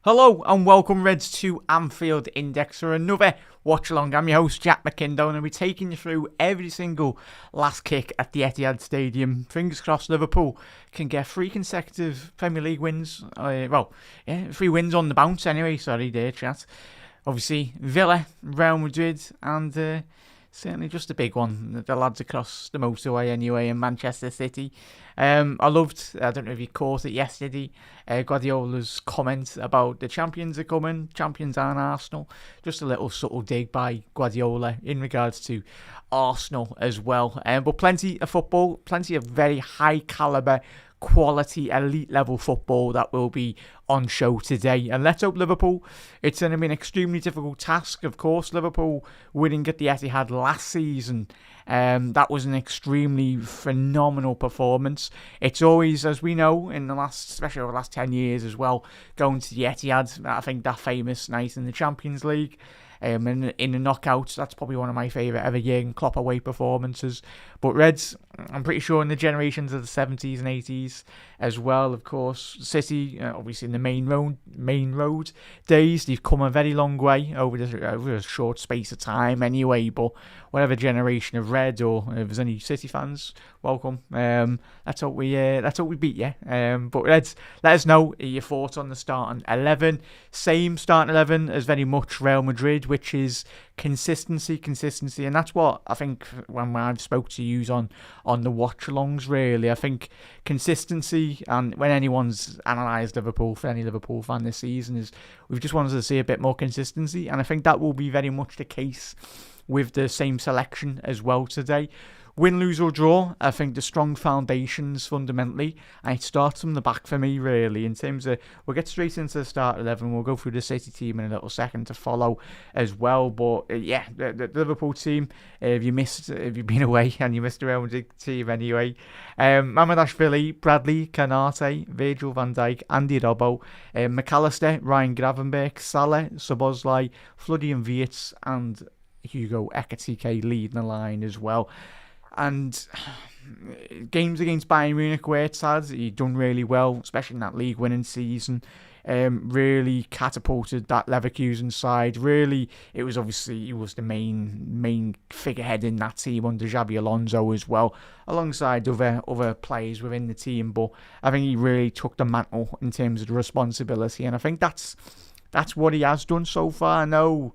Hello and welcome, Reds, to Anfield Index for another watch along. I'm your host, Jack McIndoe, and I'll be taking you through every single last kick at the Etihad Stadium. Fingers crossed Liverpool can get 3 consecutive Premier League wins. 3 wins on the bounce anyway, sorry there, chat. Obviously, Villa, Real Madrid, and certainly just a big one. The lads across the motorway anyway in Manchester City. I don't know if you caught it yesterday, Guardiola's comment about the champions are coming, champions aren't Arsenal. Just a little subtle dig by Guardiola in regards to Arsenal as well. But plenty of football, plenty of very high calibre, quality, elite level football that will be on show today. And let's hope Liverpool, it's going to be an extremely difficult task. Of course, Liverpool winning at the Etihad last season, that was an extremely phenomenal performance. It's always, as we know, especially over the last 10 years as well, going to the Etihad, I think that famous night in the Champions League, in the knockouts, that's probably one of my favourite ever Jurgen Klopp away performances. But Reds, I'm pretty sure in the generations of the 70s and 80s as well, of course, City, obviously in the main road days, they've come a very long way over a short space of time anyway. But whatever generation of Red, or if there's any City fans, welcome. Let's hope we beat you. But let us know your thoughts on the starting 11. Same starting 11 as very much Real Madrid, which is consistency, and that's what I think when I've spoke to you on the watch-alongs, really. I think consistency, and when anyone's analysed Liverpool, for any Liverpool fan this season, is we've just wanted to see a bit more consistency, and I think that will be very much the case with the same selection as well today. Win, lose or draw, I think the strong foundations fundamentally, and it starts from the back for me really, in terms of, we'll get straight into the start 11, we'll go through the City team in a little second to follow as well, but the Liverpool team, if you've been away and you missed the Real Madrid team anyway, Mamardashvili, Bradley, Kanate, Virgil van Dijk, Andy Robbo, McAllister, Ryan Gravenberch, Salah, Szoboszlai, Florian Wirtz and Hugo Ekitike leading the line as well. And games against Bayern Munich where it's had, he'd done really well, especially in that league winning season. Really catapulted that Leverkusen side. Really, he was the main figurehead in that team under Xabi Alonso as well, alongside other players within the team. But I think he really took the mantle in terms of the responsibility, and I think that's what he has done so far. I know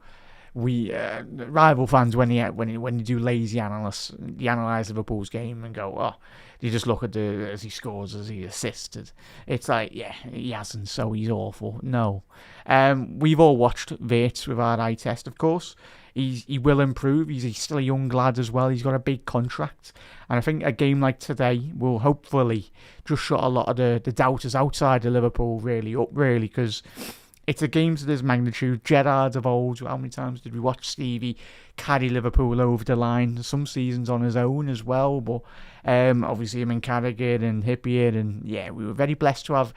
we rival fans, when you do lazy analysis, you analyse Liverpool's game and go, oh, you just look at as he scores, as he assisted. It's like, yeah, he hasn't, so he's awful. No, we've all watched Wirtz with our eye test, of course. He will improve. He's still a young lad as well. He's got a big contract, and I think a game like today will hopefully just shut a lot of the doubters outside of Liverpool really up, because it's a game to this magnitude. Gerrard of old, how many times did we watch Stevie carry Liverpool over the line? Some seasons on his own as well, but obviously him and Carragher and Hippier, and yeah, we were very blessed to have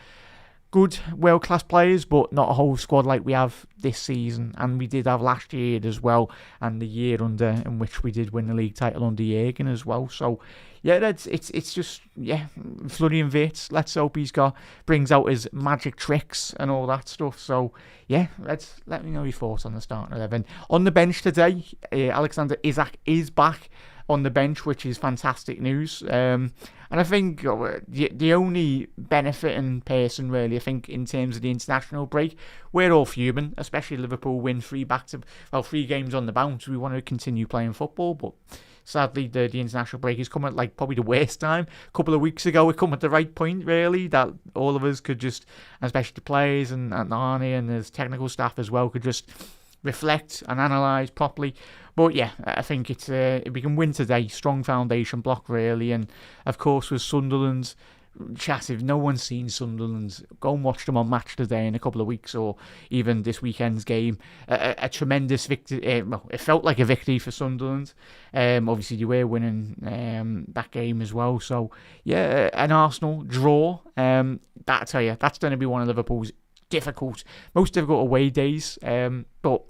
good world-class players, but not a whole squad like we have this season, and we did have last year as well, and the year in which we did win the league title under Jurgen as well. So yeah, it's just, yeah, Florian Wirtz, let's hope brings out his magic tricks and all that stuff. So yeah, let me know your thoughts on the starting 11. On the bench today, Alexander Isak is back on the bench, which is fantastic news. And I think the only benefiting person really, I think, in terms of the international break, we're all fuming, especially Liverpool win 3 games on the bounce. We want to continue playing football, but sadly the international break is coming at like probably the worst time. A couple of weeks ago it come at the right point really, that all of us could just, especially the players and Arnie and his technical staff as well, could just reflect and analyse properly. But yeah, I think it's if we can win today, strong foundation block really. And of course with Sunderland, chat, if no one's seen Sunderland, go and watch them on matchday in a couple of weeks, or even this weekend's game. A tremendous victory. It felt like a victory for Sunderland. Obviously you were winning that game as well. So yeah, an Arsenal draw. That I tell you, that's going to be one of Liverpool's most difficult away days. But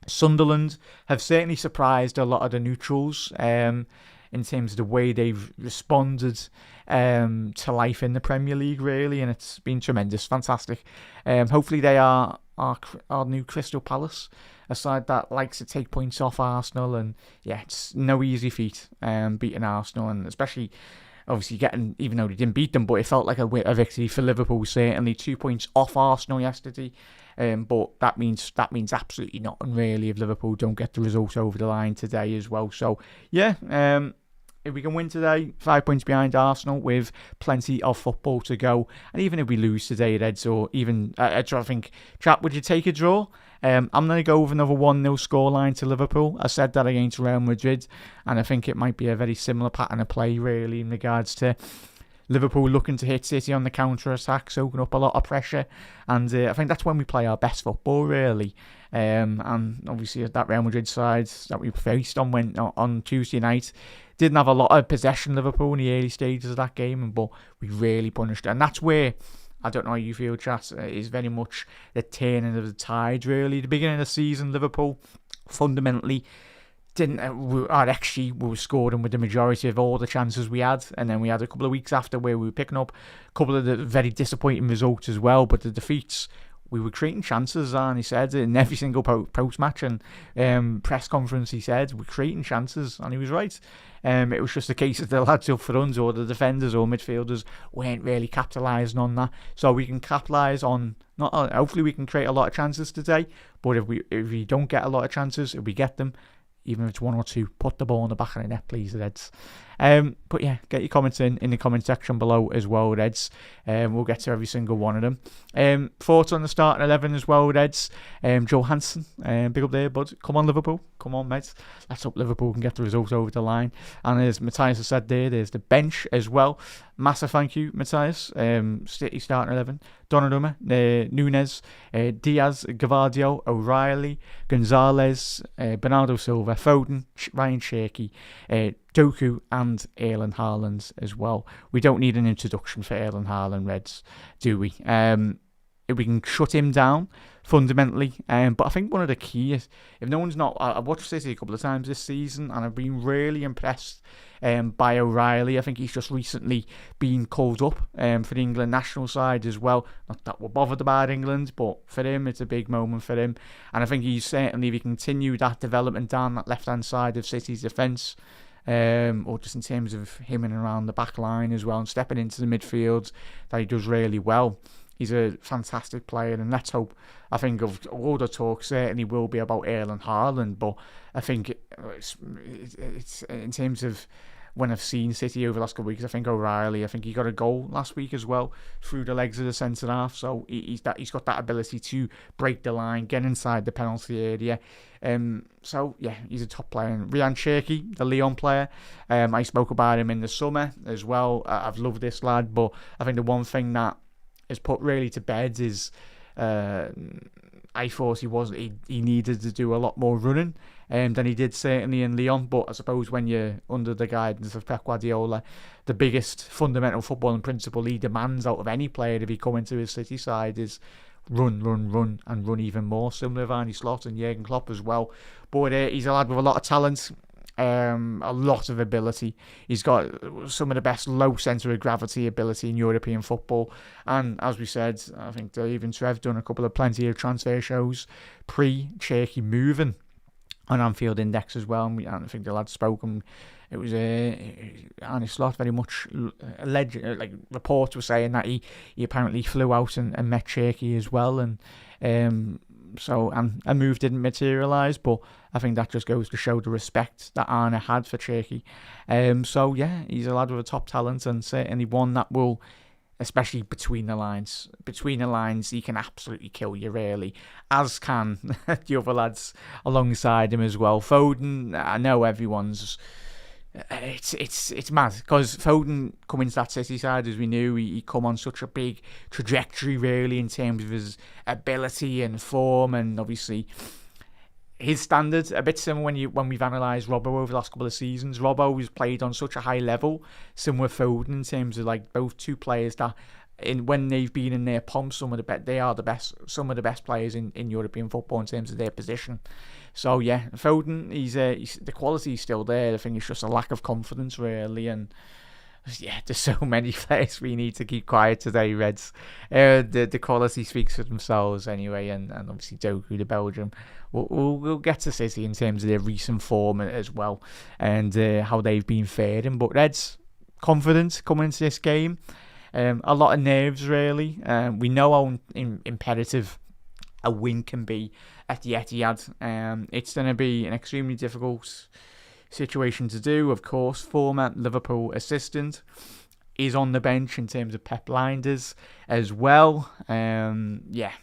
Sunderland have certainly surprised a lot of the neutrals. in terms of the way they've responded to life in the Premier League, really, and it's been tremendous, fantastic. Hopefully they are our new Crystal Palace, a side that likes to take points off Arsenal, and yeah, it's no easy feat beating Arsenal, and especially obviously getting, even though they didn't beat them, but it felt like a victory for Liverpool, certainly 2 points off Arsenal yesterday. But that means absolutely nothing really if Liverpool don't get the result over the line today as well. So yeah, if we can win today, 5 points behind Arsenal with plenty of football to go. And even if we lose today, Reds, or even I think, chat, would you take a draw? I'm going to go with another 1-0 scoreline to Liverpool. I said that against Real Madrid, and I think it might be a very similar pattern of play, really, in regards to Liverpool looking to hit City on the counter-attack, soaking up a lot of pressure. And I think that's when we play our best football, really. And obviously, that Real Madrid side that we faced on Tuesday night didn't have a lot of possession, Liverpool, in the early stages of that game, but we really punished it. And that's where, I don't know how you feel, chat, is very much the turning of the tide, really. The beginning of the season, Liverpool fundamentally didn't. Our XG was scoring with the majority of all the chances we had, and then we had a couple of weeks after where we were picking up a couple of the very disappointing results as well. But the defeats, we were creating chances, and he said in every single post-match and press conference, he said, we're creating chances, and he was right. It was just a case of the lads up front or the defenders or midfielders weren't really capitalising on that. So we can capitalise on, hopefully we can create a lot of chances today, but if we don't get a lot of chances, if we get them, even if it's 1 or 2, put the ball in the back of the net, please, Reds. But yeah, get your comments in the comment section below as well, Reds. We'll get to every single one of them. Thoughts on the starting 11 as well, Reds. Joe Hansen, big up there, bud. Come on, Liverpool. Come on, mates. Let's hope Liverpool can get the result over the line. And as Matthias has said there's the bench as well. Massive thank you, Matthias. City starting 11. Donnarumma, Nunes, Diaz, Gavardio, O'Reilly, Gonzalez, Bernardo Silva, Foden, Ryan Cherky, Doku, and Erling Haaland as well. We don't need an introduction for Erling Haaland, Reds, do we? If we can shut him down fundamentally, but I think one of the keys, if no one's not, I've watched City a couple of times this season, and I've been really impressed by O'Reilly. I think he's just recently been called up for the England national side as well. Not that we're bothered about England, but for him, it's a big moment for him. And I think he's certainly, if he continued that development down that left-hand side of City's defence, or just in terms of him and around the back line as well, and stepping into the midfield, that he does really well. He's a fantastic player, and let's hope, I think of all the talk certainly will be about Erling Haaland, but I think it's in terms of when I've seen City over the last couple of weeks, I think O'Reilly, I think he got a goal last week as well through the legs of the centre half, so he's got that ability to break the line, get inside the penalty area. So yeah, he's a top player. And Ryan Cherky, the Lyon player, I spoke about him in the summer as well. I've loved this lad, but I think the one thing that is put really to bed is I thought he needed to do a lot more running than he did certainly in Lyon. But I suppose when you're under the guidance of Pep Guardiola, the biggest fundamental footballing principle he demands out of any player to be coming to his City side is run, and run even more, similar to Arne Slot and Jurgen Klopp as well. But he's a lad with a lot of talent. A lot of ability. He's got some of the best low centre of gravity ability in European football, and as we said, I think Dave and Trev done a couple of plenty of transfer shows pre-Cherky moving on Anfield Index as well, and I think the lads spoke, and it was Arne Slot very much alleged, like reports were saying that he apparently flew out and met Cherky as well, and so a move didn't materialise, but I think that just goes to show the respect that Arne had for Cherky. So yeah, he's a lad with a top talent, and certainly one that will, especially between the lines, he can absolutely kill you, really, as can the other lads alongside him as well. Foden, I know everyone's, it's mad, because Foden coming to that City side, as we knew, he come on such a big trajectory, really, in terms of his ability and form, and obviously his standards, a bit similar when we've analysed Robbo over the last couple of seasons. Robbo was played on such a high level, similar with Foden, in terms of like both two players that, when they've been in their pomp, some of the best players in European football in terms of their position. So yeah, Foden, he's the quality's still there. I think it's just a lack of confidence really, and yeah, there's so many players we need to keep quiet today, Reds. The quality speaks for themselves anyway, and obviously Doku, the Belgium. We'll get to City in terms of their recent form as well, and how they've been faring. But Reds, confidence coming into this game. A lot of nerves really. We know how imperative a win can be at the Etihad. It's going to be an extremely difficult situation to do. Of course, former Liverpool assistant is on the bench in terms of Pep Blinders as well. Yeah.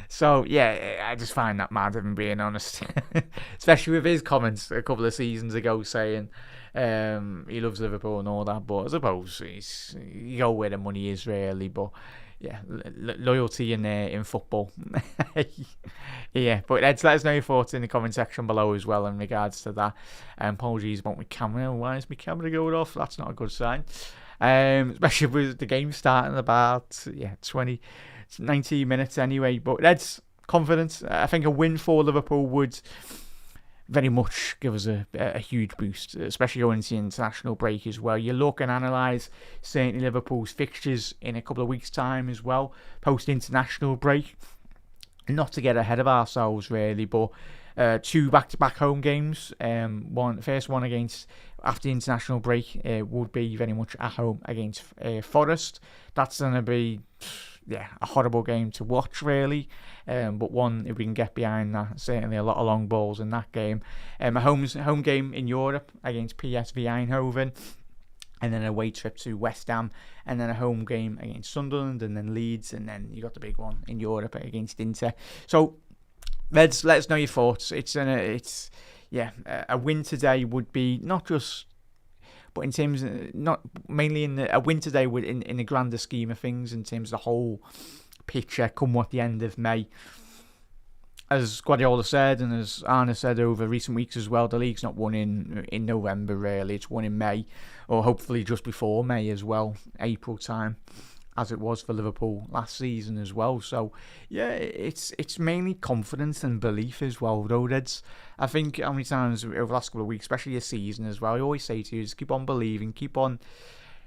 So, yeah, I just find that mad, if I'm being honest. Especially with his comments a couple of seasons ago saying he loves Liverpool and all that. But I suppose you go where the money is, really. But yeah, loyalty in football. Yeah, but let us know your thoughts in the comment section below as well in regards to that. Apologies about my camera. Why is my camera going off? That's not a good sign. Especially with the game starting about 19 minutes anyway. But that's confidence. I think a win for Liverpool would very much give us a huge boost, especially going into the international break as well. You look and analyse certainly Liverpool's fixtures in a couple of weeks' time as well, post-international break. Not to get ahead of ourselves really, but 2 back-to-back home games. First one against after the international break would be very much at home against Forest. That's going to be a horrible game to watch really, but one if we can get behind that. Certainly a lot of long balls in that game. A home game in Europe against PSV Eindhoven, and then a away trip to West Ham, and then a home game against Sunderland, and then Leeds, and then you got the big one in Europe against Inter. So let us know your thoughts. A win today would be not just, but in terms of not mainly a win today would in the grander scheme of things, in terms of the whole picture come what the end of May. As Guardiola said, and as Arne said over recent weeks as well, the league's not won in November really, it's won in May, or hopefully just before May as well, April time, as it was for Liverpool last season as well. So yeah, it's mainly confidence and belief as well, though. I think how many times over the last couple of weeks, especially this season as well, I always say to you, just keep on believing, keep on.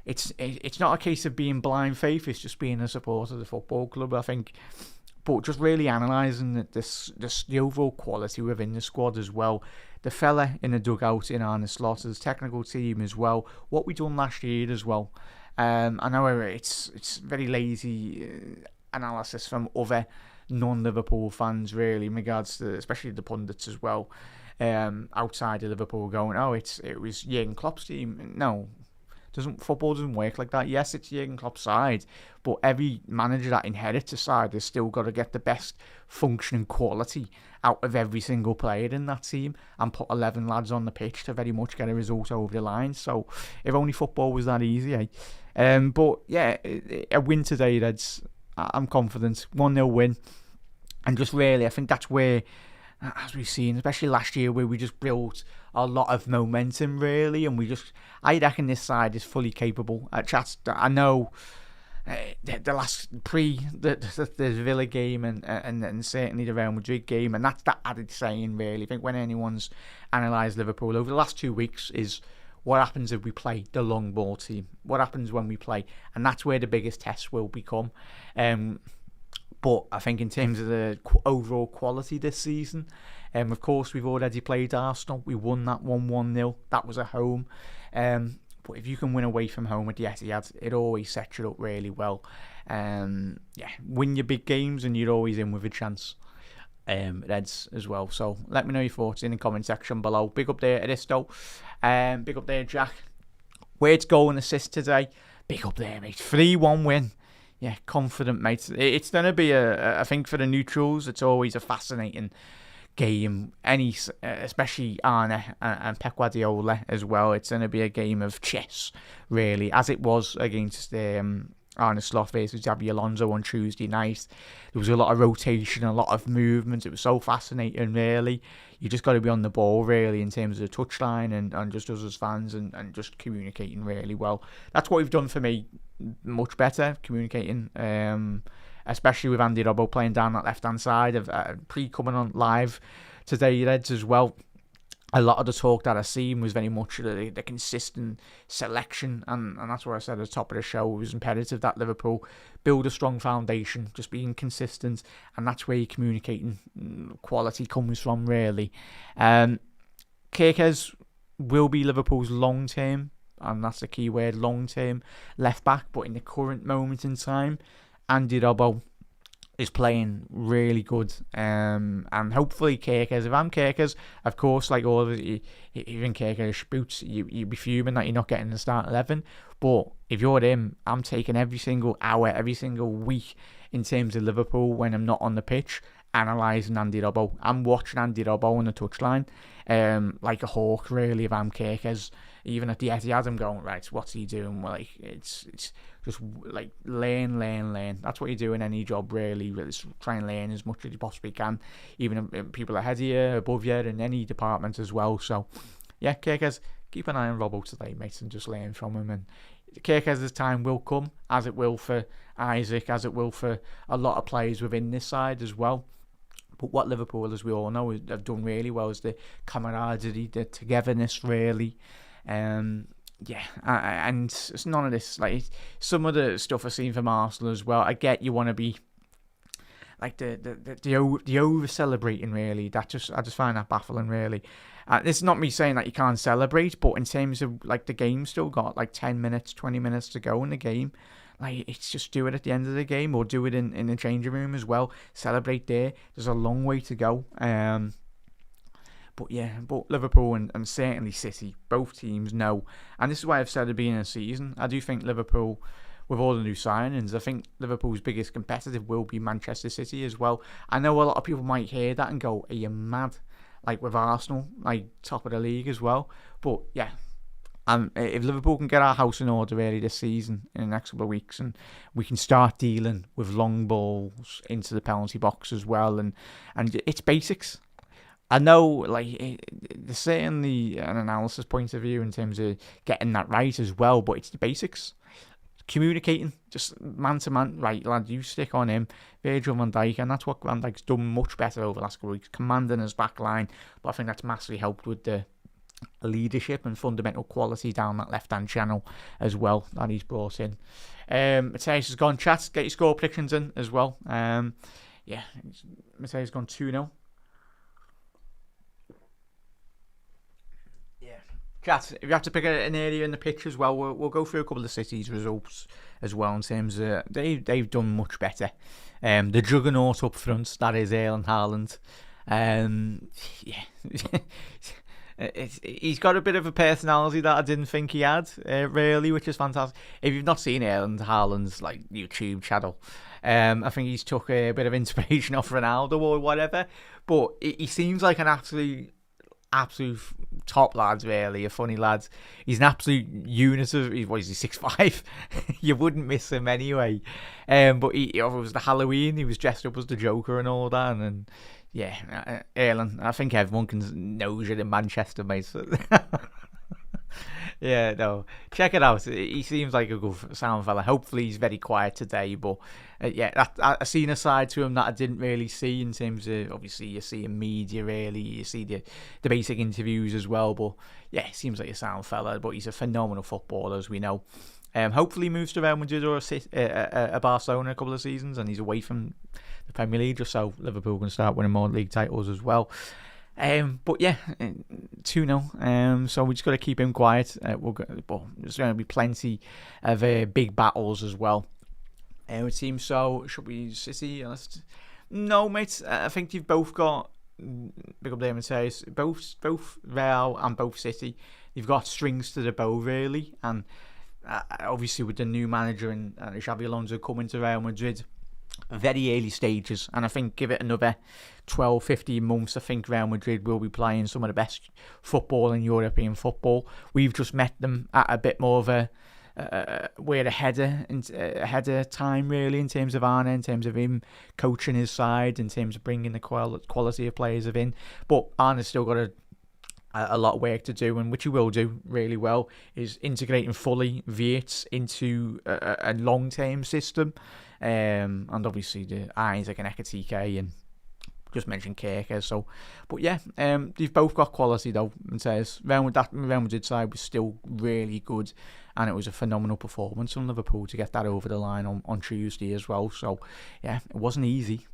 It's not a case of being blind faith, it's just being a supporter of the football club, I think. But just really analysing the overall quality within the squad as well. The fella in the dugout in Arne Slot's technical team as well. What we done last year as well. I know it's very lazy analysis from other non-Liverpool fans really, in regards to especially the pundits as well. Outside of Liverpool going, it was Jurgen Klopp's team. No. Football doesn't work like that. Yes, it's Jurgen Klopp's side, but every manager that inherits a side has still got to get the best functioning quality out of every single player in that team and put 11 lads on the pitch to very much get a result over the line. So if only football was that easy, eh? But yeah, a win today, Reds. I'm confident. 1-0 win, and just really, I think that's where, as we've seen, especially last year, where we just built a lot of momentum, really, and I reckon this side is fully capable. I know the last the Villa game and certainly the Real Madrid game, and that's that added saying, really. I think when anyone's analysed Liverpool over the last 2 weeks is what happens if we play the long ball team? What happens when we play? And that's where the biggest test will become. But I think in terms of the overall quality this season, of course, we've already played Arsenal. We won that 1-0. That was at home. But if you can win away from home at the Etihad, it always sets you up really well. Win your big games and you're always in with a chance. Reds as well. So let me know your thoughts in the comment section below. Big up there, Aristo. Big up there, Jack. Where to go and assist today? Big up there, mate. 3-1 win. Yeah, confident, mate. It's going to be I think for the neutrals, it's always a fascinating game. Especially Arne and Pep Guardiola as well. It's going to be a game of chess, really, as it was against Arne Slot versus Xabi Alonso on Tuesday night. There was a lot of rotation, a lot of movement. It was so fascinating, really. You just got to be on the ball, really, in terms of the touchline and just us as fans and just communicating really well. That's what we've done for me much better, communicating, especially with Andy Robbo playing down that left-hand side of pre-coming on live today, Reds, as well. A lot of the talk that I seen was very much the consistent selection, and that's what I said at the top of the show. It was imperative that Liverpool build a strong foundation, just being consistent, and that's where your communicating quality comes from, really. Kirkes will be Liverpool's long-term, and that's the key word, long-term left-back, but in the current moment in time, Andy Robbo is playing really good, and hopefully Kirkes, if I'm Kirkes, of course, like all of it, even Kirkes boots, you'd be fuming that you're not getting the start 11, but if you're him, I'm taking every single hour, every single week in terms of Liverpool when I'm not on the pitch, analysing Andy Robbo. I'm watching Andy Robbo on the touchline, like a hawk, really, if I'm Kirkes. Even at the Etihad, I'm going, right, what's he doing? Like, it's just like learn. That's what you do in any job, really. Just try and learn as much as you possibly can, even people ahead of you, above you, in any department as well. So, yeah, Kirkes, keep an eye on Robbo today, mate, and just learn from him. And Kirkes' time will come, as it will for Isaac, as it will for a lot of players within this side as well. But what Liverpool, as we all know, have done really well is the camaraderie, the togetherness, really. And it's none of this, like, some of the stuff I've seen from Arsenal as well. I get you want to be like the over celebrating, really. I just find that baffling, really. It's not me saying that you can't celebrate, but in terms of like the game still got like 10 minutes, 20 minutes to go in the game. Like, it's just do it at the end of the game, or do it in the changing room as well. Celebrate there. There's a long way to go. But Liverpool and certainly City, both teams know. And this is why I've said at the beginning of the season, I do think Liverpool, with all the new signings, I think Liverpool's biggest competitor will be Manchester City as well. I know a lot of people might hear that and go, are you mad? Like with Arsenal, like top of the league as well. But yeah, if Liverpool can get our house in order really this season in the next couple of weeks, and we can start dealing with long balls into the penalty box as well, and it's basics. I know, like, there's certainly an analysis point of view in terms of getting that right as well, but it's the basics. Communicating, just man to man, right, lad, you stick on him, Virgil van Dijk, and that's what Van Dijk's done much better over the last couple of weeks, commanding his back line, but I think that's massively helped with the leadership and fundamental quality down that left-hand channel as well that he's brought in. Mateus has gone, chat, get your score predictions in as well. Mateus has gone 2-0. Chat, if you have to pick an area in the pitch as well, we'll go through a couple of City's results as well in terms of they've done much better. The juggernaut up front, that is Erling Haaland. He's got a bit of a personality that I didn't think he had, really, which is fantastic. If you've not seen Erling Haaland's like YouTube channel, I think he's took a bit of inspiration off Ronaldo or whatever, but he seems like an absolute top lad, really, a funny lad. He's an absolute unit of, what is he, 6'5"? You wouldn't miss him anyway. But it was the Halloween, he was dressed up as the Joker and all that, and yeah, Erling, I think everyone knows it in Manchester, mate. Yeah, no, check it out. He seems like a good sound fella. Hopefully he's very quiet today, but I seen a side to him that I didn't really see in terms of, obviously you see in media, really, you see the basic interviews as well, but yeah, he seems like a sound fella, but he's a phenomenal footballer, as we know. Hopefully he moves to Real Madrid or a Barcelona a couple of seasons and he's away from the Premier League, just so Liverpool can start winning more league titles as well. But yeah, 2-0. So we just got to keep him quiet. But there's going to be plenty of big battles as well. It seems so. Should we City? No, mate. I think you've both got, big up there and says, both Real and both City. You've got strings to the bow, really. And obviously with the new manager and Xabi Alonso coming to Real Madrid, very early stages, and I think give it another 12-15 months, I think Real Madrid will be playing some of the best football in European football. We've just met them at a bit more of we're ahead of time, really, in terms of Arne, in terms of him coaching his side, in terms of bringing the quality of players in. But Arne's still got a lot of work to do, and which he will do really well, is integrating fully Wirtz into a long-term system. And obviously the Isaac and Ekatike and Just mentioned Kirker. So, but yeah, they've both got quality though. And says Real Madrid side was still really good, and it was a phenomenal performance from Liverpool to get that over the line on Tuesday as well. So yeah, it wasn't easy,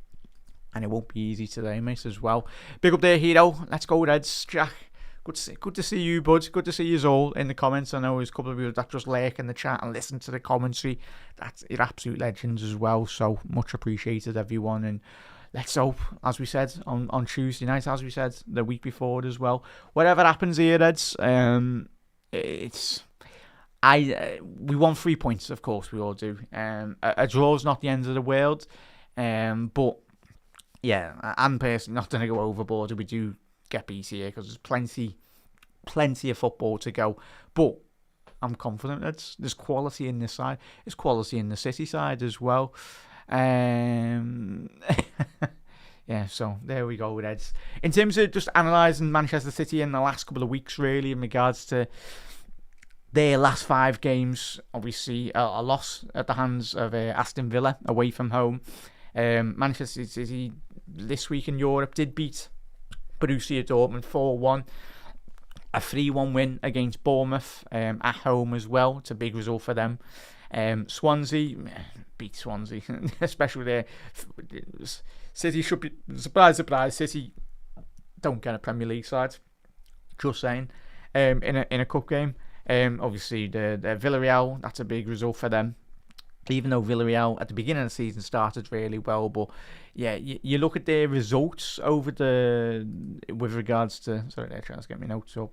and it won't be easy today, mate, as well. Big up there, Hero. Let's go Reds, Jack. Good to see you, bud. Good to see you all in the comments. I know there's a couple of you that just lurk in the chat and listen to the commentary. You're absolute legends as well. So much appreciated, everyone. And let's hope, as we said on Tuesday night, as we said the week before as well, whatever happens here, Reds, we want 3 points, of course, we all do. A draw's not the end of the world, but yeah, I'm personally not going to go overboard if we do get beat here, because there's plenty of football to go. But I'm confident that there's quality in this side. There's quality in the City side as well. Yeah, so there we go, Reds. In terms of just analysing Manchester City in the last couple of weeks, really, in regards to their last 5 games, obviously a loss at the hands of Aston Villa away from home. Manchester City this week in Europe did beat Borussia Dortmund 4-1. A 3-1 win against Bournemouth at home as well. It's a big result for them. Swansea beat Swansea, especially there. City should be surprise. City don't get a Premier League side. Just saying. In a cup game. Obviously the Villarreal, that's a big result for them. Even though Villarreal at the beginning of the season started really well, but yeah, you look at their results with regards to, sorry, they're trying to get my notes up.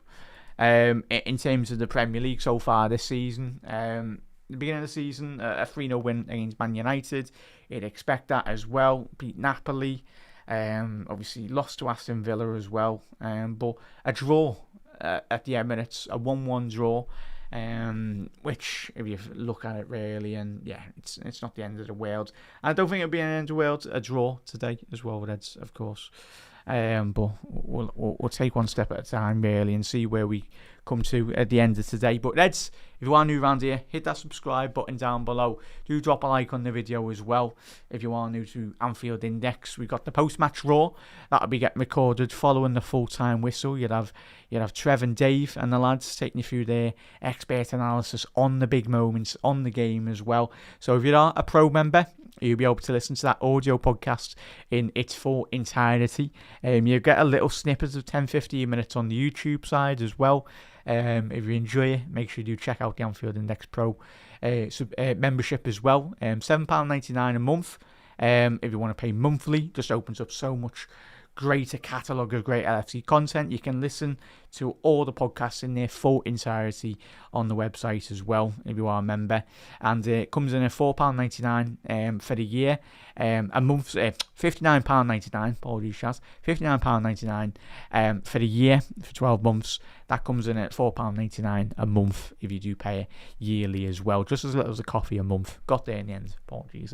In terms of the Premier League so far this season, the beginning of the season, a 3-0 win against Man United. You'd expect that as well. Beat Napoli. Obviously lost to Aston Villa as well. But a draw at the Emirates, a 1-1 draw. Which, if you look at it really, and yeah, it's not the end of the world. I don't think it'll be an end of the world, a draw today as well, Reds, of course. But we'll take one step at a time really and see where we come to at the end of today. But Reds, if you are new around here, hit that subscribe button down below. Do drop a like on the video as well. If you are new to Anfield Index, we've got the post-match Raw that'll be getting recorded following the full-time whistle. You'd have Trev and Dave and the lads taking you through their expert analysis on the big moments on the game as well. So if you are a pro member, you'll be able to listen to that audio podcast in its full entirety. You'll get a little snippet of 10-15 minutes on the YouTube side as well. If you enjoy it, make sure you do check out the Anfield Index Pro membership as well. £7.99 a month. If you want to pay monthly, just opens up so much greater catalogue of great LFC content. You can listen to all the podcasts in their full entirety on the website as well, if you are a member. And it comes in at £4.99 for the year. A month, £59.99, apologies, Shaz. £59.99 for the year, for 12 months. That comes in at £4.99 a month if you do pay it yearly as well. Just as little as a coffee a month. Got there in the end, apologies.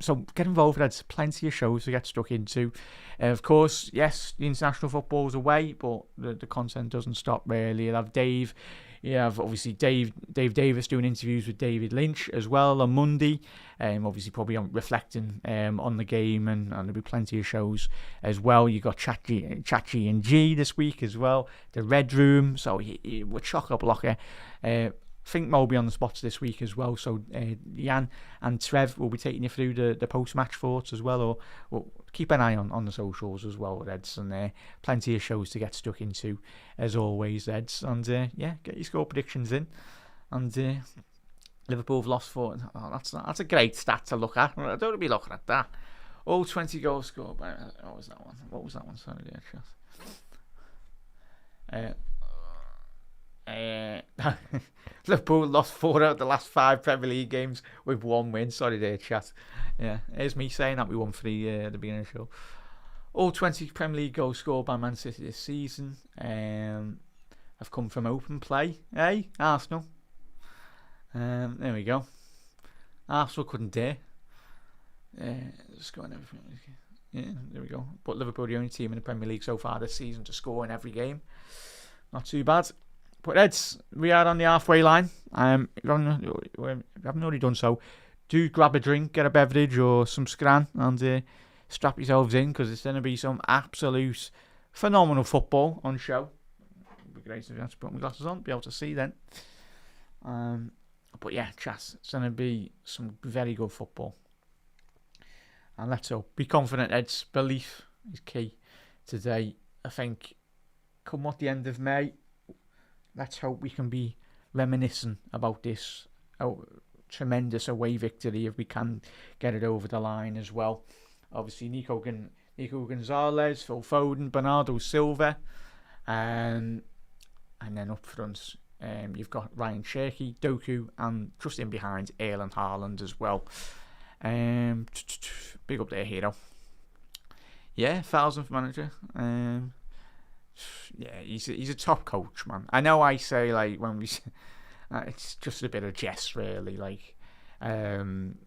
So get involved. There's plenty of shows to get stuck into. Of course, yes, the international football's away, but the content doesn't stop really. You'll have Dave. You have obviously Dave Davis doing interviews with David Lynch as well on Monday. Obviously probably reflecting on the game, and there'll be plenty of shows as well. You got Chatgy and G this week as well. The Red Room. So we're chock-a-blocker. I think Mo will be on the spots this week as well. So Jan and Trev will be taking you through the post-match thoughts as well. Or we'll keep an eye on the socials as well, Reds. And plenty of shows to get stuck into, as always, Reds. And yeah, get your score predictions in. And Liverpool have lost 4. Oh, that's a great stat to look at. I don't want to be looking at that. All 20 goals scored by... What was that one? Sorry, there, Liverpool lost 4 out of the last 5 Premier League games with 1 win. Sorry there, chat. Yeah, here's me saying that we won for the beginning of the show. All 20 Premier League goals scored by Man City this season have come from open play. Hey, Arsenal. There we go. Arsenal couldn't dare. Just going everything. Yeah, there we go. But Liverpool are the only team in the Premier League so far this season to score in every game. Not too bad. But Reds, we are on the halfway line. If you haven't already done so, do grab a drink, get a beverage or some scran, and strap yourselves in, because it's going to be some absolute phenomenal football on show. It'd be great if I had to put my glasses on, be able to see then. But yeah, chat, it's going to be some very good football. And let's hope. Be confident, Ed's. Belief is key today. I think come at the end of May, let's hope we can be reminiscent about this tremendous away victory if we can get it over the line as well. Obviously, Nico Gonzalez, Phil Foden, Bernardo Silva, and then up front, you've got Ryan Cherky, Doku, and just in behind, Erling Haaland as well. Big up there, hero. Yeah, 1,000th manager. Yeah, he's a top coach, man. I know I say, like, when we it's just a bit of jest, really. Like, yeah,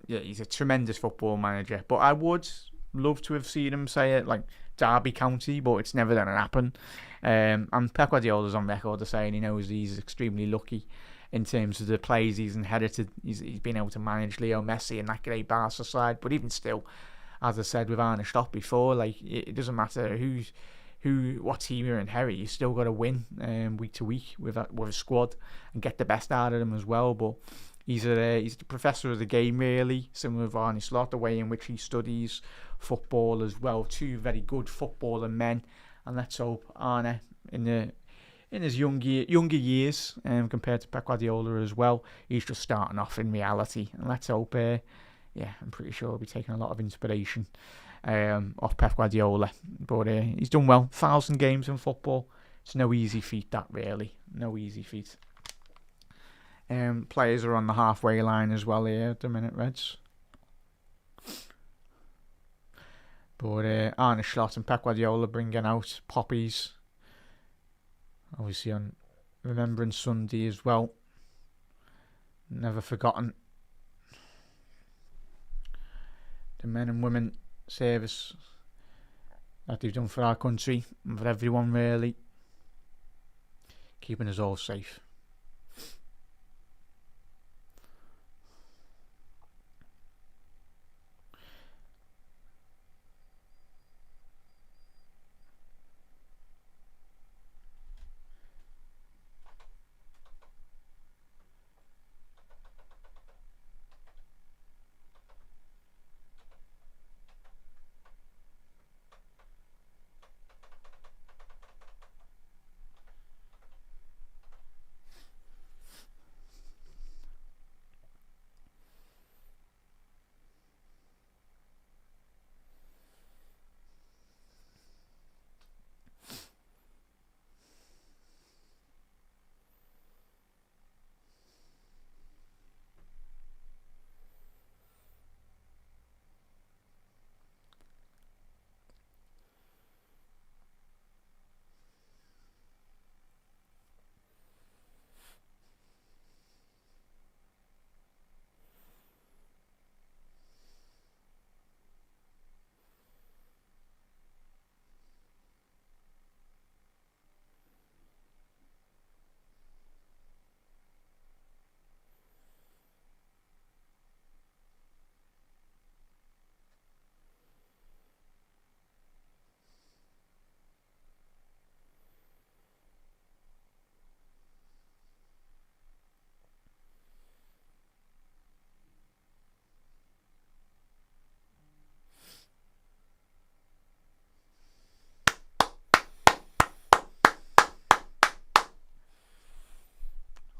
he's a tremendous football manager. But I would love to have seen him say it, like, Derby County, but it's never going to happen. And Pep Guardiola's on record as saying he knows he's extremely lucky in terms of the players he's inherited. He's been able to manage Leo Messi and that great Barca side. But even still, as I said with Arne Slot before, like, it doesn't matter what team you inherit, you still got to win week to week with a squad and get the best out of them as well. But he's the professor of the game, really, similar to Arne Slot, the way in which he studies football as well. Two very good footballer men, and let's hope Arne in his younger years, compared to Pep Guardiola as well, he's just starting off in reality. And let's hope, I'm pretty sure he'll be taking a lot of inspiration off Pep Guardiola. But he's done well. 1,000 games in football. It's no easy feat, that, really. No easy feat. Players are on the halfway line as well here at the minute, Reds. But Arne Slot and Pep Guardiola bringing out poppies. Obviously on Remembrance Sunday as well. Never forgotten. The men and women service that they've done for our country and for everyone, really. Keeping us all safe.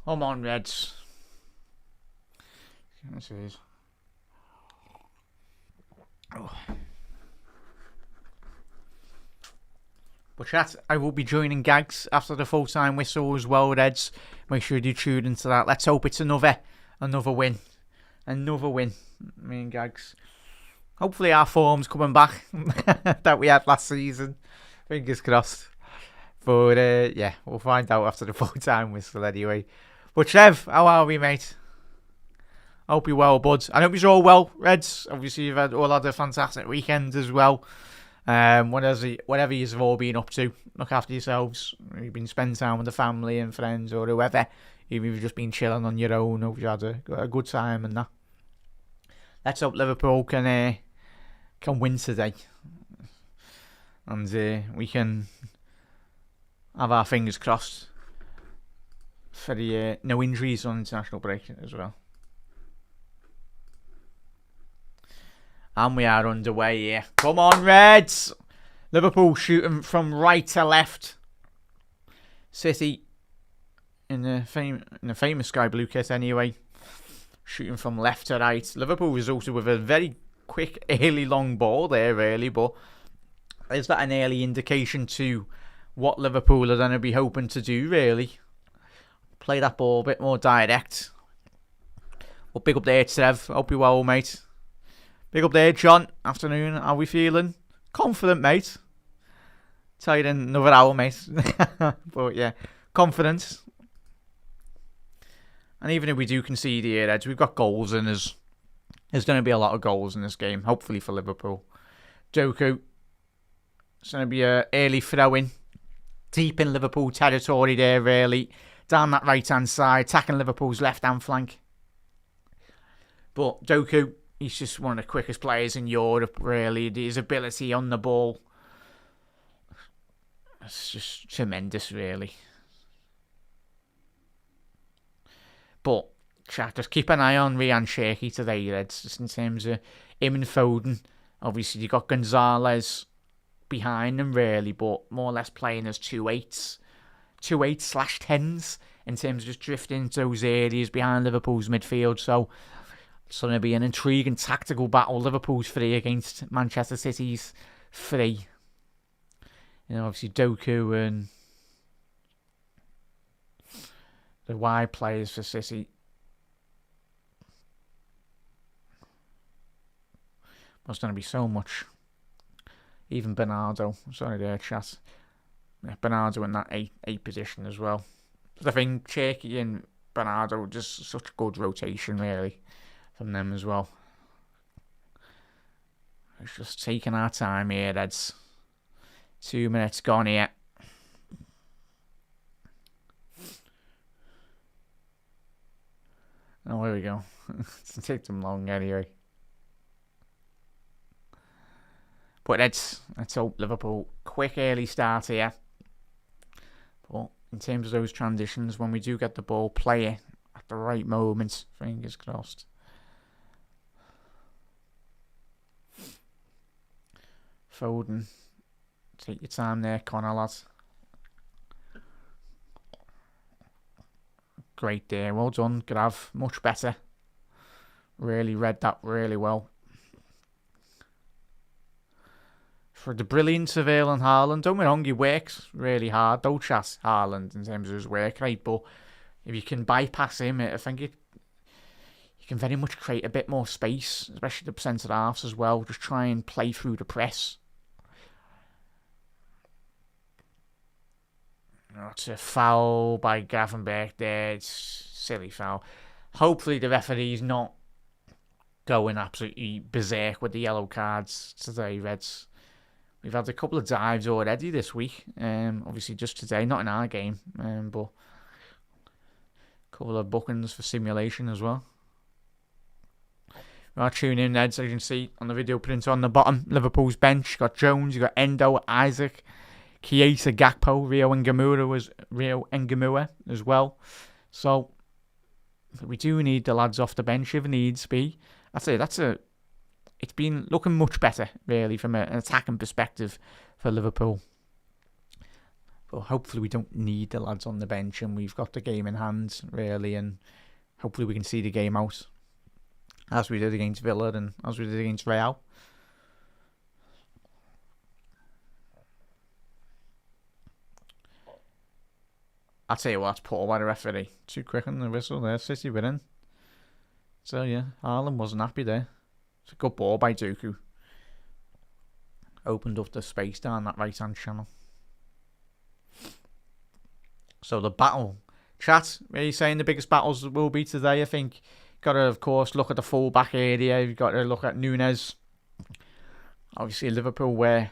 Come on, Reds. But chat, I will be joining Gags after the full-time whistle as well, Reds. Make sure you tune into that. Let's hope it's another win. Another win. Me and Gags. Hopefully our form's coming back that we had last season. Fingers crossed. But yeah, we'll find out after the full-time whistle anyway. But Trev, how are we, mate? I hope you're well, bud. I hope you're all well, Reds. Obviously, you've all had a fantastic weekend as well. Whatever you've all been up to, look after yourselves. You've been spending time with the family and friends or whoever. Even if you've just been chilling on your own, hope you had a good time and that. Let's hope Liverpool can can win today. And we can have our fingers crossed for the no injuries on international break as well. And we are underway here. Come on, Reds! Liverpool shooting from right to left. City in the famous sky blue kit anyway, shooting from left to right. Liverpool resulted with a very quick early long ball there really, but is that an early indication to what Liverpool are going to be hoping to do really? Play that ball a bit more direct. Well, big up there, Trev. Hope you're well, mate. Big up there, John. Afternoon. How we feeling? Confident, mate. Tell you in another hour, mate. But yeah, confidence. And even if we do concede here, Eds, we've got goals in us. There's going to be a lot of goals in this game, hopefully for Liverpool. Doku. It's going to be an early throw-in. Deep in Liverpool territory there, really. Down that right-hand side, attacking Liverpool's left-hand flank. But Doku, he's just one of the quickest players in Europe, really. His ability on the ball, it's just tremendous, really. But just keep an eye on Ryan Cherki today, Reds, just in terms of him and Foden. Obviously, you got Gonzalez behind them, really, but more or less playing as 2/8s, 2/8/10s, in terms of just drifting into those areas behind Liverpool's midfield. So it's going to be an intriguing tactical battle. Liverpool's 3 against Manchester City's 3. You know, obviously Doku and the wide players for City. There's going to be so much. Even Bernardo. Sorry there, chat. Yeah, Bernardo in that 8 position as well. I think Cherki and Bernardo, just such good rotation, really, from them as well. It's just taking our time here, Eds. 2 minutes gone here. Oh, here we go. It's take them long anyway. But let's hope Liverpool quick early start here. But in terms of those transitions, when we do get the ball, play it at the right moment. Fingers crossed. Foden, take your time there, Connor, lads. Great there, well done, Grav, much better. Really read that really well. For the brilliance of Erling Haaland, don't get me wrong, he works really hard. Don't chat Haaland in terms of his work rate, but if you can bypass him, I think you can very much create a bit more space, especially the centre halves as well. Just try and play through the press. That's a foul by Gravenberch there. It's silly foul. Hopefully the referee's not going absolutely berserk with the yellow cards today, Reds. We've had a couple of dives already this week. Obviously just today, not in our game, but a couple of bookings for simulation as well. We are tuning in, Reds, as you can see on the video print on the bottom. Liverpool's bench, you got Jones, you got Endo, Isaac, Chiesa, Gakpo, Rio Ngamua as well. So we do need the lads off the bench if needs be. It's been looking much better, really, from an attacking perspective for Liverpool. But hopefully we don't need the lads on the bench and we've got the game in hand, really, and hopefully we can see the game out as we did against Villa and as we did against Real. I'll tell you what, that's poor by the referee. Too quick on the whistle there, City winning. So yeah, Haaland wasn't happy there. It's a good ball by Doku. Opened up the space down that right-hand channel. So the battle. Chat, are you saying the biggest battles will be today? I think got to, of course, look at the full-back area. You've got to look at Núñez. Obviously, Liverpool were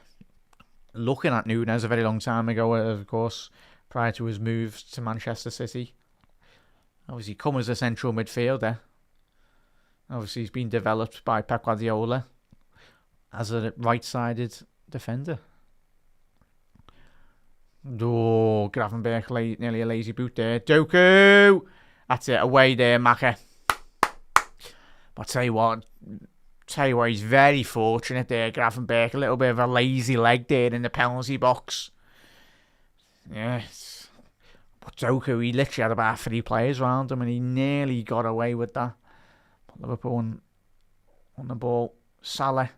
looking at Núñez a very long time ago, of course, prior to his move to Manchester City. Obviously, come as a central midfielder. Obviously, he's been developed by Pep Guardiola. as a right-sided defender. Oh, Gravenberch nearly a lazy boot there. Doku! That's it, away there, Maka. But tell you what, he's very fortunate there, Gravenberch. A little bit of a lazy leg there in the penalty box. Yes. But Doku, he literally had about 3 players around him and he nearly got away with that. But Liverpool on the ball. Salah.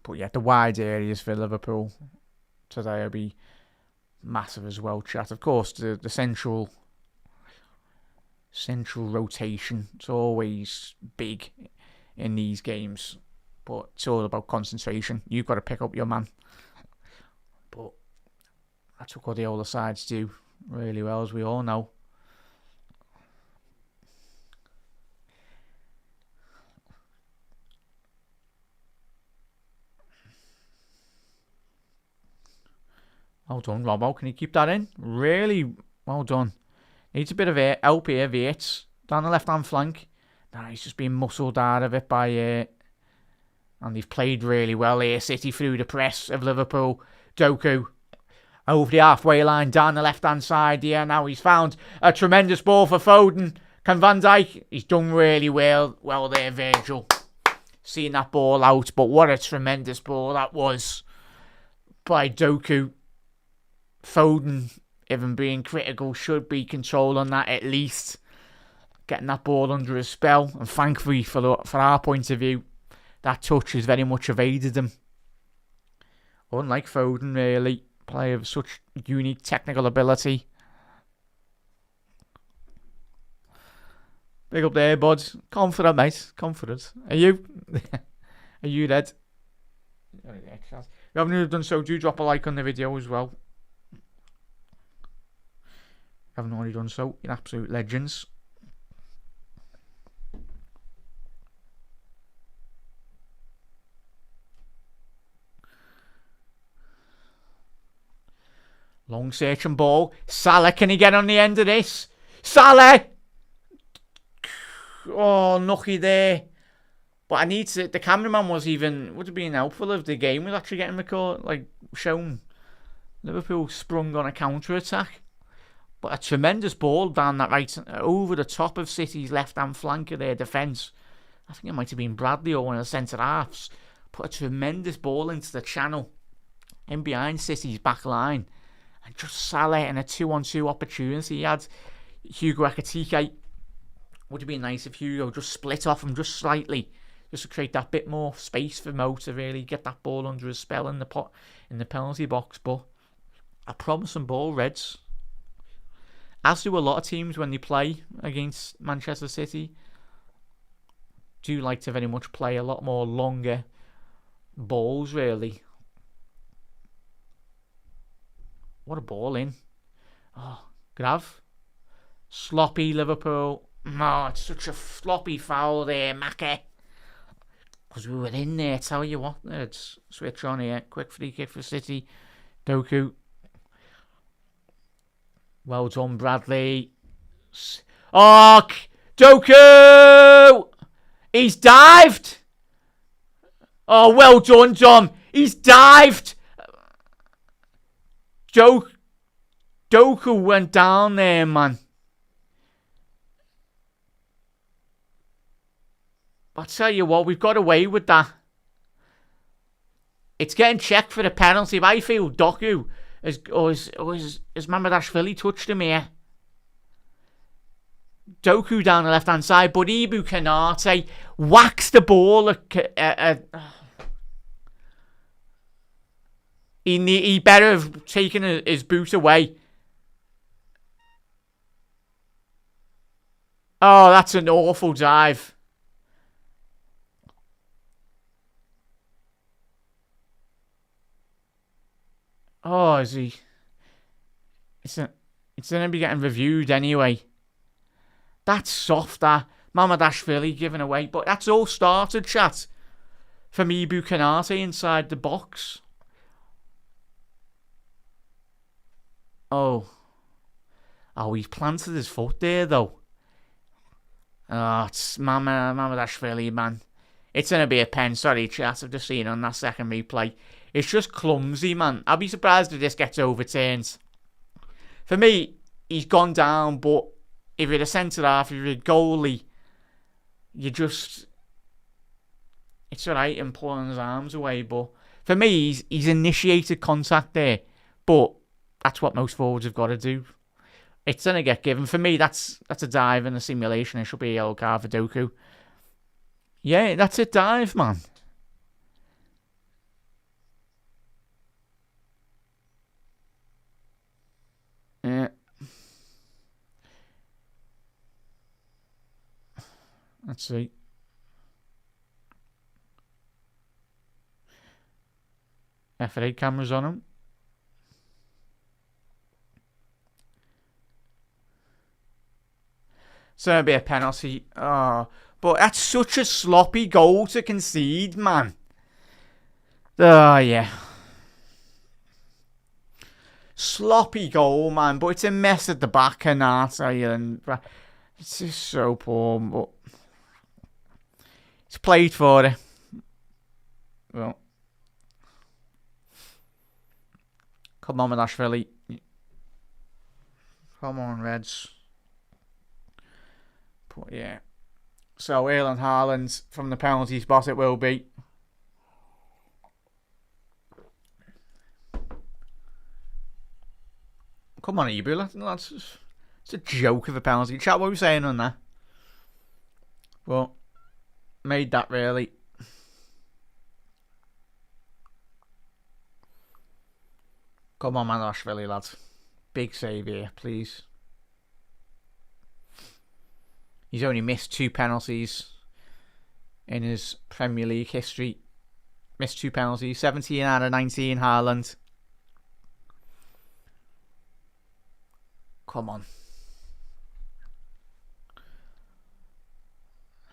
But yeah, the wide areas for Liverpool today will be massive as well, chat. Of course, the central rotation, it's always big in these games. But it's all about concentration. You've got to pick up your man. But that's what the other sides do really well, as we all know. Well done, Robbo. Can you keep that in? Really well done. Needs a bit of help here, Vates. Down the left-hand flank. Nah, he's just being muscled out of it by... and they've played really well here. City through the press of Liverpool. Doku over the halfway line, down the left-hand side here. Now he's found a tremendous ball for Foden. Can Van Dijk? He's done really well there, Virgil. Seeing that ball out, but what a tremendous ball that was by Doku. Foden, even being critical, should be controlling that at least. Getting that ball under his spell. And thankfully, for our point of view, that touch has very much evaded him. Unlike Foden, really. Player of such unique technical ability. Big up there, bud. Confident, mate. Confident. Are you? Are you dead? If you haven't done so, do drop a like on the video as well. Haven't already done so, you're absolute legends. Long searching ball. Salah, can he get on the end of this? Salah! Oh, lucky there. But I need to... The cameraman would have been helpful if the game was actually getting shown. Liverpool sprung on a counter-attack. But a tremendous ball down that right, over the top of City's left-hand flank of their defence. I think it might have been Bradley or one of the centre-halves. Put a tremendous ball into the channel. In behind City's back line. And just Salah in a 2-on-2 opportunity. He had Hugo Ekitike. Would have been nice if Hugo just split off him just slightly. Just to create that bit more space for Mo to really get that ball under his spell in the penalty box. But a promising ball, Reds. As do a lot of teams when they play against Manchester City. Do like to very much play a lot more longer balls, really. What a ball in. Oh, Grav. Sloppy Liverpool. Oh, it's such a floppy foul there, Maka. Because we were in there, tell you what. Let's switch on here. Quick free kick for City. Doku. Well done, Bradley. Oh, Doku! He's dived! Oh, well done, John. He's dived! Doku went down there, man. I'll tell you what, we've got away with that. It's getting checked for the penalty, but I feel Doku has Mamadashvili touched him here. Doku down the left-hand side, but Ibu Kanate whacks the ball. He better have taken his boot away. Oh, that's an awful dive. Oh, is he? It's going to be getting reviewed anyway. That's soft, that. Mamadashvili giving away. But that's all started, chat. From Ibu Kanate inside the box. Oh. Oh, he's planted his foot there, though. Oh, it's Mamadashvili, man. It's going to be a pen. Sorry, chat. I've just seen on that second replay. It's just clumsy, man. I'll be surprised if this gets overturned. For me, he's gone down, but if you're a centre-half, if you're a goalie, you just... It's alright him pulling his arms away, but for me, he's initiated contact there. But that's what most forwards have got to do. It's going to get given. For me, that's a dive in a simulation. It should be a yellow card for Doku. Yeah, that's a dive, man. Yeah. Let's see. F8 cameras on him. So it'll be a penalty. Oh, but that's such a sloppy goal to concede, man. Oh, yeah. Sloppy goal, man. But it's a mess at the back and that. And it's just so poor. But he's played for it. Well. Come on, Madashvili. Come on, Reds. But yeah. So, Erling Haaland from the penalty spot it will be. Come on, Ebu. It's a joke of a penalty. Chat, what were we saying on that? Well, made that really. Come on, Madashvili, lads. Big save here, please. He's only missed 2 penalties in his Premier League history. Missed 2 penalties. 17 out of 19, Haaland. Come on.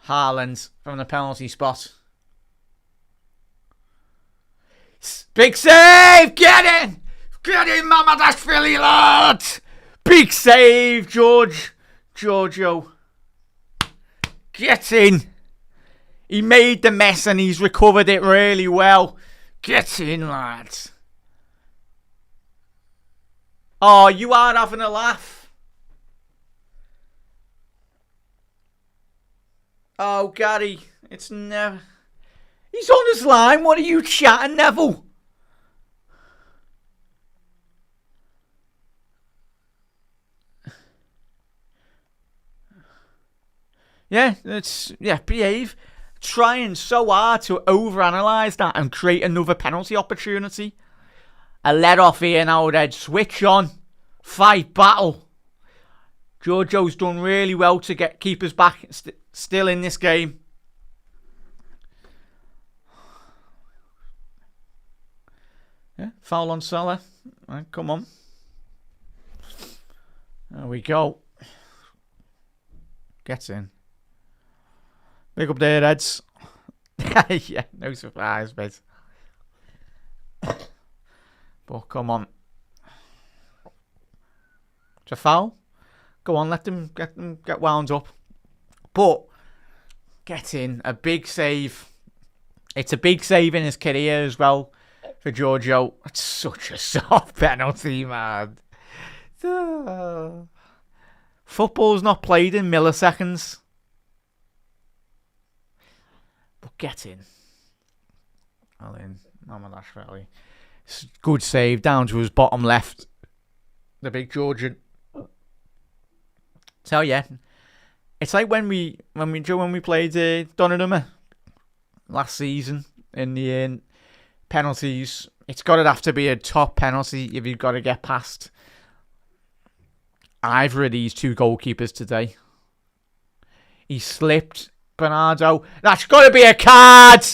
Haaland from the penalty spot. Big save! Get in! Get in, Mamadashvili, lad! Big save, Giorgio. Get in. He made the mess and he's recovered it really well. Get in, lads. Oh, you are having a laugh. Oh, Gary. It's never... He's on his line. What are you chatting, Neville? Yeah, behave. Trying so hard to overanalyze that and create another penalty opportunity. A let off here now, Red. Switch on. Fight, battle. Giorgio's done really well to keep us back still in this game. Yeah, foul on Salah. Right, come on. There we go. Gets in. Big up there, Reds. Yeah, no surprise, mate. But come on. It's a foul. Go on, let them get wound up. But get in. A big save. It's a big save in his career as well for Giorgio. It's such a soft penalty, man. Football's not played in milliseconds. But get in. Well in. Mamadashvili. Good save down to his bottom left. The big Georgian. So yeah. It's like when we played Donnarumma last season in the penalties. It's got to have to be a top penalty if you've got to get past either of these 2 goalkeepers today. He slipped. Bernardo. That's got to be a card.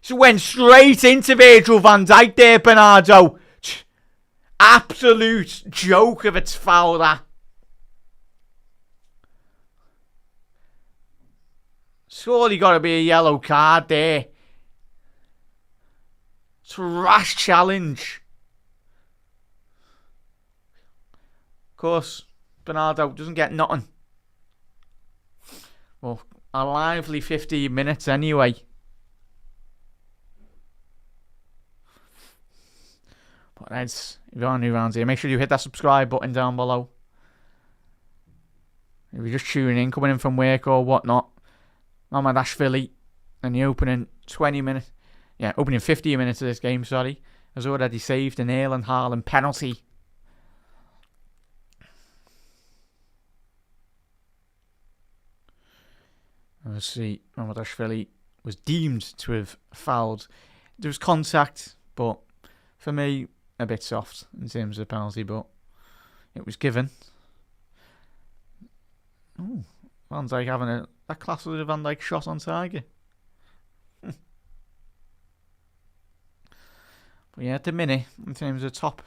He went straight into Virgil van Dijk there, Bernardo. Absolute joke of a foul, that. Surely got to be a yellow card there. It's a rash challenge. Of course, Bernardo doesn't get nothing. Well, a lively 15 minutes anyway. But if you're new around here, make sure you hit that subscribe button down below. If you're just tuning in, coming in from work or whatnot, Mamardashvili in the opening 20 minutes, opening 15 minutes of this game, has already saved an Erling Haaland penalty. Let's see, Mamardashvili was deemed to have fouled. There was contact, but for me, a bit soft in terms of penalty, but it was given. Oh, Van Dijk having that class of the Van Dijk shot on target. But yeah, at the minute, in terms of top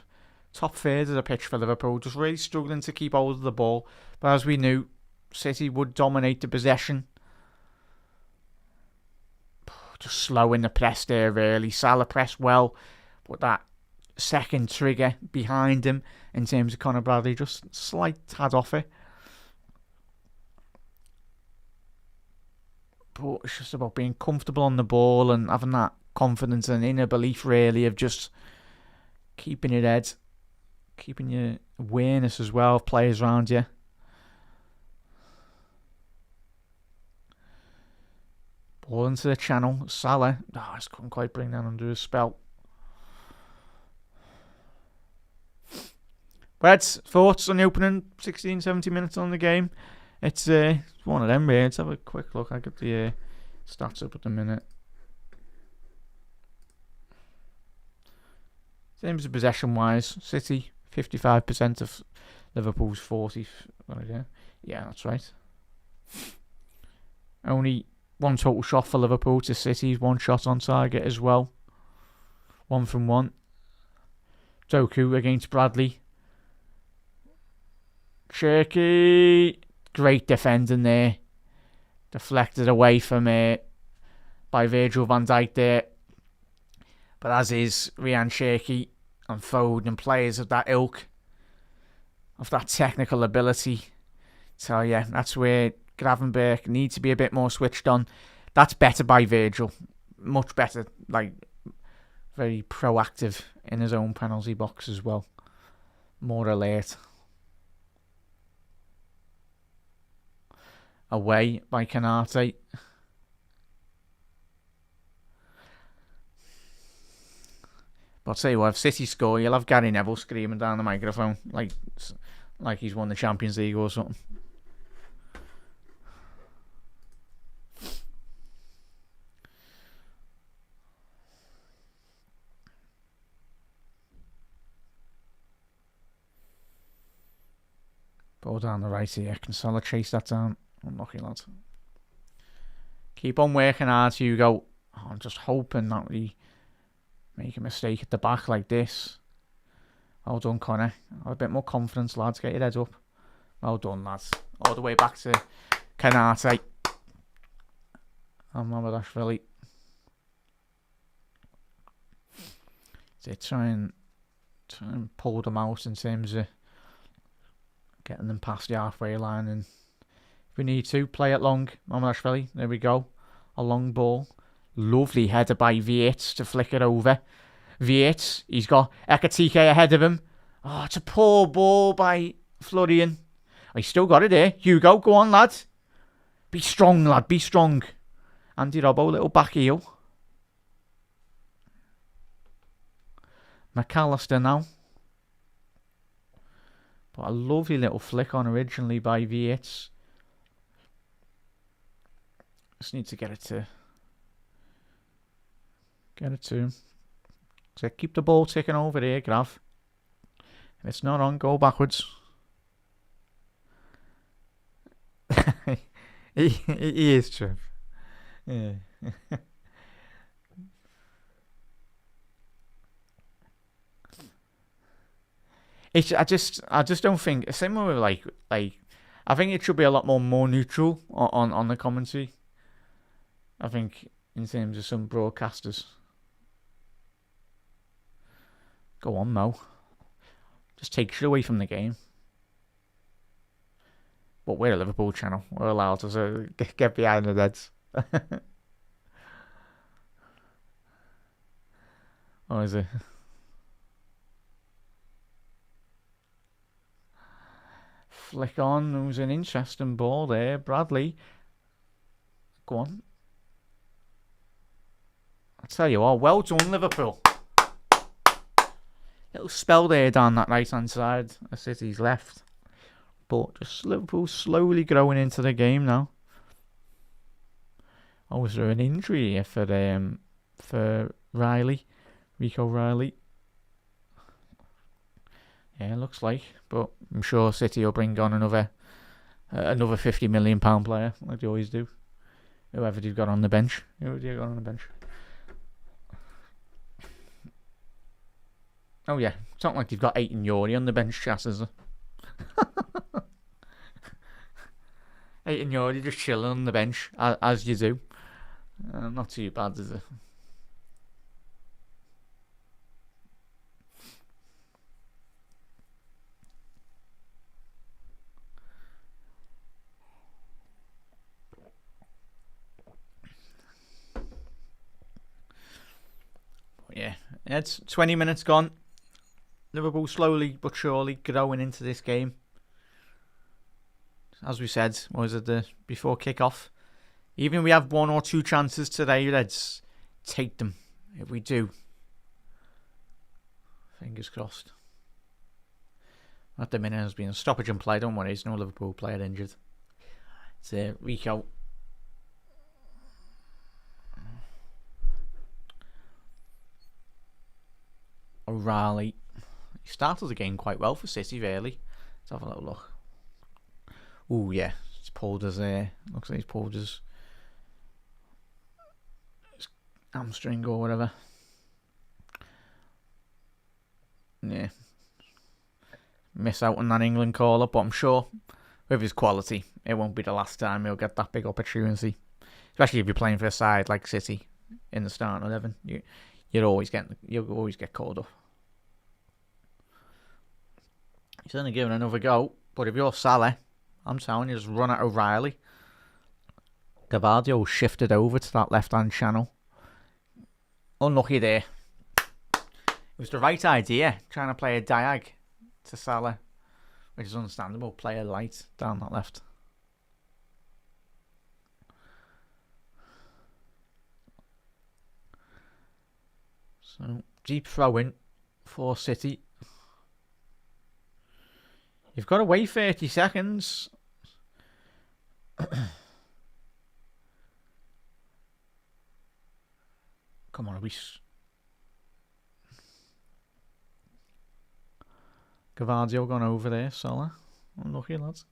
third of the pitch for Liverpool, just really struggling to keep hold of the ball. But as we knew, City would dominate the possession. Just slow in the press there, really. Salah pressed well, but that second trigger behind him in terms of Conor Bradley, just slight tad off it. But it's just about being comfortable on the ball and having that confidence and inner belief, really, of just keeping your head, keeping your awareness as well of players around you. Ball into the channel. Salah. I just couldn't quite bring that under his spell. Reds, thoughts on the opening 16, 17 minutes on the game? It's one of them, really. Let's have a quick look. I got the stats up at the minute. In terms of possession-wise, City, 55% of Liverpool's 40. Yeah, that's right. Only one total shot for Liverpool to City's, one shot on target as well. 1 from 1. Doku against Bradley. Cherky. Great defending there. Deflected away from by Virgil van Dijk there. But as is Ryan Cherky and Foden and players of that ilk, of that technical ability. So yeah, that's where Gravenberch needs to be a bit more switched on. That's better by Virgil. Much better. Very proactive in his own penalty box as well. More alert. Away by Canate. But I'll tell you what, if City score, you'll have Gary Neville screaming down the microphone like he's won the Champions League or something. Ball down the right here. Can Salah chase that down? Unlucky, lads. Keep on working hard, Hugo. I'm just hoping that we make a mistake at the back like this. Well done, Connor. Have a bit more confidence, lads. Get your heads up. Well done, lads. All the way back to Canate. And Mamardashvili. They try and pull them out in terms of getting them past the halfway line, and if we need to, play it long. Mamardashvili, there we go. A long ball. Lovely header by Vietz to flick it over. Vietz, he's got Ekatike ahead of him. Oh, it's a poor ball by Florian. Oh, he's still got it here. Hugo, go on, lad. Be strong, lad, be strong. Andy Robbo, little back heel. McAllister now. But a lovely little flick on originally by Vietz. Just need to get it to him. So keep the ball ticking over here, Grav. If it's not on, go backwards. he is true. Yeah. I just don't think, similar with like I think it should be a lot more neutral on the commentary. I think in terms of some broadcasters. Go on, Mo. Just takes you away from the game. But we're a Liverpool channel. We're allowed to get behind the Reds. Oh, is it? Flick on. It was an interesting ball there. Bradley. Go on. I tell you what, well done, Liverpool. Little spell there down that right-hand side of City's left. But just Liverpool slowly growing into the game now. Oh, was there an injury here for Riley? Rico Riley? Yeah, looks like. But I'm sure City will bring on another £50 million player, like they always do. Whoever they've got on the bench. Who have they got on the bench? Oh yeah, it's not like they've got Aiton Yori on the bench, Chas, is it? Aiton Yori just chilling on the bench, as you do. Not too bad, is it? Yeah, it's 20 minutes gone. Liverpool slowly but surely growing into this game. As we said, was it before kick-off? Even if we have one or two chances today, Reds, take them. If we do, fingers crossed. At the minute, there's been a stoppage in play. Don't worry, there's no Liverpool player injured. It's Rico. O'Reilly. He started the game quite well for City, really. Let's have a little look. Oh yeah, it's pulled his. Looks like he's pulled his hamstring or whatever. Yeah, miss out on that England call up, but I'm sure with his quality, it won't be the last time he'll get that big opportunity. Especially if you're playing for a side like City in the starting 11, you'll always get called up. He's only given another go, but if you're Salah, I'm telling you, just run at O'Reilly. Gavardio shifted over to that left-hand channel. Unlucky there. It was the right idea, trying to play a diag to Salah, which is understandable. Play a light down that left. So, deep throw in for City. You've got to wait 30 seconds. Come on, Gavardio gone over there, Salah. Unlucky, lads.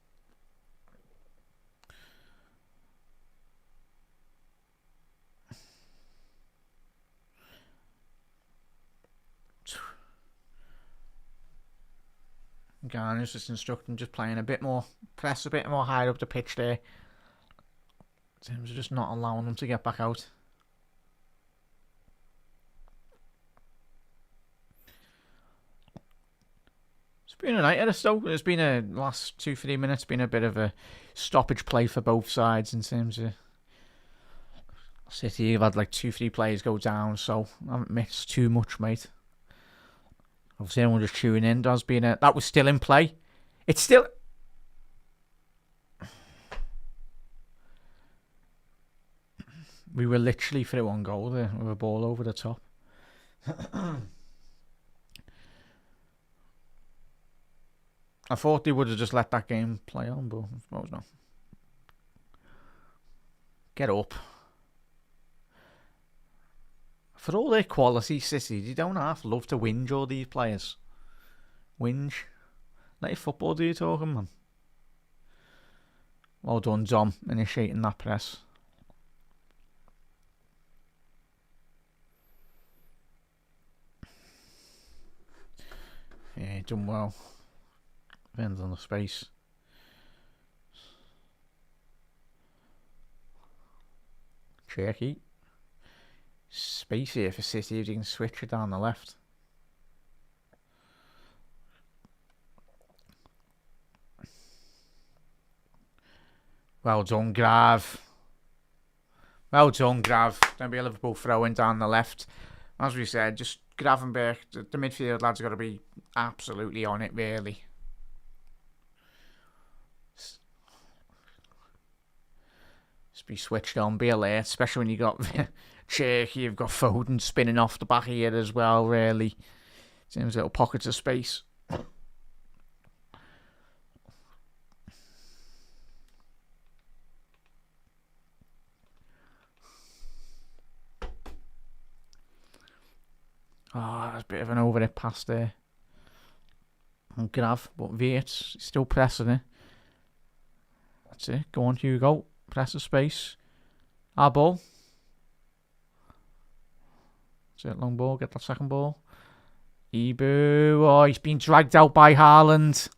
Garner's just instructing, just playing a bit more, press a bit more higher up the pitch there. In terms of just not allowing them to get back out. It's been a night at us though. There's been a last 2-3 minutes been a bit of a stoppage play for both sides in terms of City. You've had like 2-3 players go down, so I haven't missed too much, mate. Obviously, anyone just tuning in, that was still in play. It's still. We were literally through on goal there with a ball over the top. I thought they would have just let that game play on, but I suppose not. Get up. For all their quality, City, they don't have love to whinge all these players. Whinge. Let your football do your talking, man. Well done, Dom, initiating that press. Yeah, done well. Depends on the space. Cherky. Space here for City if you can switch it down the left. Well done, Grav. Well done, Grav. Don't be a Liverpool throwing down the left. As we said, just Gravenberch, the midfield lads have got to be absolutely on it, really. Just be switched on, be alert, especially when you got Cherky, you've got Foden spinning off the back of it as well, really. Seems little pockets of space. Oh, that's a bit of an over it pass there. And Grav, but Wirtz still pressing it. That's it. Go on, Hugo. Press the space. Our ball. That's it, long ball. Get that second ball. Ibu. Oh, he's been dragged out by Haaland.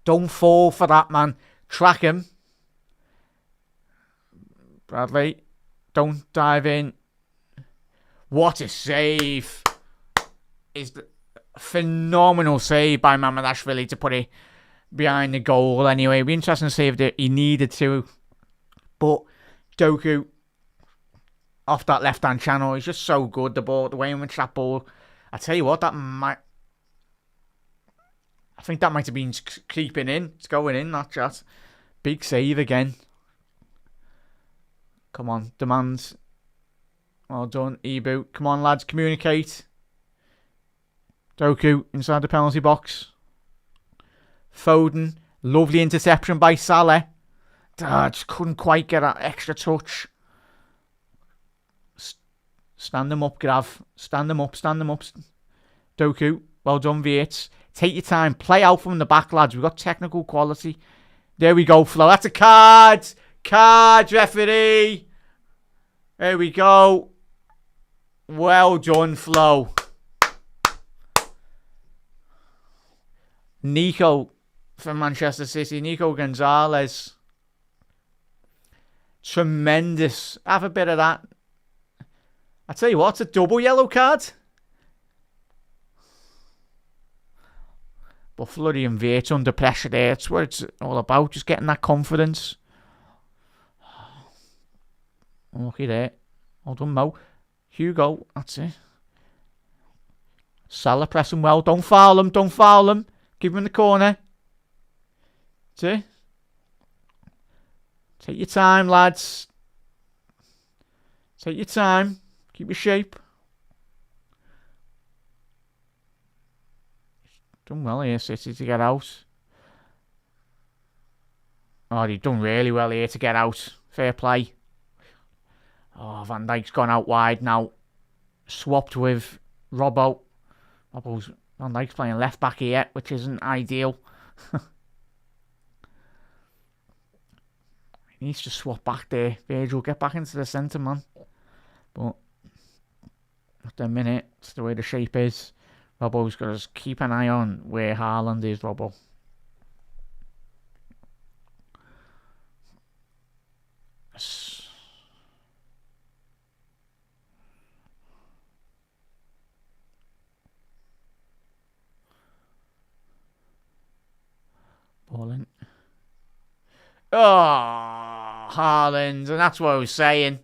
Don't fall for that, man. Track him. Bradley. Don't dive in. What a save. Is the phenomenal save by Mamardashvili to put it behind the goal anyway. It'd be interesting to see if he needed to. But Doku off that left hand channel is just so good. The way in which that ball, I tell you what, I think that might have been creeping in. It's going in, that chat. Big save again. Come on, demands. Well done, Ibu. Come on, lads, communicate. Doku inside the penalty box. Foden. Lovely interception by Salah. Just couldn't quite get that extra touch. Stand them up, Grav. Stand them up. Doku. Well done, Wirtz. Take your time. Play out from the back, lads. We've got technical quality. There we go, Flo. That's a card. Card, referee. There we go. Well done, Flo. Nico from Manchester City. Nico Gonzalez. Tremendous. Have a bit of that. I tell you what, it's a double yellow card. But Flurry and Wirtz under pressure there. That's what it's all about. Just getting that confidence. Unlucky there. Well done, Mo. Hugo. That's it. Salah pressing well. Don't foul him. Keep him in the corner. See? Take your time, lads. Take your time. Keep your shape. Done well here, City, to get out. Oh, they've done really well here to get out. Fair play. Oh, Van Dijk's gone out wide now. Swapped with Robbo. Van Dijk's playing left back here, which isn't ideal. He needs to swap back there. Virgil, get back into the centre, man. But at the minute, it's the way the shape is. Robbo's got to just keep an eye on where Haaland is, Robbo. Ball in. Oh, Haaland. And that's what I was saying.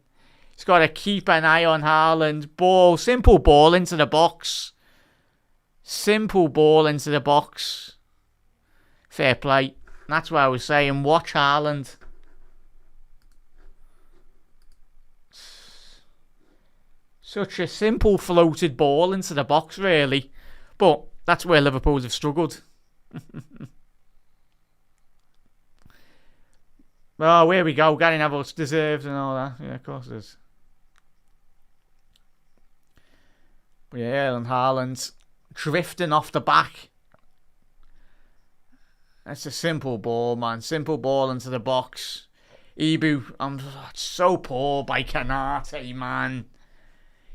He's got to keep an eye on Haaland. Ball. Simple ball into the box. Simple ball into the box. Fair play. That's what I was saying. Watch Haaland. Such a simple floated ball into the box, really. But that's where Liverpool have struggled. Oh, here we go. Gary Neville's deserved and all that. Yeah, of course it is. But yeah, and Haaland drifting off the back. It's a simple ball, man. Simple ball into the box. Ibu, it's so poor by Kanate, man.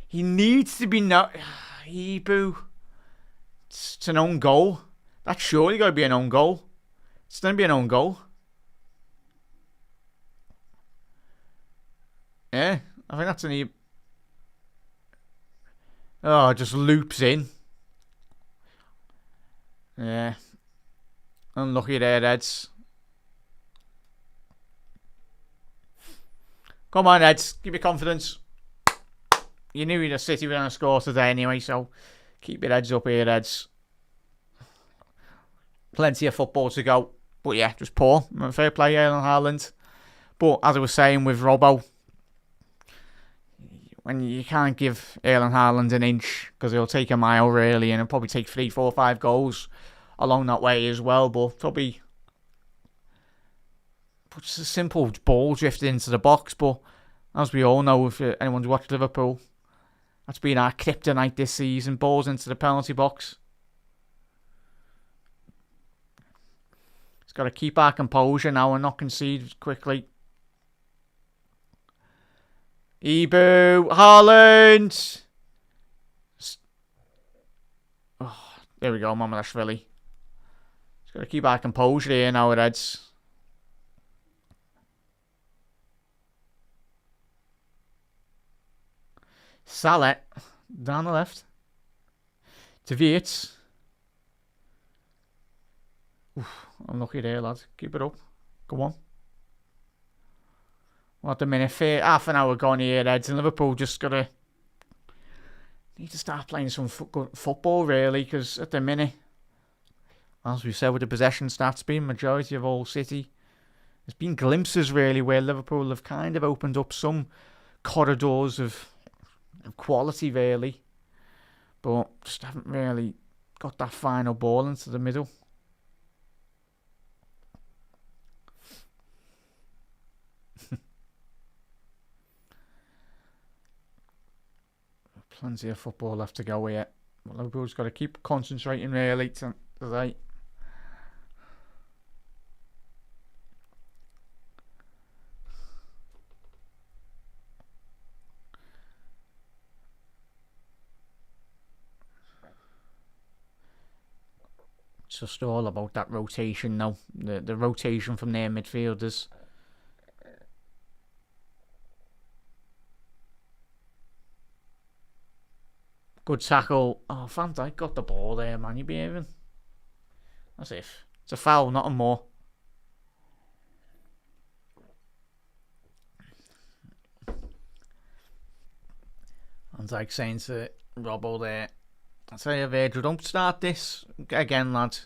He needs to be Ibu. It's an own goal. That's surely got to be an own goal. It's going to be an own goal. Yeah, I think that's an Oh, just loops in. Yeah. Unlucky there, Reds. Come on, Reds. Keep your confidence. You knew the City were going to score today anyway, so keep your heads up here, Reds. Plenty of football to go. But yeah, just poor. Fair play, Erling Haaland. But as I was saying with Robbo, when you can't give Erling Haaland an inch, because he'll take a mile really, and he'll probably take 3, 4, 5 goals along that way as well. But probably just a simple ball drifted into the box. But as we all know, if anyone's watched Liverpool, that's been our kryptonite this season. Balls into the penalty box. He's got to keep our composure now and not concede quickly. Ebu, Haaland. Oh, there we go, Mamardashvili. He's got to keep our composure here now, Reds. Salah down the left. To Wirtz. Unlucky there, lads. Keep it up. Come on. What a minute. Half an hour gone here, Reds, and Liverpool just need to start playing some good football, really, because at the minute, as we said with the possession stats being majority of all City, there's been glimpses, really, where Liverpool have kind of opened up some corridors of quality, really, but just haven't really got that final ball into the middle. Plenty of football left to go here. But Liverpool's got to keep concentrating really today. It's just all about that rotation now. The rotation from their midfielders. Good tackle. Oh, Van Dijk got the ball there, man. You behaving? That's it. It's a foul, not a more. Van Dijk saying to Robbo there, I tell you, Virgil, don't start this again, lad.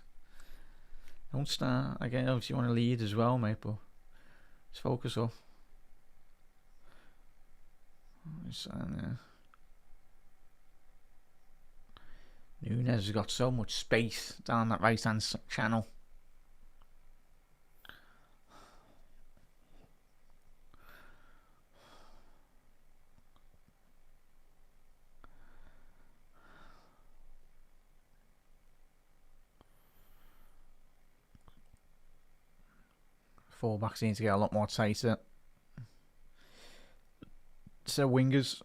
Don't start again. Obviously, you want to lead as well, mate, but just focus up. Núñez has got so much space down that right hand channel. Fullbacks need to get a lot more tighter. So wingers.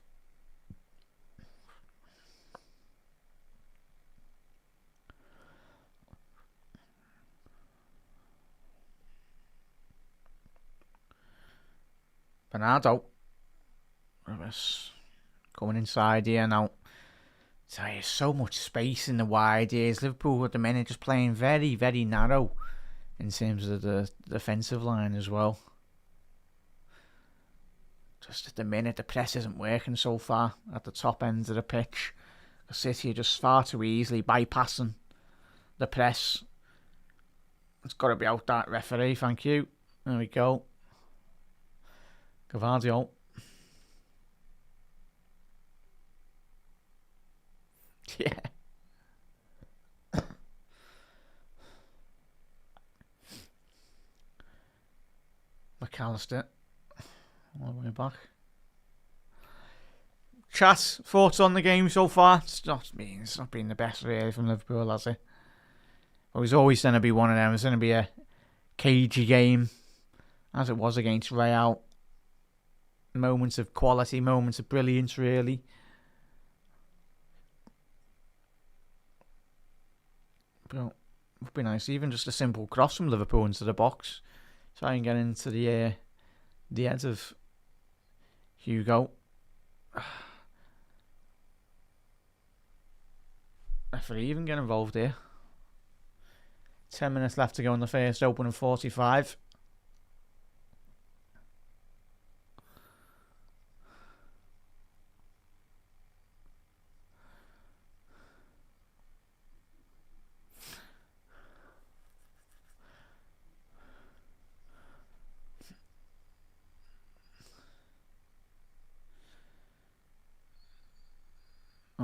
Bernardo. Coming inside here now. There's so much space in the wide areas. Liverpool at the minute just playing very, very narrow in terms of the defensive line as well. Just at the minute, the press isn't working so far at the top end of the pitch. The City are just far too easily bypassing the press. It's got to be out that referee, thank you. There we go. Gavardio. Yeah. McAllister. All the way back. Chat, thoughts on the game so far? It's not been the best really from Liverpool, has it? It was always going to be one of them. It's going to be a cagey game, as it was against Real. Moments of quality, moments of brilliance, really. But it would be nice, even just a simple cross from Liverpool into the box. Try and get into the head of Hugo. Referee even get involved here. 10 minutes left to go in the first, opening 45.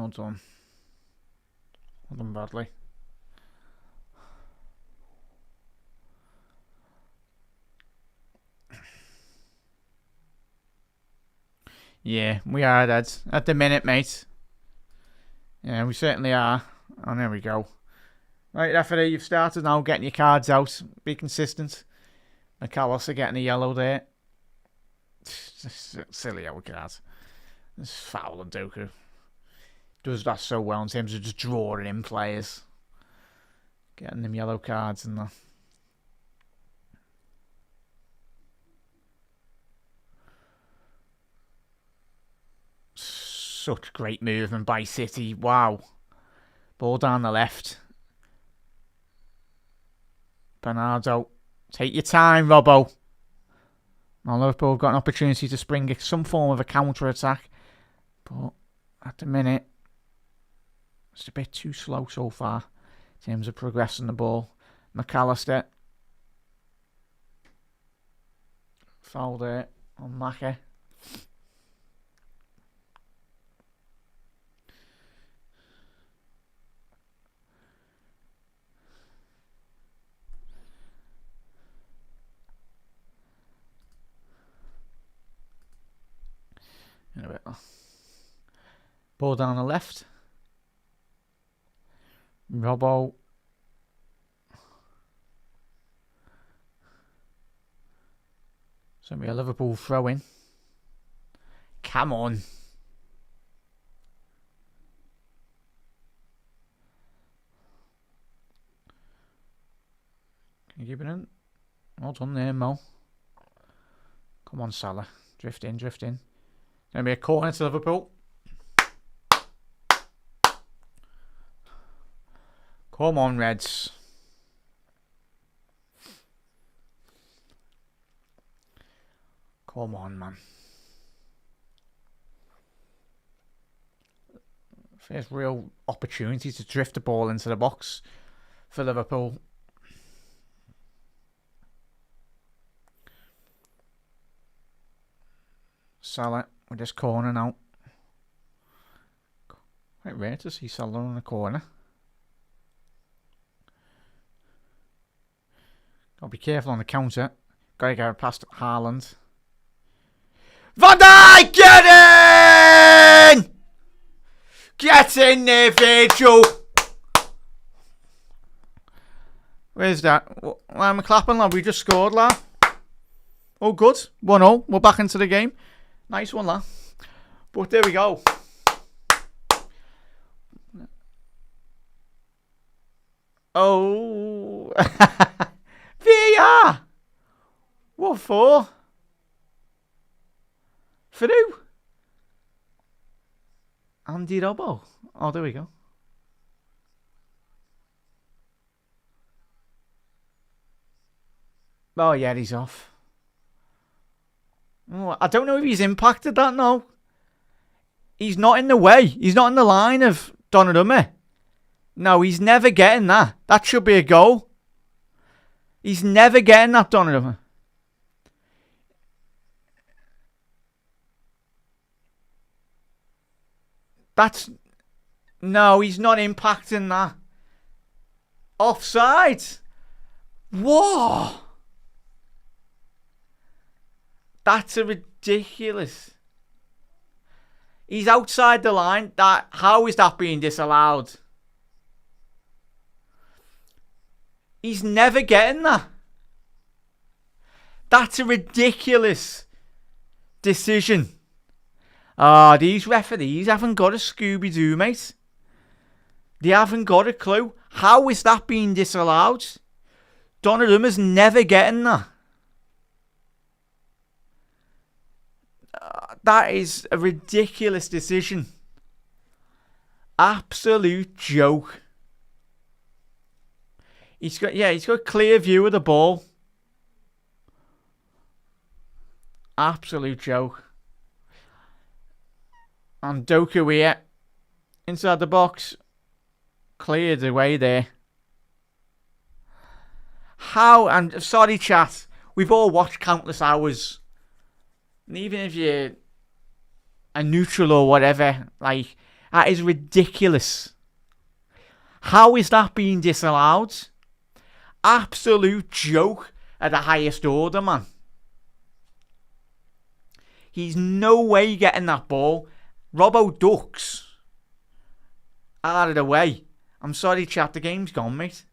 Well done. Well done, Bradley. Yeah, we are dead at the minute, mate. Yeah, we certainly are. And there we go. Right, referee, you've started now getting your cards out. Be consistent. McAllister getting a yellow there. Silly yellow card. It's foul on Doku. Does that so well in terms of just drawing in players. Getting them yellow cards and that. Such great movement by City. Wow. Ball down the left. Bernardo. Take your time, Robbo. Now Liverpool have got an opportunity to spring some form of a counter-attack. But at the minute, it's a bit too slow so far in terms of progressing the ball. McAllister. Foul there on Maka. In a bit. Ball down the left. Robbo. It's going to be a Liverpool throw in. Come on. Can you keep it in? Well done there, Mo. Come on, Salah. Drift in, drift in. Going to be a corner to Liverpool. Come on, Reds. Come on, man. First real opportunity to drift the ball into the box for Liverpool. Salah with this corner now. Quite rare to see Salah in the corner. Got to be careful on the counter. Got to get past Haaland. Van Dijk, get in! Get in there, Virgil! Where's that? Why am I clapping, lad? We just scored, lad. Oh, good. 1-0. We're back into the game. Nice one, lad. But there we go. Oh. VAR. What for? For who? Andy Robbo. Oh, there we go. Oh, yeah, he's off. Oh, I don't know if he's impacted that now. He's not in the way. He's not in the line of Donnarumma. No, he's never getting that. That should be a goal. He's never getting that, Donnarumma. That's... No, he's not impacting that. Offside. Whoa. That's a ridiculous. He's outside the line. How is that being disallowed? He's never getting that. That's a ridiculous decision. These referees haven't got a Scooby-Doo, mate. They haven't got a clue. How is that being disallowed? Donnarumma's never getting that. That is a ridiculous decision. Absolute joke. He's got a clear view of the ball. Absolute joke. And Doku here, inside the box, cleared away there. How, and sorry chat, we've all watched countless hours. And even if you're a neutral or whatever, like, That is ridiculous. How is that being disallowed? Absolute joke at the highest order, man. He's no way getting that ball. Robbo ducks out of the way. I'm sorry, chat. The game's gone, mate.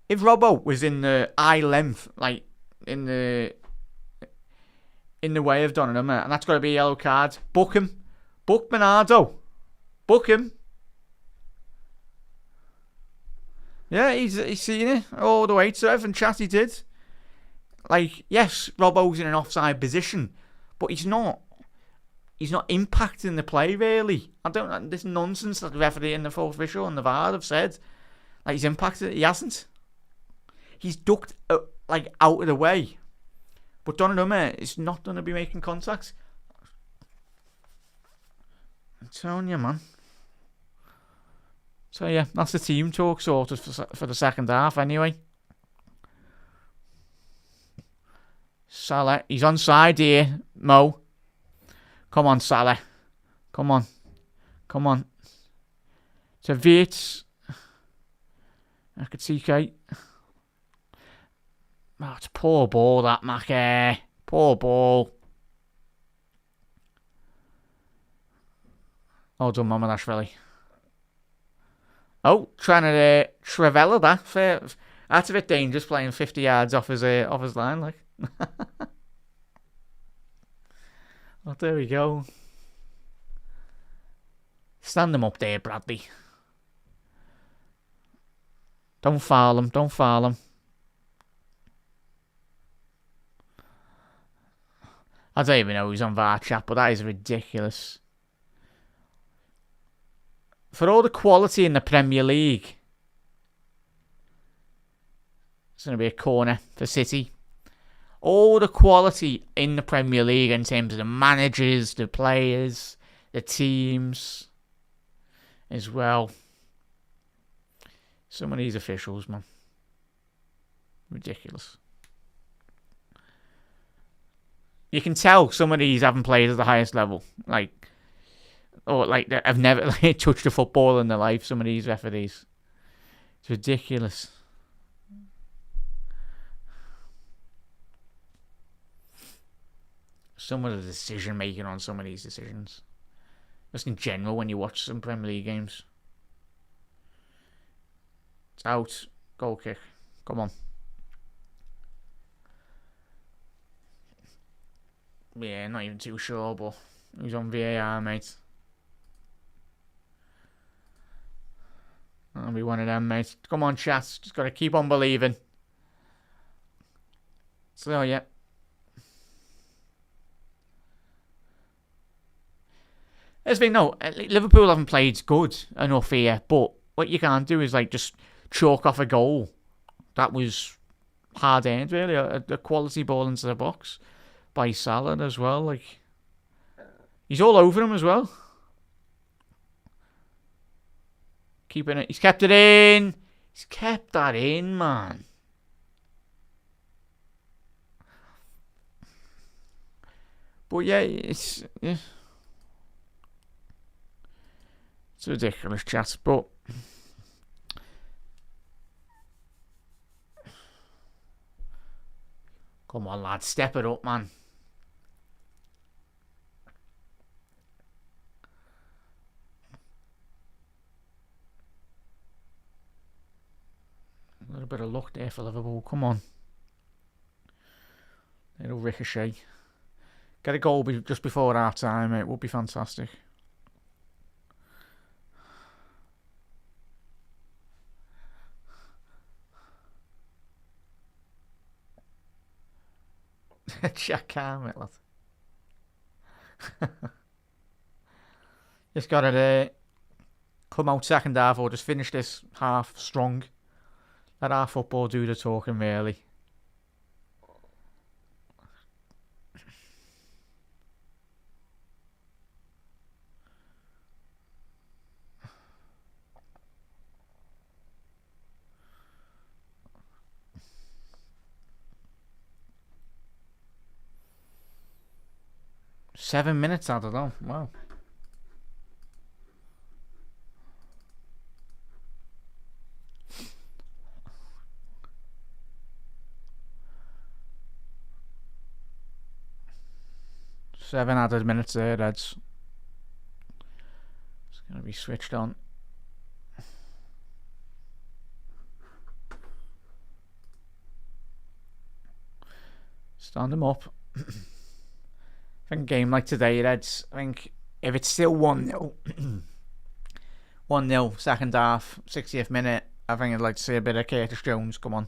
If Robbo was in the eye length, like in the way of Donnarumma, and that's got to be a yellow card, book him. Book Bernardo. Book him. Yeah, he's seen it all the way to everything. Chat, he did. Like, yes, Robbo's in an offside position, but he's not impacting the play, really. This nonsense that the referee and the fourth official and the VAR have said. Like, he's impacted it. He hasn't. He's ducked, out of the way. But Donnarumma is not going to be making contact. I'm telling you, man. So, yeah, that's the team talk sorted for the second half, anyway. Salah, he's onside here, Mo. Come on, Salah. Come on. To Wirtz. Akatike. Oh, it's a poor ball, that, Mackey. Poor ball. Oh, done, Mamadashvili. Oh, trying to Trevella that. Fair. That's a bit dangerous, playing 50 yards off his line, like. Oh, there we go. Stand him up there, Bradley. Don't foul him. I don't even know who's on VAR chat, but that is ridiculous. For all the quality in the Premier League, it's going to be a corner for City. All the quality in the Premier League in terms of the managers, the players, the teams as well. Some of these officials, man. Ridiculous. You can tell some of these haven't played at the highest level. Have never touched a football in their life, some of these referees. It's ridiculous. Some of the decision making on some of these decisions. Just in general when you watch some Premier League games. It's out. Goal kick. Come on. Yeah, not even too sure, but he's on VAR, mate. I'll be one of them, mate. Come on, chat. Just got to keep on believing. So, yeah. Liverpool haven't played good enough here, but what you can't do is just chalk off a goal. That was hard earned, really. A quality ball into the box by Salah as well. He's all over him as well. Keeping it. He's kept it in. He's kept that in, man. But yeah, it's ridiculous, chat. But come on, lad, step it up, man. A little bit of luck there for Liverpool. Come on. Little ricochet. Get a goal just before half time, mate. Would be fantastic. Jack McIndoe, lad. Just got to come out second half or just finish this half strong. Let our football do the talking, really. 7 minutes added on. Wow. Seven added minutes there, Reds. It's going to be switched on. Stand them up. I think a game like today, Reds, I think if it's still 1-0, 1-0, second half, 60th minute, I think I'd like to see a bit of Curtis Jones come on.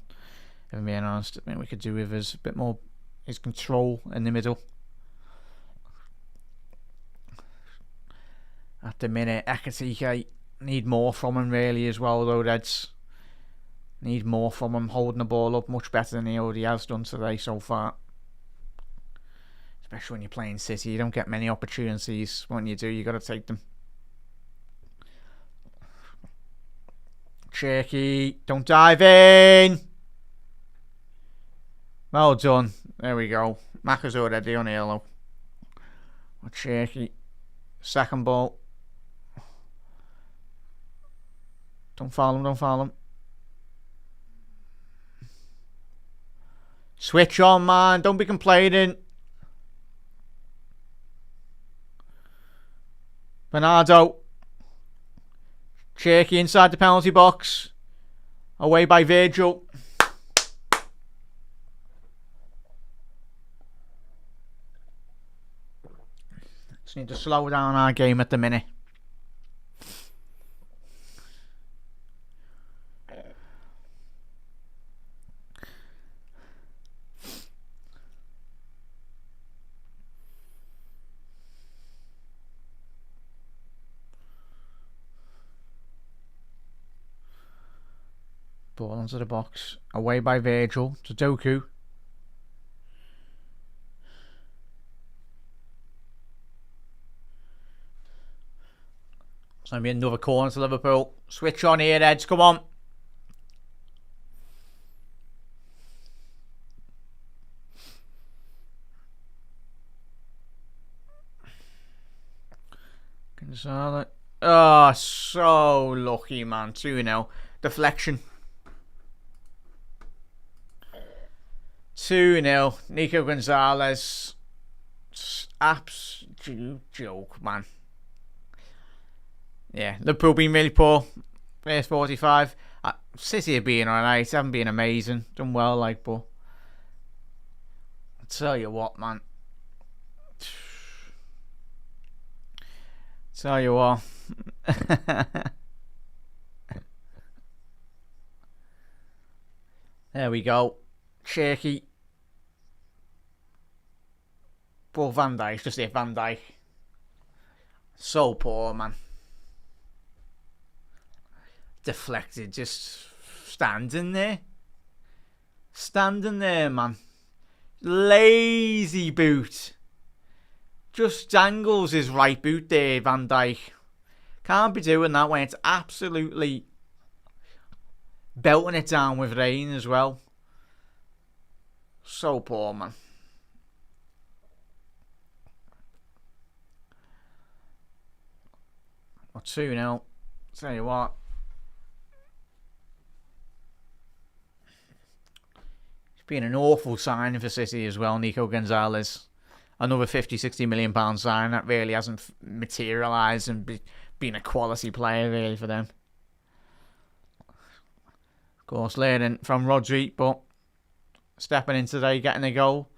If I'm being honest, I think we could do with his bit more his control in the middle. At the minute, Ekatike need more from him really as well, though, Reds. Need more from him, holding the ball up much better than he already has done today so far. Especially when you're playing City, you don't get many opportunities. When you do, you got to take them. Cherky, don't dive in. Well done. There we go. Macca's already on yellow. Cherky, second ball. Don't foul him, don't foul him. Switch on, man. Don't be complaining. Bernardo. Cherky inside the penalty box. Away by Virgil. Just need to slow down our game at the minute. Ball onto the box. Away by Virgil to Doku. It's going to be another corner to Liverpool. Switch on here, Eds. Come on. Gonzalez. Oh, so lucky, man. 2-0. Deflection. 2-0. Nico Gonzalez. Absolute joke, man. Yeah, Liverpool been really poor. First 45. City have been alright. Haven't been amazing. Done well, like, but I'll tell you what, man. Tell you what. There we go. Shaky. Poor Van Dijk. Just hit Van Dijk. So poor, man. Deflected. Just standing there. Standing there, man. Lazy boot. Just dangles his right boot there, Van Dijk. Can't be doing that when it's absolutely belting it down with rain as well. So poor, man. Or 2-0. Tell you what. It's been an awful signing for City as well, Nico Gonzalez. Another 50-60 million pound sign that really hasn't materialised and been a quality player really for them. Of course, learning from Rodri, but stepping in today, getting a goal.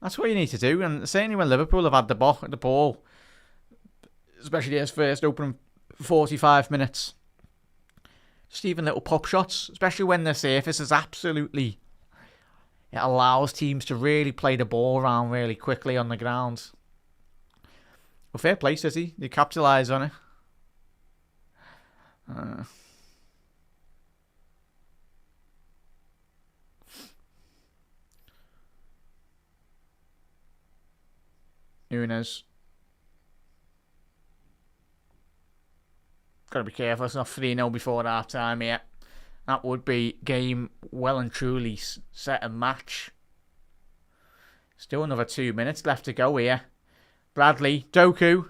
That's what you need to do. And certainly when Liverpool have had the ball, especially his first opening 45 minutes, just even little pop shots, especially when the surface is absolutely... It allows teams to really play the ball around really quickly on the ground. Well, fair play, City. They capitalise on it. Nunes. Got to be careful. It's not 3-0 before half time yet. That would be game well and truly set a match. Still another 2 minutes left to go here. Bradley, Doku.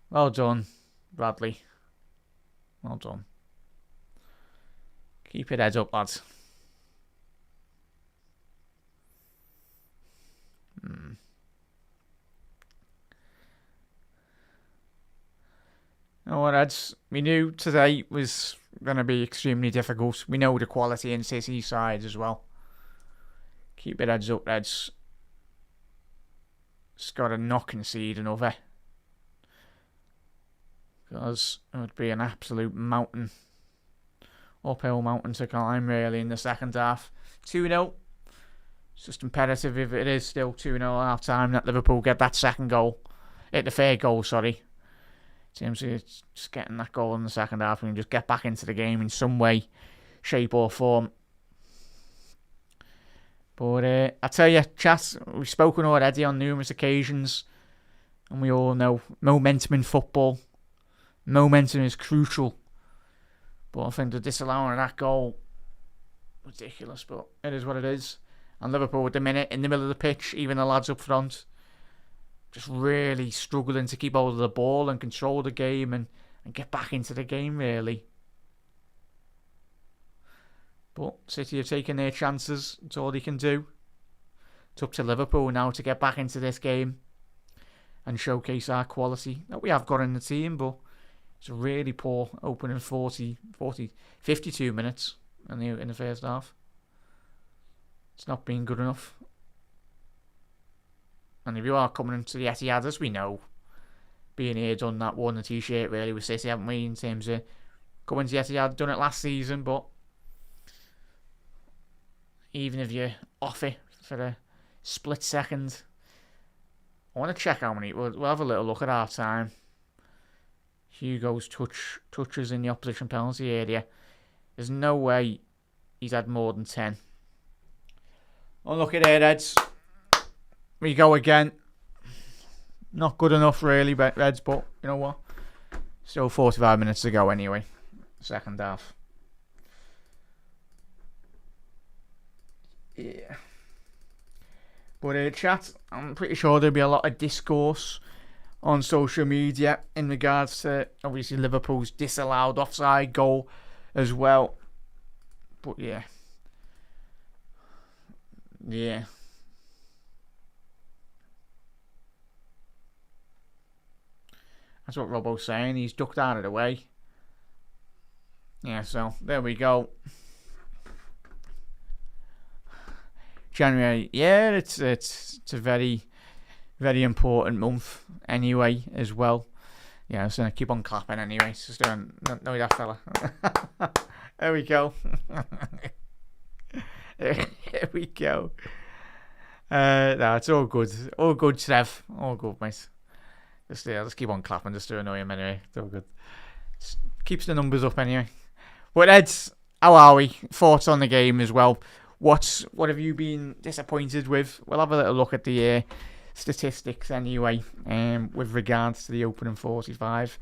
Well done, Bradley. Well done. Keep your heads up, lads. You know what, lads? We knew today was going to be extremely difficult. We know the quality in City's side as well. Keep your heads up, lads. Just got to not concede another. Because it would be an absolute mountain. Uphill mountain to climb, really, in the second half. 2-0. It's just imperative, if it is still 2-0 at half time, that Liverpool get that second goal. The third goal, sorry. Seems to just getting that goal in the second half and just get back into the game in some way, shape or form. But I tell you, chat, we've spoken already on numerous occasions, and we all know momentum in football. Momentum is crucial. But I think the disallowing of that goal, ridiculous, but it is what it is. And Liverpool at the minute, in the middle of the pitch, even the lads up front, just really struggling to keep hold of the ball and control the game and get back into the game, really. But City have taken their chances. It's all they can do. It's up to Liverpool now to get back into this game and showcase our quality that we have got in the team, but it's a really poor opening 52 minutes in the first half. It's not been good enough. And if you are coming into the Etihad, as we know, being here, done that, worn the t-shirt really with City, haven't we, in terms of coming to the Etihad, done it last season, but even if you're off it for a split second, I want to check how many. We'll have a little look at half time. Hugo's touches in the opposition penalty area. There's no way he's had more than 10. Oh, look at it, Reds. We go again. Not good enough, really, Reds, but you know what? Still 45 minutes to go anyway. Second half. Yeah. But chat, I'm pretty sure there'll be a lot of discourse on social media in regards to, obviously, Liverpool's disallowed offside goal as well. But yeah. Yeah. That's what Robbo's saying. He's ducked out of the way. Yeah, so there we go. January, yeah, it's a very, very important month anyway as well. Yeah, so I keep on clapping anyway. Just don't know that fella. There we go. There we go. No, it's all good. All good, Trev. All good, mate. Just keep on clapping just to annoy him anyway. It's all good. Just keeps the numbers up anyway. But Ed, how are we? Thoughts on the game as well. What have you been disappointed with? We'll have a little look at the statistics anyway, with regards to the opening 45.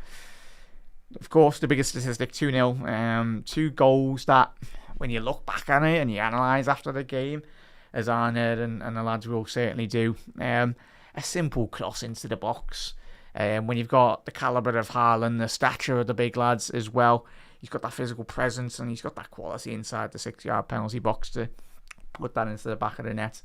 Of course, the biggest statistic, 2-0. 2 goals that, when you look back on it and you analyse after the game, as Arnold and the lads will certainly do, a simple cross into the box. When you've got the calibre of Haaland, the stature of the big lads as well, he's got that physical presence and he's got that quality inside the 6-yard penalty box to put that into the back of the net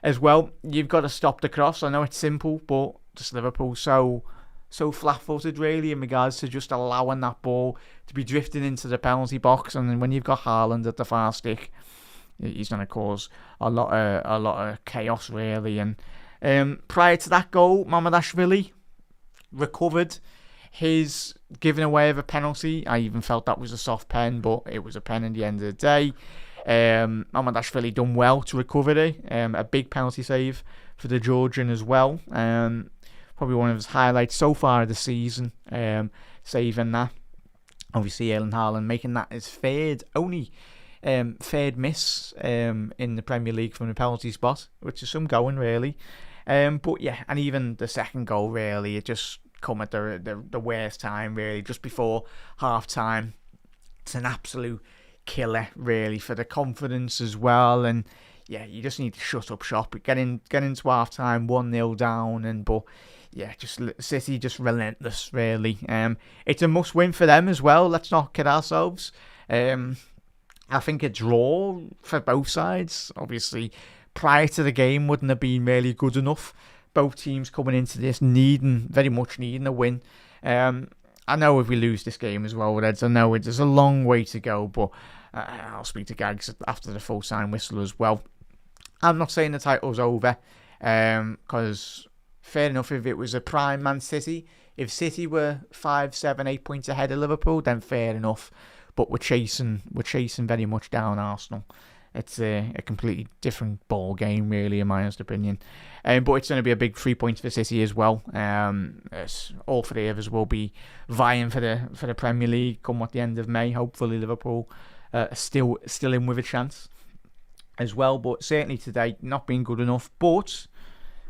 as well. You've got to stop the cross. I know it's simple, but just Liverpool so flat-footed really in regards to just allowing that ball to be drifting into the penalty box. And then when you've got Haaland at the far stick, he's going to cause a lot of chaos really. And prior to that goal, Mamardashvili recovered his giving away of a penalty. I even felt that was a soft pen, but it was a pen in the end of the day. Mamardashvili done well to recover it. A big penalty save for the Georgian as well. Probably one of his highlights so far of the season, saving that. Obviously, Erling Haaland making that his third miss in the Premier League from the penalty spot, which is some going really. But yeah, and even the second goal really, it just come at the worst time really, just before half time. It's an absolute killer really for the confidence as well, and yeah, you just need to shut up shop. Get into half time 1-0 down, but yeah, just City just relentless really. It's a must win for them as well. Let's not kid ourselves. I think a draw for both sides, obviously, prior to the game wouldn't have been really good enough. Both teams coming into this very much needing a win. I know if we lose this game as well, Reds, I know there's a long way to go, but I'll speak to Gags after the full sign whistle as well. I'm not saying the title's over, because fair enough if it was a prime Man City. If City were 5, 7, 8 points ahead of Liverpool, then fair enough. But we're chasing very much down Arsenal. It's a completely different ball game, really, in my honest opinion. But it's going to be a big 3 points for City as well. All three of us will be vying for the Premier League come at the end of May. Hopefully, Liverpool still in with a chance as well. But certainly today, not being good enough. But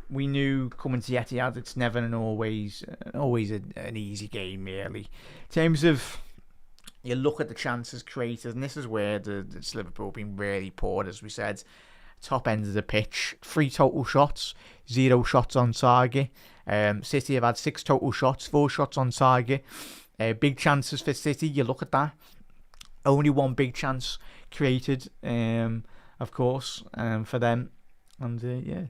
we knew coming to Etihad, it's never and always an easy game, really. In terms of, you look at the chances created, and this is where the Liverpool have been really poor, as we said. Top end of the pitch, 3 total shots, 0 shots on target. City have had 6 total shots, 4 shots on target. Big chances for City, you look at that. Only 1 big chance created, of course, for them. And yeah,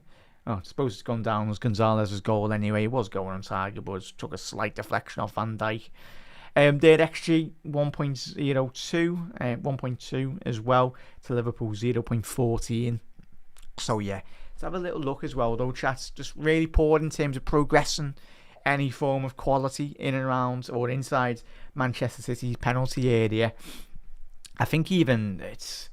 I suppose it's gone down as Gonzalez's goal anyway. It was going on target, but it took a slight deflection off Van Dijk. Their XG 1.02, 1.2 as well to Liverpool 0.14. So yeah, let's have a little look as well though, chat. Just really poor in terms of progressing any form of quality in and around or inside Manchester City's penalty area. I think even it's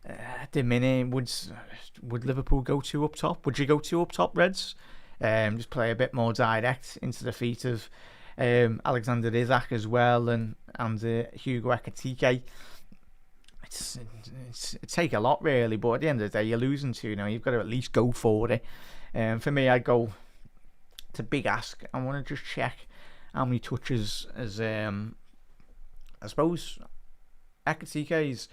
at the minute, would Liverpool go 2 up top? Would you go 2 up top, Reds? Just play a bit more direct into the feet of Alexander Isak as well, and Hugo Ekitike. It take a lot really, but at the end of the day, you're losing 2-0. You've got to at least go for it. For me, I'd go to big ask. I want to just check how many touches as I suppose Ekitike's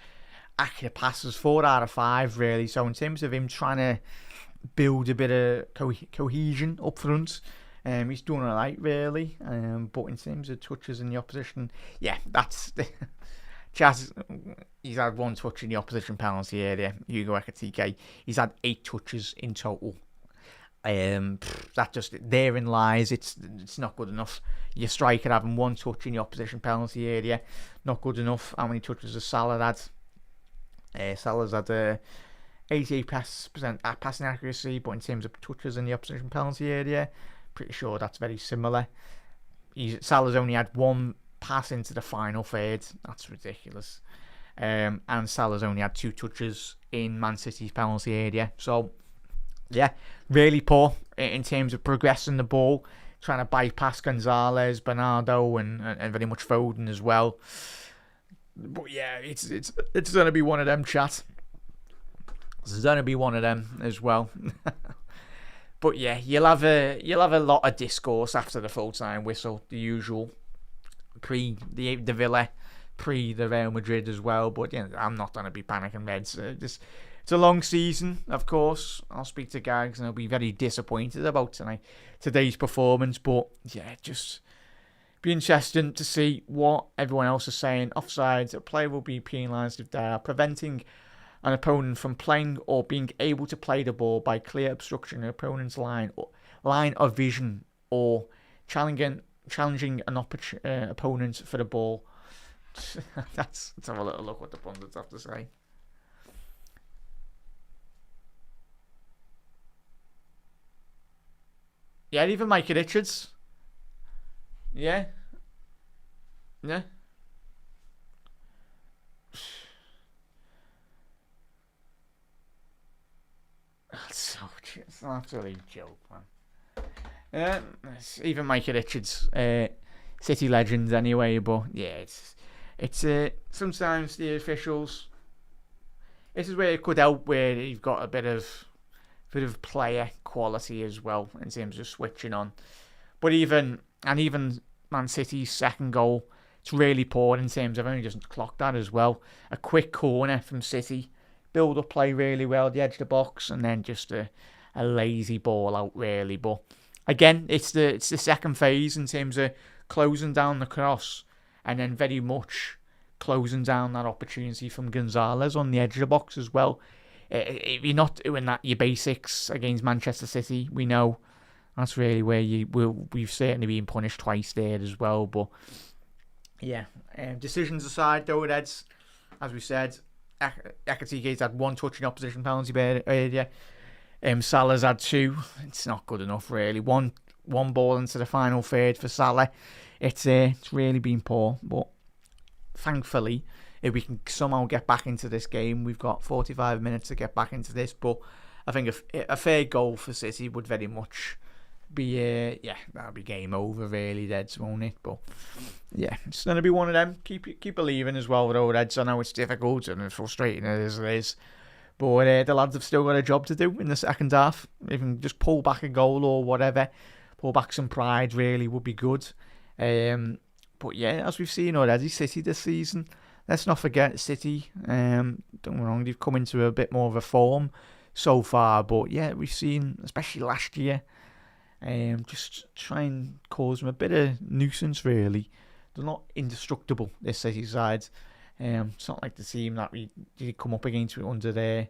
accurate passes 4 out of 5 really. So in terms of him trying to build a bit of cohesion up front, he's doing alright really, but in terms of touches in the opposition, yeah, that's Chaz. He's had 1 touch in the opposition penalty area. Hugo Ekitike, he's had 8 touches in total. That just therein lies. It's not good enough. Your striker having 1 touch in the opposition penalty area, not good enough. How many touches has Salah had? Salah's had 88% passing accuracy, but in terms of touches in the opposition penalty area, pretty sure that's very similar. Salah's only had 1 pass into the final third. That's ridiculous. And Salah's only had 2 touches in Man City's penalty area. So, yeah, really poor in terms of progressing the ball, trying to bypass Gonzalez, Bernardo, and very much Foden as well. But yeah, it's going to be one of them, chat. It's going to be one of them as well. But yeah, you'll have a lot of discourse after the full time whistle, the usual, pre the Villa, pre the Real Madrid as well. But yeah, I'm not going to be panicking, Reds. It's a long season, of course. I'll speak to Gags and I'll be very disappointed about today's performance. But yeah, just be interesting to see what everyone else is saying. Offsides, a player will be penalised if they are preventing an opponent from playing or being able to play the ball by clear obstruction of an opponent's line of vision, or challenging an opponent for the ball. Let's have a little look what the pundits have to say. Yeah, even Mikey Richards. Yeah. It's an absolute joke, man. Even Mikey Richards, City legends anyway. But yeah, it's sometimes the officials. This is where it could help, where you've got a bit of player quality as well in terms of switching on. But even Man City's second goal, it's really poor in terms of, only just clocked that as well. A quick corner from City, build up play really well, the edge of the box, and then just a lazy ball out really. But again, it's the second phase in terms of closing down the cross, and then very much closing down that opportunity from Gonzalez on the edge of the box as well. If you're not doing that, your basics against Manchester City, we know that's really where we've certainly been punished twice there as well. But yeah, decisions aside though, Reds, as we said, Ekatike's had one touch in opposition penalty area. Salah's had two. It's not good enough really. One ball into the final third for Salah. It's really been poor, but thankfully, if we can somehow get back into this game, we've got 45 minutes to get back into this. But I think a fair goal for City would very much be that'll be game over really, Reds, won't it? But yeah, it's gonna be one of them. Keep believing as well with all Reds. I know it's difficult and it's frustrating as it is, but the lads have still got a job to do in the second half. If can just pull back a goal or whatever, pull back some pride really would be good. But yeah, as we've seen already, City this season. Let's not forget City. Don't get me wrong, they've come into a bit more of a form so far, but yeah, we've seen, especially last year, just try and cause them a bit of nuisance really. They're not indestructible, this City side. It's not like the team that we did come up against under their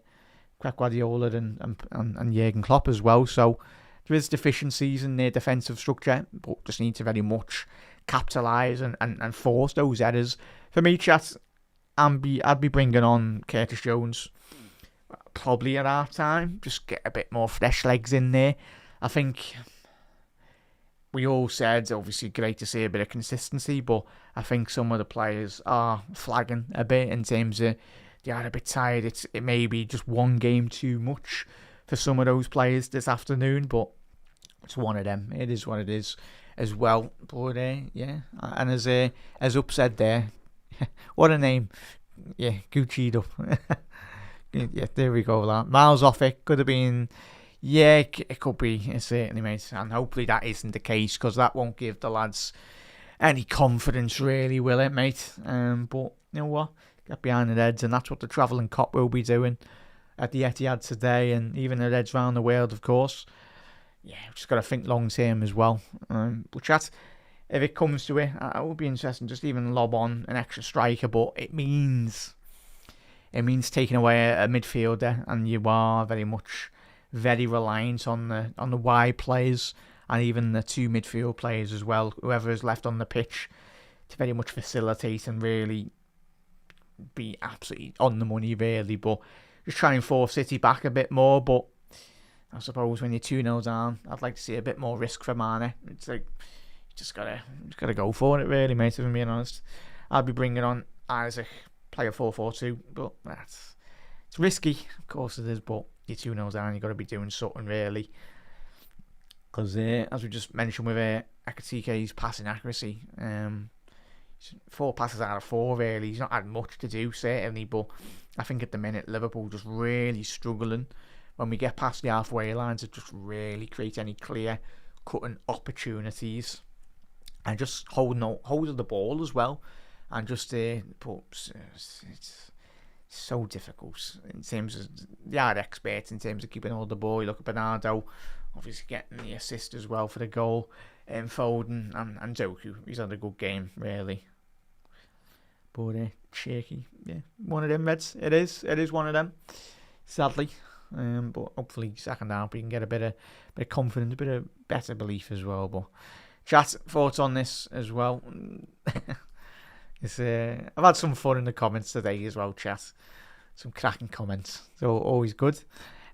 Guardiola and Jurgen Klopp as well. So there is deficiencies in their defensive structure, but just need to very much capitalise and force those errors. For me, chat, I'd be bringing on Curtis Jones probably at half time. Just get a bit more fresh legs in there. I think we all said, obviously, great to see a bit of consistency, but I think some of the players are flagging a bit in terms of they are a bit tired. It may be just one game too much for some of those players this afternoon, but it's one of them. It is what it is as well. But yeah, and as Up said there, what a name. Yeah, Gucci'd up. Yeah, there we go. That miles off it. Could have been. Yeah, it could be, certainly, mate. And hopefully that isn't the case, because that won't give the lads any confidence, really, will it, mate? But you know what? Get behind the Reds, and that's what the travelling cop will be doing at the Etihad today, and even the Reds around the world, of course. Yeah, we've just got to think long term as well. But chat, if it comes to it, it would be interesting just even lob on an extra striker, but it means taking away a midfielder, and you are very reliant on the wide players and even the two midfield players as well, whoever is left on the pitch, to very much facilitate and really be absolutely on the money really. But just try and force City back a bit more. But I suppose when you're 2-0 down, I'd like to see a bit more risk for Mane. It's like you just gotta go for it really, mate, if I'm being honest. I'd be bringing on Isaac, play a 4-4-2, but it's risky, of course it is, but you're 2-0 down, you've got to be doing something really. Because as we just mentioned with Ekatike's passing accuracy, 4 passes out of 4 really. He's not had much to do certainly, but I think at the minute Liverpool just really struggling when we get past the halfway line to just really create any clear cutting opportunities, and just holding the ball as well, and just it's so difficult in terms of the hard experts in terms of keeping hold of the ball. You look at Bernardo, obviously getting the assist as well for the goal, and Foden and Doku. He's had a good game really, but shaky. Yeah, one of them, Reds. It is one of them, sadly. But hopefully second half we can get a bit of confidence, a bit of better belief as well. But chat, thoughts on this as well. I've had some fun in the comments today as well, chat. Some cracking comments, so always good.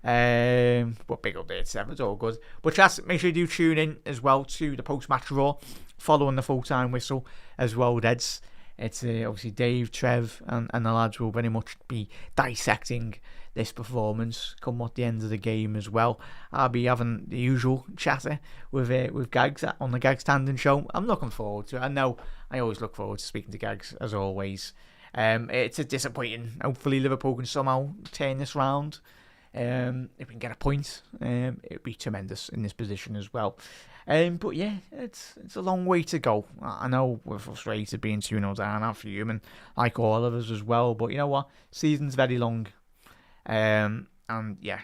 But big updates, it's all good. But chat, make sure you do tune in as well to the post-match Raw, following the full-time whistle as well, Reds. It's obviously Dave, Trev, and the lads will very much be dissecting this performance come at the end of the game as well. I'll be having the usual chatter with Gags on the Gags Tandem Show. I'm looking forward to it. I know I always look forward to speaking to Gags, as always. It's a disappointing. Hopefully Liverpool can somehow turn this round. If we can get a point, it'd be tremendous in this position as well. But yeah, it's a long way to go. I know we're frustrated being 2-0 down, I'm human, like all of us as well. But you know what? Season's very long. And yeah,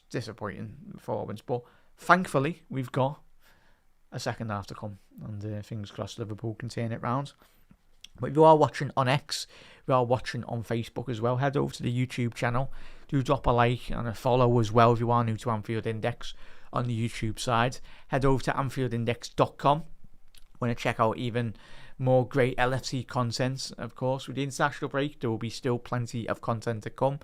disappointing performance. But thankfully, we've got a second half to come, and fingers crossed Liverpool can turn it round. But if you are watching on X, if you are watching on Facebook as well, head over to the YouTube channel. Do drop a like and a follow as well if you are new to Anfield Index on the YouTube side. Head over to AnfieldIndex.com. Want to check out even more great LFC content, of course. With the international break, there will be still plenty of content to come.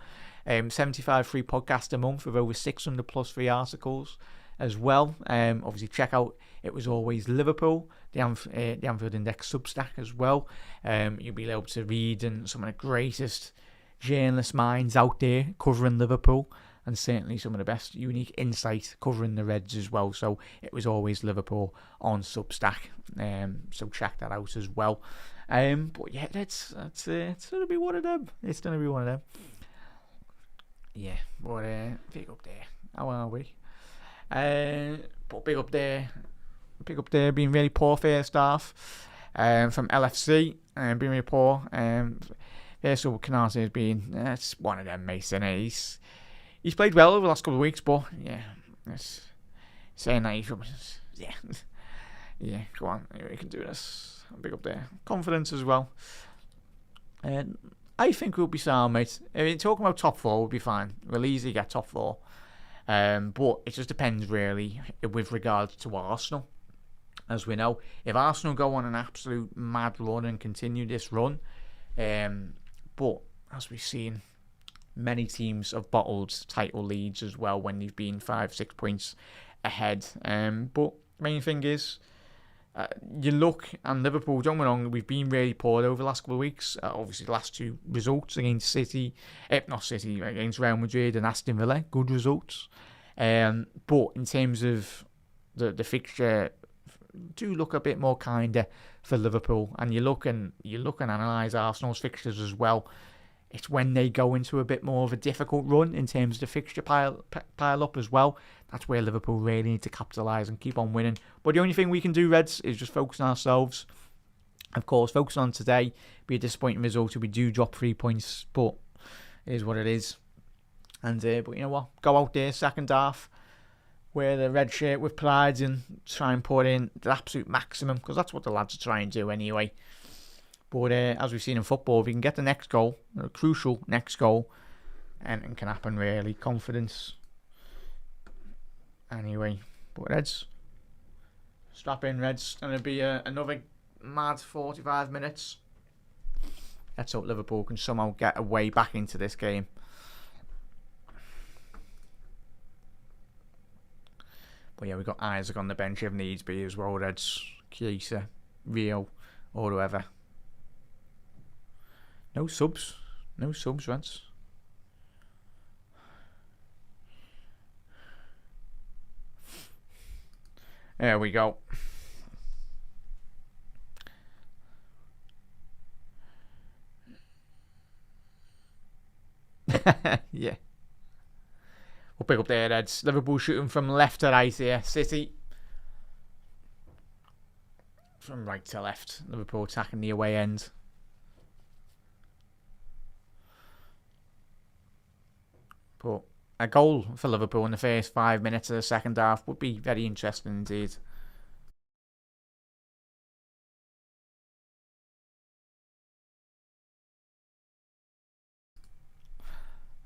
75 free podcasts a month with over 600 plus free articles as well. Obviously, check out It Was Always Liverpool, the Anfield Index Substack as well. You'll be able to read and some of the greatest journalist minds out there covering Liverpool, and certainly some of the best unique insight covering the Reds as well. So It Was Always Liverpool on Substack. So check that out as well. But yeah, it's gonna be one of them. It's gonna be one of them. Yeah, but big up there. How are we? But big up there, being really poor first half from LFC, being really poor. First of all, Canate has been, it's one of them, Mason. He's played well over the last couple of weeks, but yeah, it's saying that yeah, go on, we can do this. Big up there. Confidence as well. And I think we'll be sound, mate. I mean, talking about top four, we'll be fine. We'll easily get top four. But it just depends really with regards to Arsenal. As we know, if Arsenal go on an absolute mad run and continue this run, but as we've seen, many teams have bottled title leads as well when they've been 5-6 points ahead. But the main thing is, you look, and Liverpool, don't get me wrong, we've been really poor over the last couple of weeks. Obviously, the last two results against against Real Madrid and Aston Villa, good results. But in terms of the fixture, do look a bit more kinder for Liverpool. And you look and analyse Arsenal's fixtures as well. It's when they go into a bit more of a difficult run in terms of the fixture pile up as well. That's where Liverpool really need to capitalise and keep on winning. But the only thing we can do, Reds, is just focus on ourselves. Of course, focus on today. Be a disappointing result if we do drop 3 points, but it is what it is. And but you know what? Go out there, second half, wear the red shirt with pride and try and put in the absolute maximum, because that's what the lads are trying to do anyway. But as we've seen in football, if you can get the next goal, a crucial next goal, anything can happen really. Confidence. Anyway, but Reds, strap in, Reds. Going to be another mad 45 minutes. Let's hope Liverpool can somehow get a way back into this game. But yeah, we've got Isaac on the bench if needs be as well, Reds. Chiesa, Rio, or whoever. No subs, Reds. There we go. Yeah. We'll pick up there, Reds. Liverpool shooting from left to right here. City from right to left. Liverpool attacking the away end. But a goal for Liverpool in the first 5 minutes of the second half would be very interesting indeed.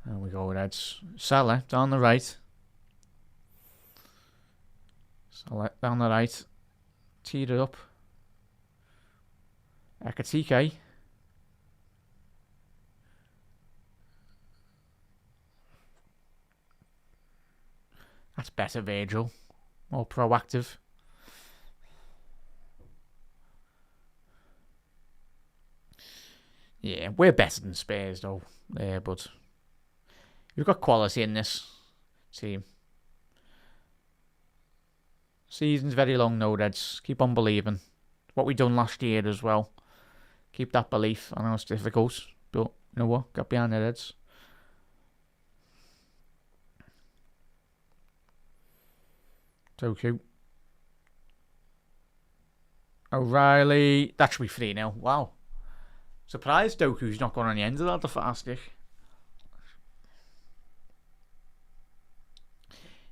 There we go, Reds. Salah down the right. Salah down the right. Teed it up. Ekatike. That's better, Virgil. More proactive. Yeah, we're better than Spurs, though. Yeah, but we've got quality in this team. Season's very long, though, Reds. Keep on believing. What we done last year as well. Keep that belief. I know it's difficult, but you know what? Got behind the Reds. Doku. O'Reilly. That should be 3-0. Wow. Surprised Doku's not gone on the end of that, the fastest.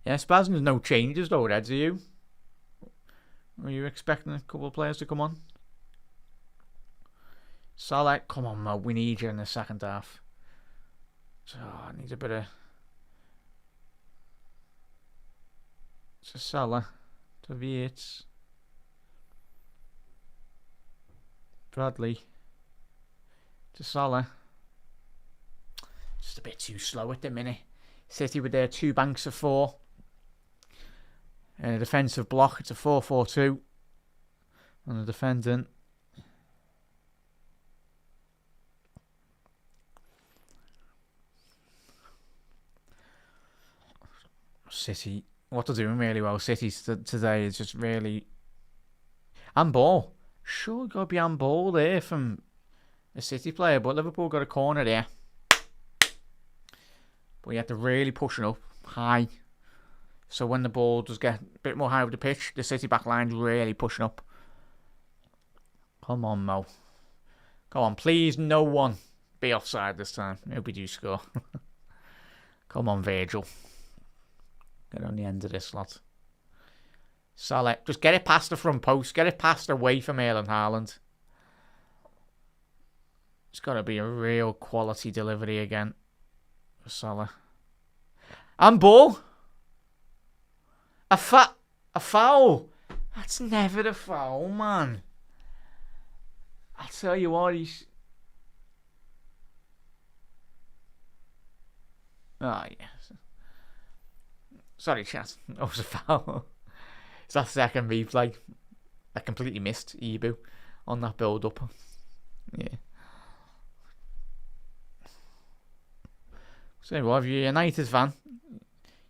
Yeah, I suppose there's no changes though, Reds, are you? Are you expecting a couple of players to come on? Salah, come on, Mo. We need you in the second half. So, I need a bit of... So, Salah. To Yates. Bradley. To Salah. Just a bit too slow at the minute. City with their 2 banks of 4. And a defensive block. It's a 4-4-2. And the defendant. City, what they're doing really well. City today is just really... Handball. Sure, got to be handball there from a City player, but Liverpool got a corner there. But you have to really push it up high. So when the ball does get a bit more high over the pitch, the City back line's really pushing up. Come on, Mo. Come on, please, no one be offside this time. Hope we do score. Come on, Virgil. Get on the end of this lot. Salah, just get it past the front post. Get it past away from Erling Haaland. It's got to be a real quality delivery again for Salah. And ball. A foul. That's never a foul, man. I'll tell you what, he's... Oh, yes. Sorry, chat. That was a foul. It's that second replay. I completely missed Ibu on that build-up. Yeah. So, well, if you're a United fan,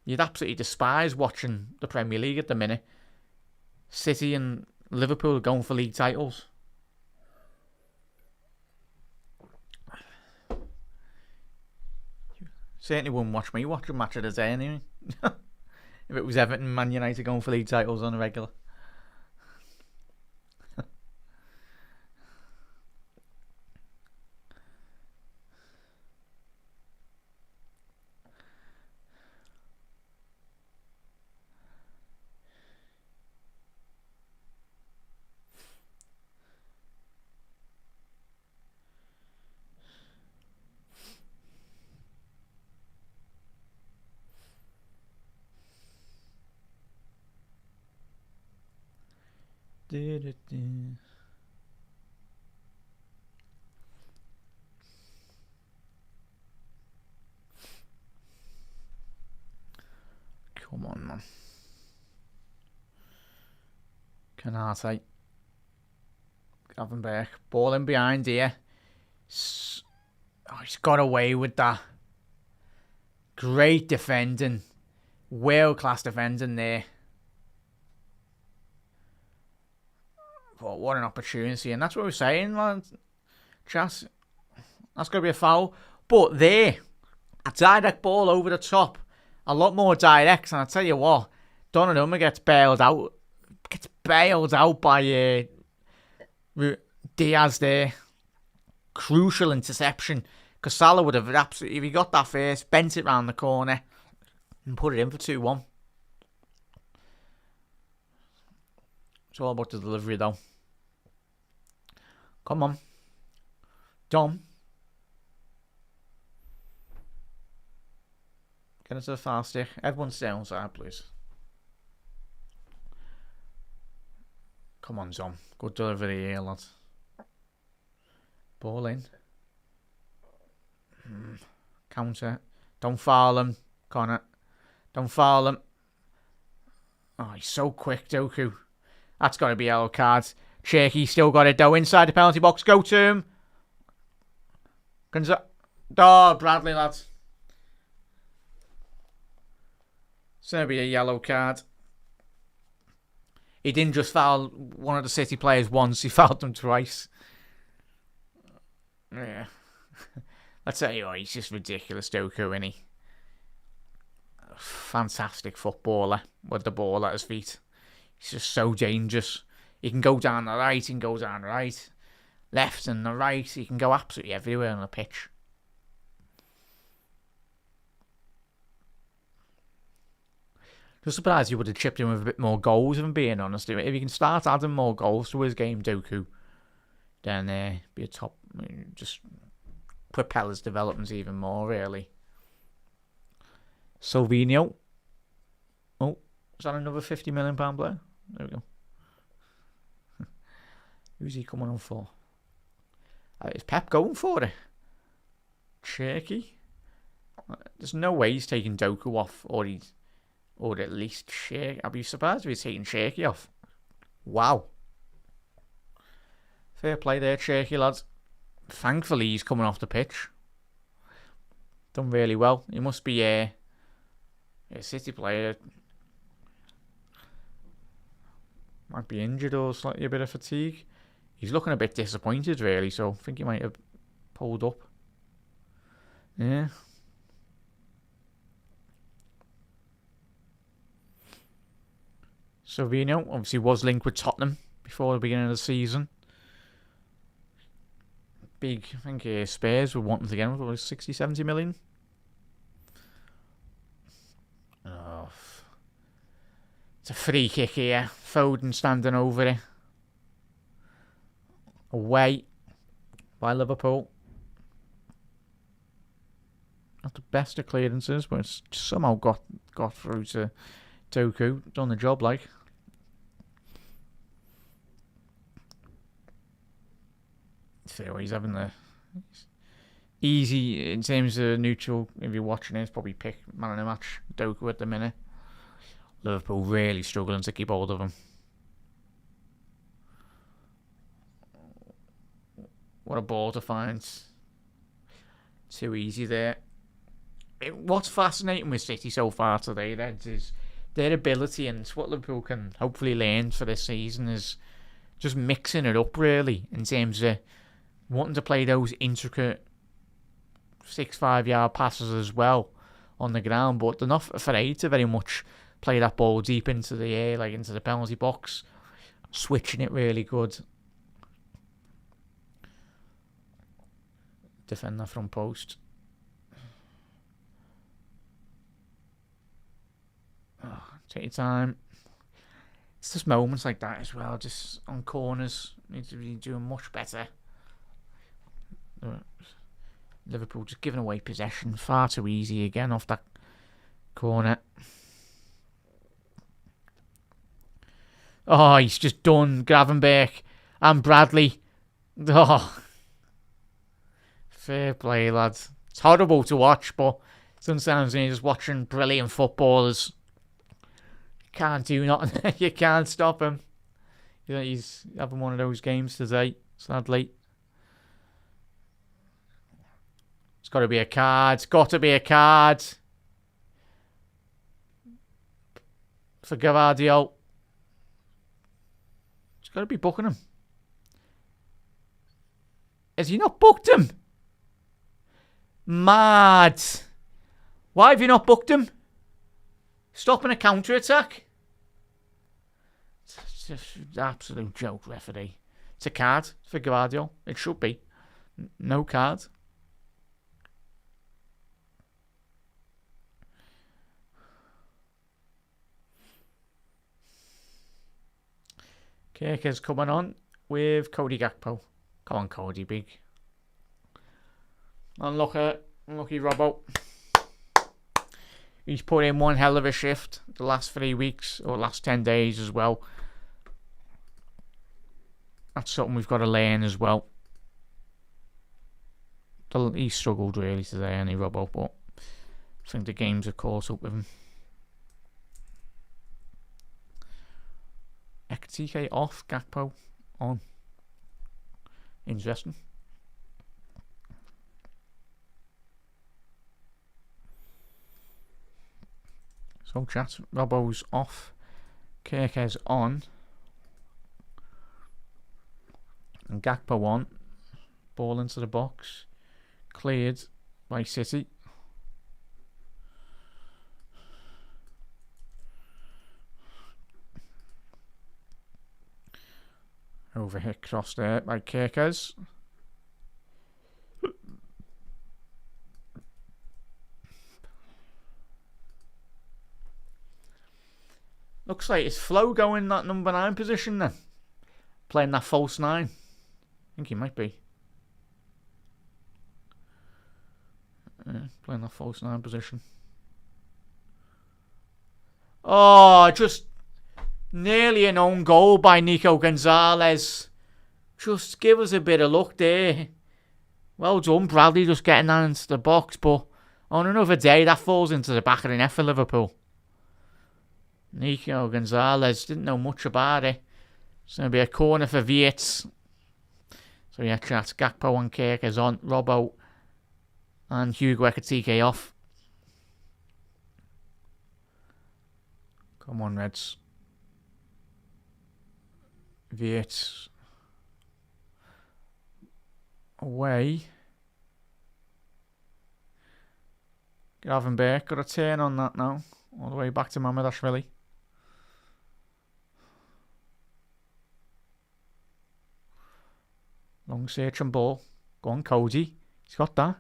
you'd absolutely despise watching the Premier League at the minute. City and Liverpool are going for league titles. Certainly wouldn't watch me watch a match of the day anyway. If it was Everton and Man United going for league titles on a regular. Come on, man. Canate. Gravenberch. Ball in behind here. Oh, he's got away with that. Great defending. World-class defending there. But what an opportunity. And that's what we're saying, man. Chas. That's going to be a foul. But there. A direct ball over the top. A lot more direct. And I'll tell you what. Donnarumma gets bailed out. Gets bailed out by Diaz there. Crucial interception. Because Salah would have absolutely, if he got that first, bent it round the corner and put it in for 2-1. It's all about the delivery though. Come on. Dom. Get into the far stick. Everyone stay on side, please. Come on, Dom. Good delivery here, lad. Ball in. Counter. Don't foul him, Connor. Don't foul him. Oh, he's so quick, Doku. That's got to be a yellow card. Shaky still got it though. Inside the penalty box. Go to him. Oh, Bradley, lads. It's going to be a yellow card. He didn't just foul one of the City players once. He fouled them twice. Yeah. I tell you what, he's just ridiculous, Doku, isn't he? Fantastic footballer with the ball at his feet. He's just so dangerous. He can go down the right, he can go down the right, left and the right. He can go absolutely everywhere on the pitch. I'm surprised he would have chipped in with a bit more goals, if I'm being honest. If he can start adding more goals to his game, Doku, then be a top, just propel his developments even more, really. Silvino. Oh, is that another £50 million player? There we go. Who's he coming on for? Is Pep going for it? Shaky? There's no way he's taking Doku off, or at least Shaky. I'd be surprised if he's taking Shaky off. Wow. Fair play there, Shaky lads. Thankfully, he's coming off the pitch. Done really well. He must be a City player. Might be injured or slightly a bit of fatigue. He's looking a bit disappointed, really, so I think he might have pulled up. Yeah. Silvino obviously was linked with Tottenham before the beginning of the season. Big, I think Spurs were wanting to get him for 60, 70 million. Oh, it's a free kick here. Foden standing over it. Away by Liverpool. Not the best of clearances, but it's somehow got through to Doku. Done the job, like. So he's having the easy in terms of neutral. If you're watching it, it's probably pick man of the match Doku at the minute. Liverpool really struggling to keep hold of him. What a ball to find. Too easy there. What's fascinating with City so far today, then, is their ability, and it's what Liverpool can hopefully learn for this season, is just mixing it up, really, in terms of wanting to play those intricate 6-5 yard passes as well on the ground, but they're not afraid to very much play that ball deep into the air, like into the penalty box, switching it really good. Defend that front post. Oh, take your time. It's just moments like that as well, just on corners. Need to be doing much better. Liverpool just giving away possession far too easy again off that corner. Oh, he's just done. Gravenberch and Bradley. Oh, fair play, lads. It's horrible to watch, but sometimes when you're just watching brilliant footballers, you can't do nothing. You can't stop him. You know, he's having one of those games today, sadly. It's got to be a card. It's got to be a card. For Gvardiol. It's got to be booking him. Has he not booked him? Mad. Why have you not booked him? Stopping a counter-attack? It's just an absolute joke, referee. It's a card for Gvardiol. It should be. No card. Kirker's coming on with Cody Gakpo. Come on, Cody, big. Unlucky Robbo. He's put in one hell of a shift the last 3 weeks, or last 10 days as well. That's something we've got to learn as well. He struggled really today, and Robbo, but I think the games have caught up with him. TK off, Gakpo on. Interesting. So chat, Robbo's off, Kirker's on, and Gakpo on. Ball into the box, cleared by City. Overhit cross there by Kirkers. Looks like it's Flo going that number 9 position then. Playing that false 9. I think he might be. Playing that false 9 position. Oh, just nearly an own goal by Nico Gonzalez. Just give us a bit of luck there. Well done, Bradley, just getting that into the box. But on another day, that falls into the back of the net for Liverpool. Nico Gonzalez didn't know much about it. It's going to be a corner for Vietz. So yeah, chat. Gakpo and Kirk is on. Robbo and Hugo Ekitike off. Come on, Reds. Vietz. Away. Gravenberg got a turn on that now. All the way back to Mamardashvili. Long search and ball. Go on, Cody. He's got that.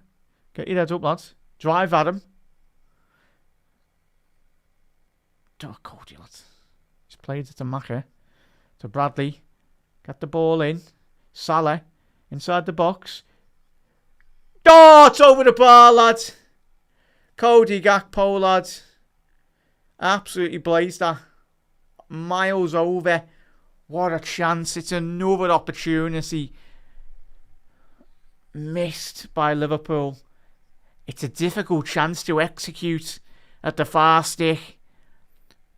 Get your head up, lads. Drive at him. Oh, Cody, lads. He's played it to Maka. To Bradley. Get the ball in. Salah. Inside the box. Oh, it's over the bar, lads. Cody Gakpo, lads. Absolutely blazed that. Miles over. What a chance. It's another opportunity missed by Liverpool. It's a difficult chance to execute at the far stick.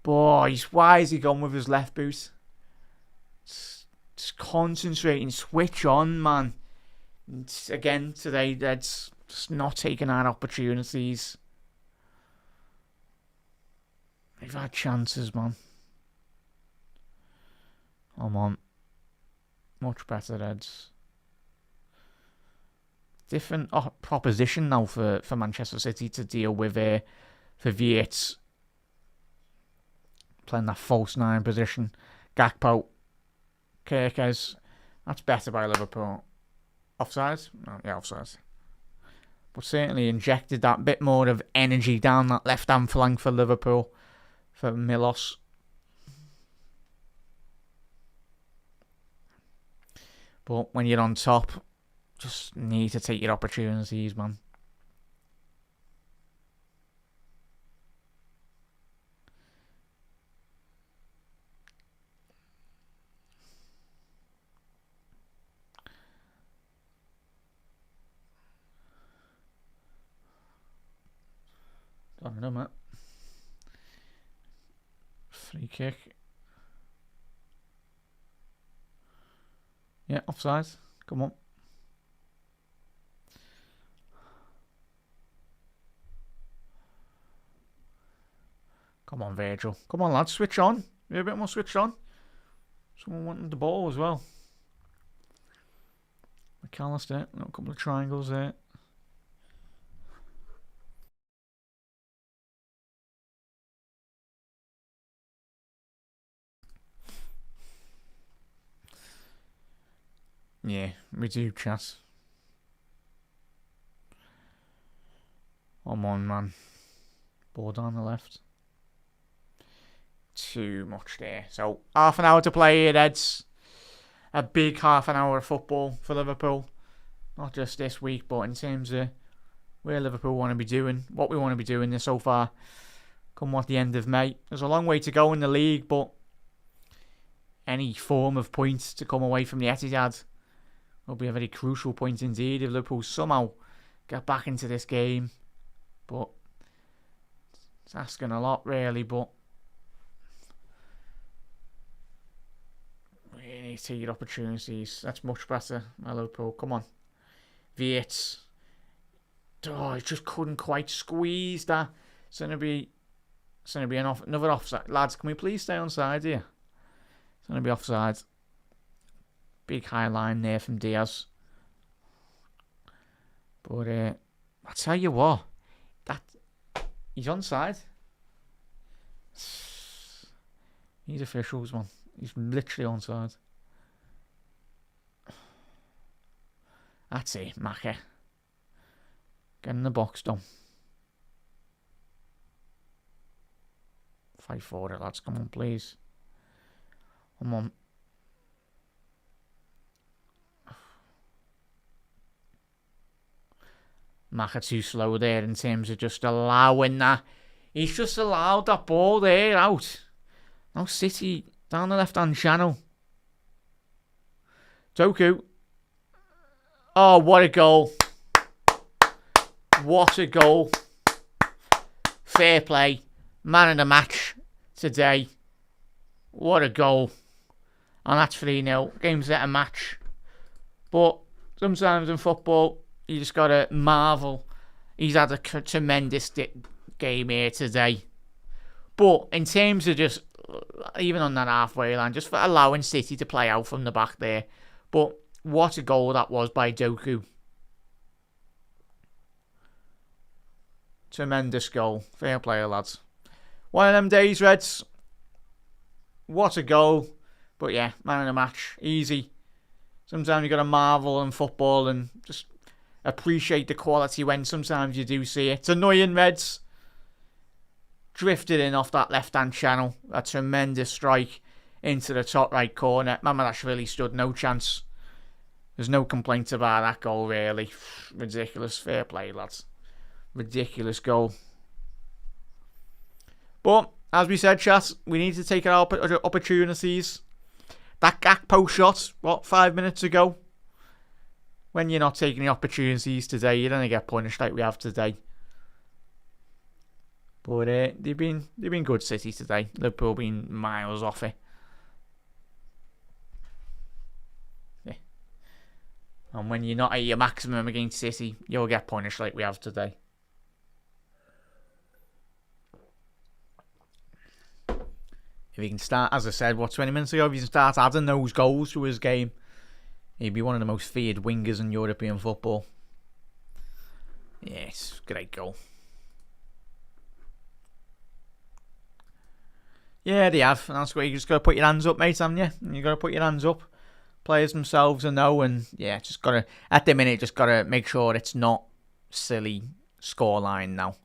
Boys, why has he gone with his left boot? Just concentrating, switch on, man. Again, today, that's just not taking out opportunities. They've had chances, man. Come on. Much better, Reds. Different proposition now for Manchester City to deal with for Vietz. Playing that false 9 position. Gakpo. Kirkes. That's better by Liverpool. Offside? Oh, yeah, offside. But certainly injected that bit more of energy down that left-hand flank for Liverpool. For Milos. But when you're on top, just need to take your opportunities, man. Don't know, mate. Free kick. Yeah, offside. Come on. Come on, Virgil. Come on, lads. Switch on. Be a bit more switched on. Someone wanting the ball as well. McAllister. A couple of triangles there. Yeah, we do, chat. Come on, man. Ball down the left. Too much there. So, half an hour to play here, Eds. A big half an hour of football for Liverpool. Not just this week, but in terms of where Liverpool want to be doing, what we want to be doing this so far. Come what the end of May. There's a long way to go in the league, but any form of points to come away from the Etihad will be a very crucial point indeed if Liverpool somehow get back into this game. But it's asking a lot, really, but we need to take your opportunities. That's much better by Liverpool. Come on. Vietz. Oh, he just couldn't quite squeeze that. It's going to be another offside. Lads, can we please stay on side here? It's going to be offside. Big high line there from Diaz. But I tell you what, he's onside. These officials, man. He's literally onside. That's it, Maka. Get in the box, done. Fight for it, lads. Come on, please. Come on. Maka too slow there in terms of just allowing that. He's just allowed that ball there out. Now City down the left-hand channel. Doku. Oh, what a goal. What a goal. Fair play. Man of the match today. What a goal. And that's 3-0. Game's at a match. But sometimes in football, you just got to marvel. He's had a tremendous game here today. But in terms of just, even on that halfway line, just for allowing City to play out from the back there. But what a goal that was by Doku. Tremendous goal. Fair play, lads. One of them days, Reds. What a goal. But yeah, man of the match. Easy. Sometimes you got to marvel in football and just appreciate the quality when sometimes you do see it. It's annoying, Reds. Drifted in off that left-hand channel. A tremendous strike into the top right corner. Mamadash really stood no chance. There's no complaints about that goal, really. Ridiculous. Fair play, lads. Ridiculous goal. But, as we said, chat, we need to take our opportunities. That Gakpo shot, 5 minutes ago? When you're not taking the opportunities today, you're going to get punished like we have today. But they've been good, City, today. Liverpool been miles off it. Yeah. And when you're not at your maximum against City, you'll get punished like we have today. If he can start, as I said, 20 minutes ago, if he can start adding those goals to his game, he'd be one of the most feared wingers in European football. Yes, great goal. Yeah, they have. And that's where you just got to put your hands up, mate, haven't you? You got to put your hands up. Players themselves know, and yeah, just got to, at the minute, just got to make sure it's not silly scoreline now.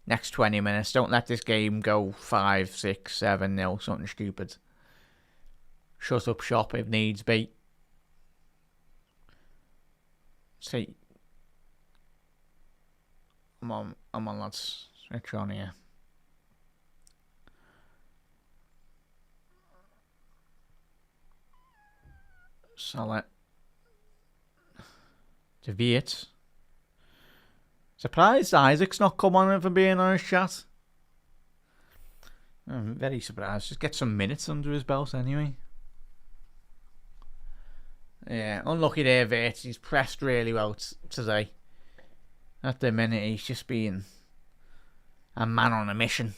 Next 20 minutes, don't let this game go 5, 6, 7-0, something stupid. Shut up shop if needs be. See, I'm on, lads. Switch on here. Salah. De Viet. Surprised Isaac's not come on, if I'm being honest, chat. I'm very surprised. Just get some minutes under his belt anyway. Yeah, unlucky there, Viet. He's pressed really well today. At the minute, he's just being a man on a mission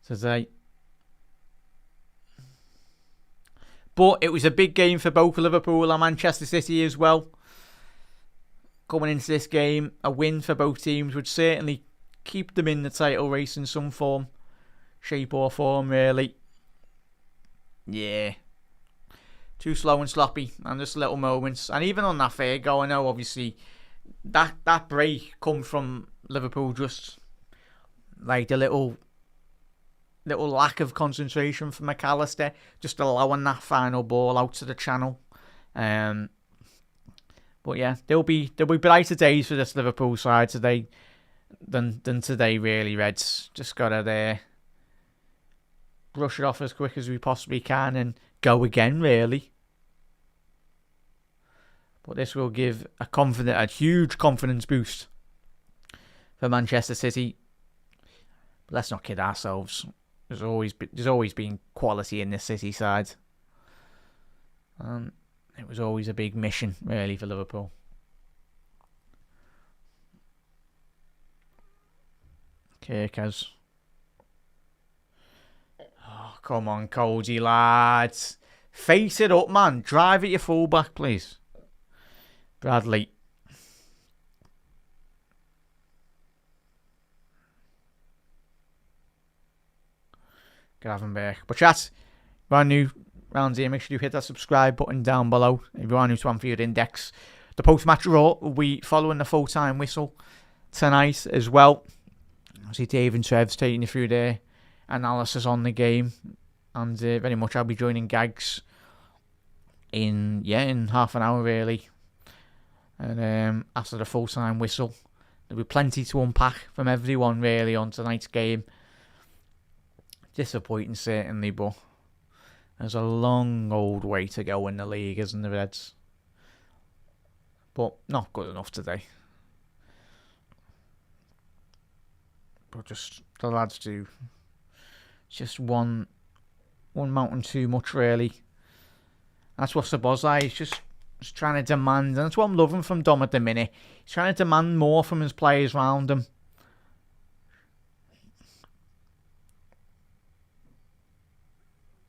today. But it was a big game for both Liverpool and Manchester City as well. Coming into this game, a win for both teams would certainly keep them in the title race in some form, shape or form, really. Yeah. Too slow and sloppy, and just little moments. And even on that fair goal, I know obviously that break come from Liverpool, just like the little lack of concentration from McAllister, just allowing that final ball out to the channel. But yeah, there'll be brighter days for this Liverpool side today than today, really, Reds. Just gotta brush it off as quick as we possibly can and go again, really. But this will give a huge confidence boost for Manchester City. But let's not kid ourselves. There's always been quality in this City side. It was always a big mission, really, for Liverpool. Kirkaz. Oh, come on, Cody, lads. Face it up, man. Drive at your fullback, please. Bradley. Gravenberg. But chat, brand new round here, make sure you hit that subscribe button down below. If you are new to Anfield Index, the post-match Raw will be following the full-time whistle tonight as well. see Dave and Trev's taking you through their analysis on the game, and very much I'll be joining Gags in half an hour really, and after the full-time whistle. There'll be plenty to unpack from everyone really on tonight's game. Disappointing certainly, but there's a long old way to go in the league, isn't there, Reds? But not good enough today. But just the lads do just one mountain too much really. That's what Sabozai is just trying to demand, and that's what I'm loving from Dom at the minute. He's trying to demand more from his players around him.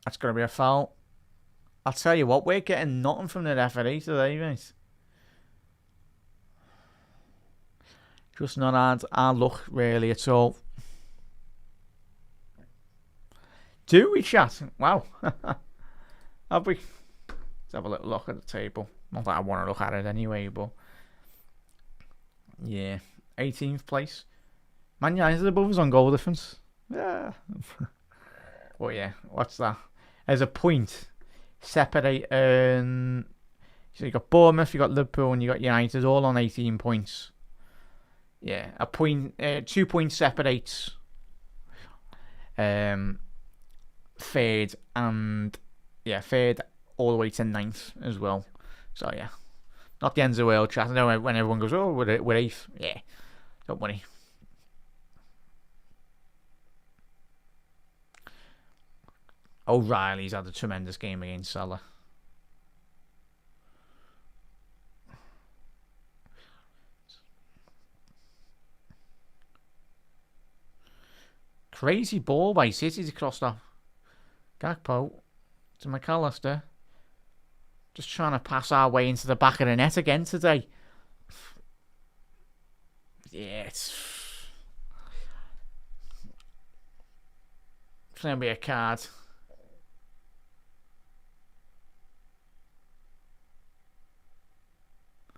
That's going to be a foul. I'll tell you what, we're getting nothing from the referee today, mate. Just not had our luck really at all. Do we, chat? Wow. Have we? Let's have a little look at the table. Not that I want to look at it anyway, but yeah, 18th place. Man United above us on goal difference. Yeah. But yeah, what's that? There's a point separate. So you got Bournemouth, you got Liverpool, and you got United all on 18 points. Yeah, 2 points separates third and third all the way to 9th as well. So yeah, not the end of the world, chat. I know when everyone goes, oh, we're 8th. Yeah, don't worry. O'Reilly's had a tremendous game against Salah. Crazy ball by City to cross that. Gakpo to McAllister. Just trying to pass our way into the back of the net again today. Yeah, it's going to be a card.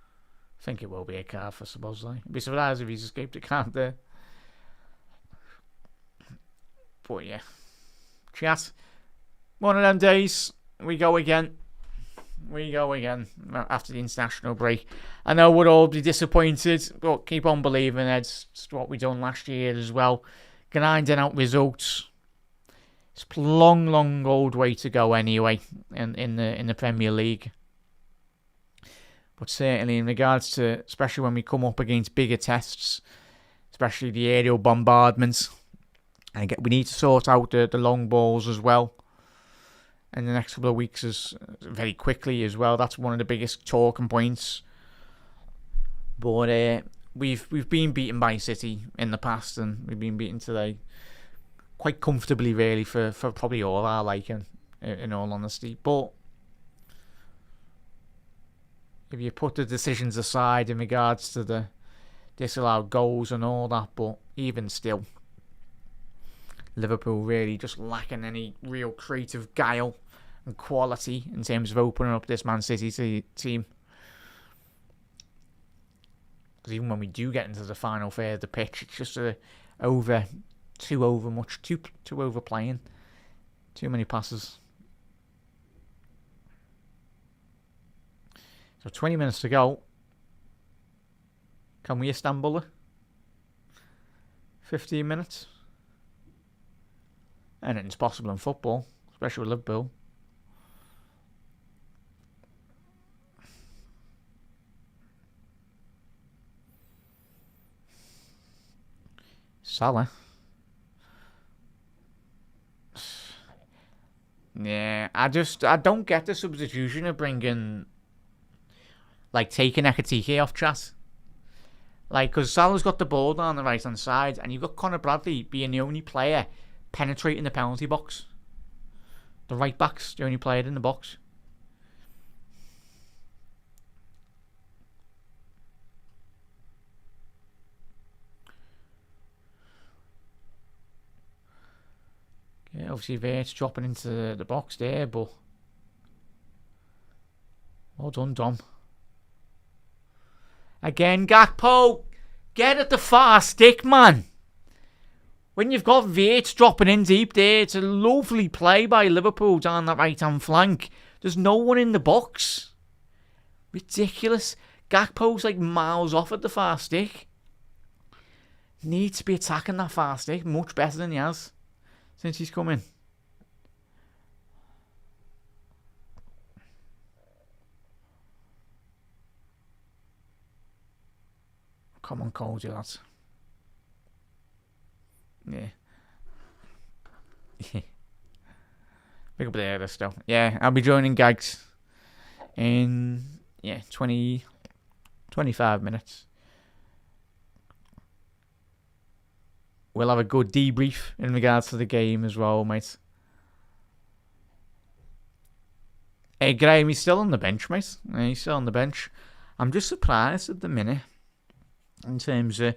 I think it will be a card for Szoboszlai. I'd be surprised if he's escaped a card there. But yeah, chat. One of them days, we go again. After the international break. I know we'll all be disappointed, but keep on believing. It's what we done last year as well. Grinding out results. It's a long old way to go anyway in the Premier League. But certainly in regards to, especially when we come up against bigger tests, especially the aerial bombardments, and we need to sort out the long balls as well. In the next couple of weeks, very quickly as well. That's one of the biggest talking points. But we've been beaten by City in the past, and we've been beaten today quite comfortably, really, for probably all our liking, in all honesty. But if you put the decisions aside in regards to the disallowed goals and all that, but even still, Liverpool really just lacking any real creative guile and quality in terms of opening up this Man City team. Because even when we do get into the final third of the pitch, it's just too overplaying. Too many passes. So 20 minutes to go. Can we Istanbul? 15 minutes. Anything's possible in football, especially with Liverpool. Salah. Yeah, I don't get the substitution of bringing, taking Ekatike off, chat. Because Salah's got the ball down the right hand side, and you've got Conor Bradley being the only player penetrating the penalty box. The right back's the only player in the box. Yeah, obviously Vert's dropping into the box there, but well done, Dom. Again, Gakpo, get at the far stick, man. When you've got Vates dropping in deep there, it's a lovely play by Liverpool down that right-hand flank. There's no one in the box. Ridiculous. Gakpo's like miles off at the far stick. Needs to be attacking that far stick much better than he has since he's come in. Come on, Cody, lads. Yeah. Pick up the air still. Yeah, I'll be joining Gags in 25 minutes. We'll have a good debrief in regards to the game as well, mate. Hey, Graham, he's still on the bench, mate. He's still on the bench. I'm just surprised at the minute in terms of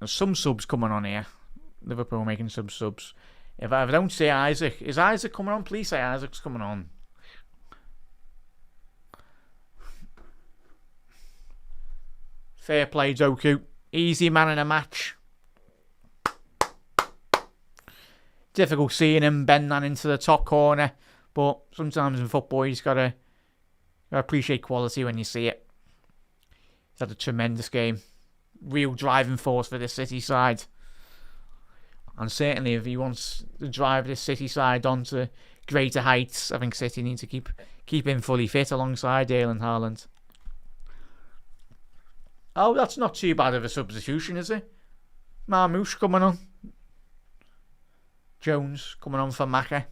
some subs coming on here. Liverpool making some subs. If I don't say Isaac, is Isaac coming on? Please say Isaac's coming on. Fair play, Doku. Easy man in a match. Difficult seeing him bend that into the top corner, but sometimes in football you gotta appreciate quality when you see it. He's had a tremendous game. Real driving force for the City side. And certainly if he wants to drive this City side onto greater heights, I think City need to keep him fully fit alongside Erling Haaland. Oh, that's not too bad of a substitution, is it? Marmoush coming on. Jones coming on for Maka.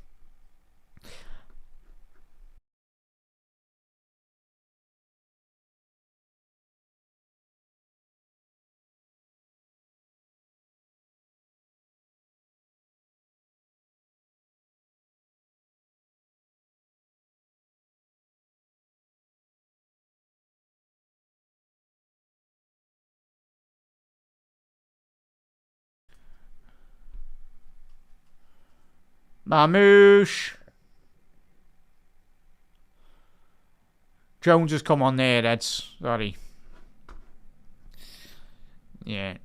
Marmoush. Jones has come on there, Eds. Sorry. Yeah.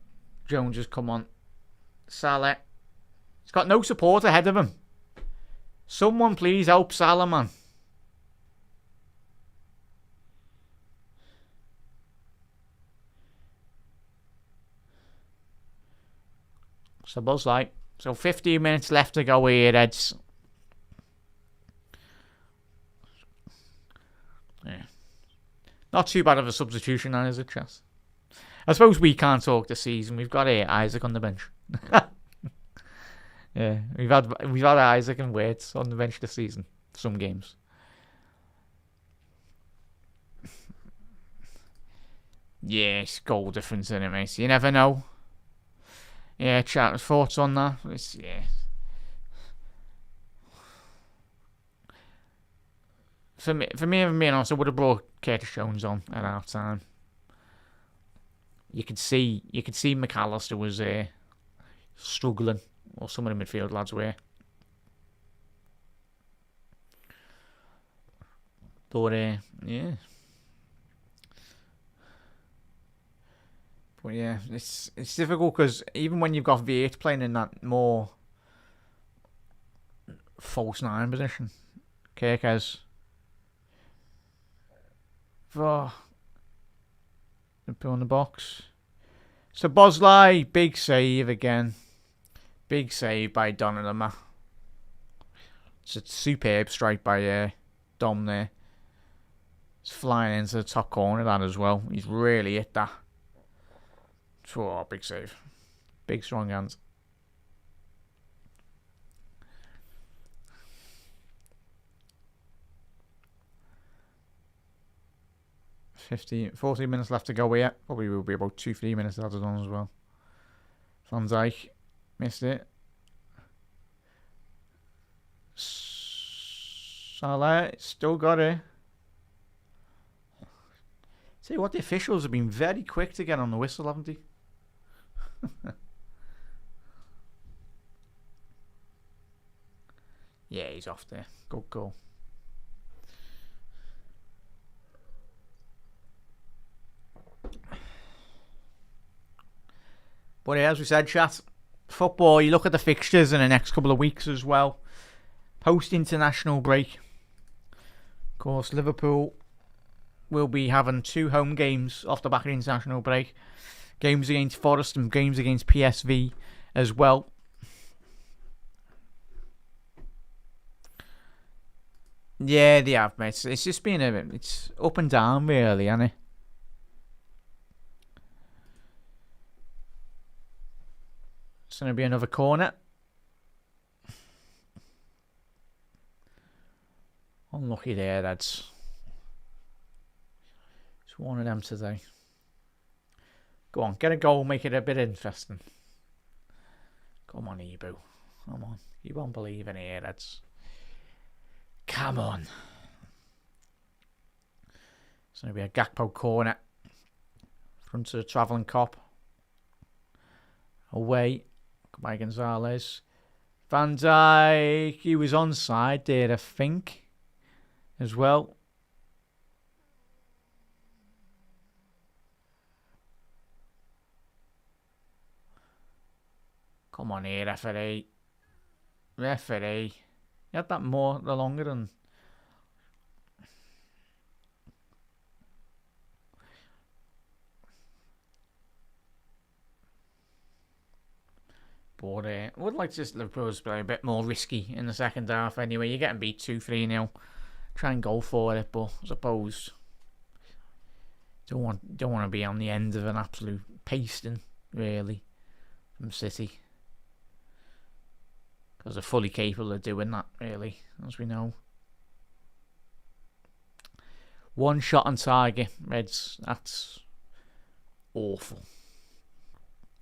Jones has come on. Salah. He's got no support ahead of him. Someone please help Salah, man. So Buzz Light. So 15 minutes left to go here, Eds. Yeah. Not too bad of a substitution, that is it, Chess? I suppose we can't talk this season. We've got Isaac on the bench. Yeah, we've had Isaac and Waits on the bench this season. Some games. Yeah, it's goal difference in it, mate. You never know. Yeah, chat thoughts on that. Yeah. For me, being honest, I would have brought Curtis Jones on at half time. You could see McAllister was struggling, or some of the midfield lads were. But yeah. But yeah, it's difficult because even when you've got V8 playing in that more false 9 position, Kirkes. Oh, put on the box. So Bosley, big save again. Big save by Donnarumma. It's a superb strike by Dom there. It's flying into the top corner of that as well. He's really hit that. Oh, big save. Big strong hands. 14 minutes left to go here. Probably will be about 2-3 minutes added on as well. Van Dijk missed it. Salah still got it. See what, the officials have been very quick to get on the whistle, haven't they? Yeah, he's off there. Good goal. But yeah, as we said, chat, football, you look at the fixtures in the next couple of weeks as well. Post-international break. Of course, Liverpool will be having 2 home games off the back of the international break. Games against Forest and games against PSV as well. Yeah, they have, mate. It's just been it's up and down, really, hasn't it? It's going to be another corner. Unlucky there, that's it's one of them today. Go on, get a goal, make it a bit interesting. Come on, Ebu. Come on. You won't believe in here, that's... Come on. It's going to be a Gakpo corner. Front of the travelling cop. Away. By Gonzalez. Van Dijk. He was onside there, I think. As well. Come on here, referee. Referee. You had that more the longer than... But I would like to see Liverpool play a bit more risky in the second half anyway. You're getting beat 2-3-0. Try and go for it, but I suppose don't want to be on the end of an absolute pasting, really, from City. Because they're fully capable of doing that, really, as we know. One shot on target, Reds. That's awful.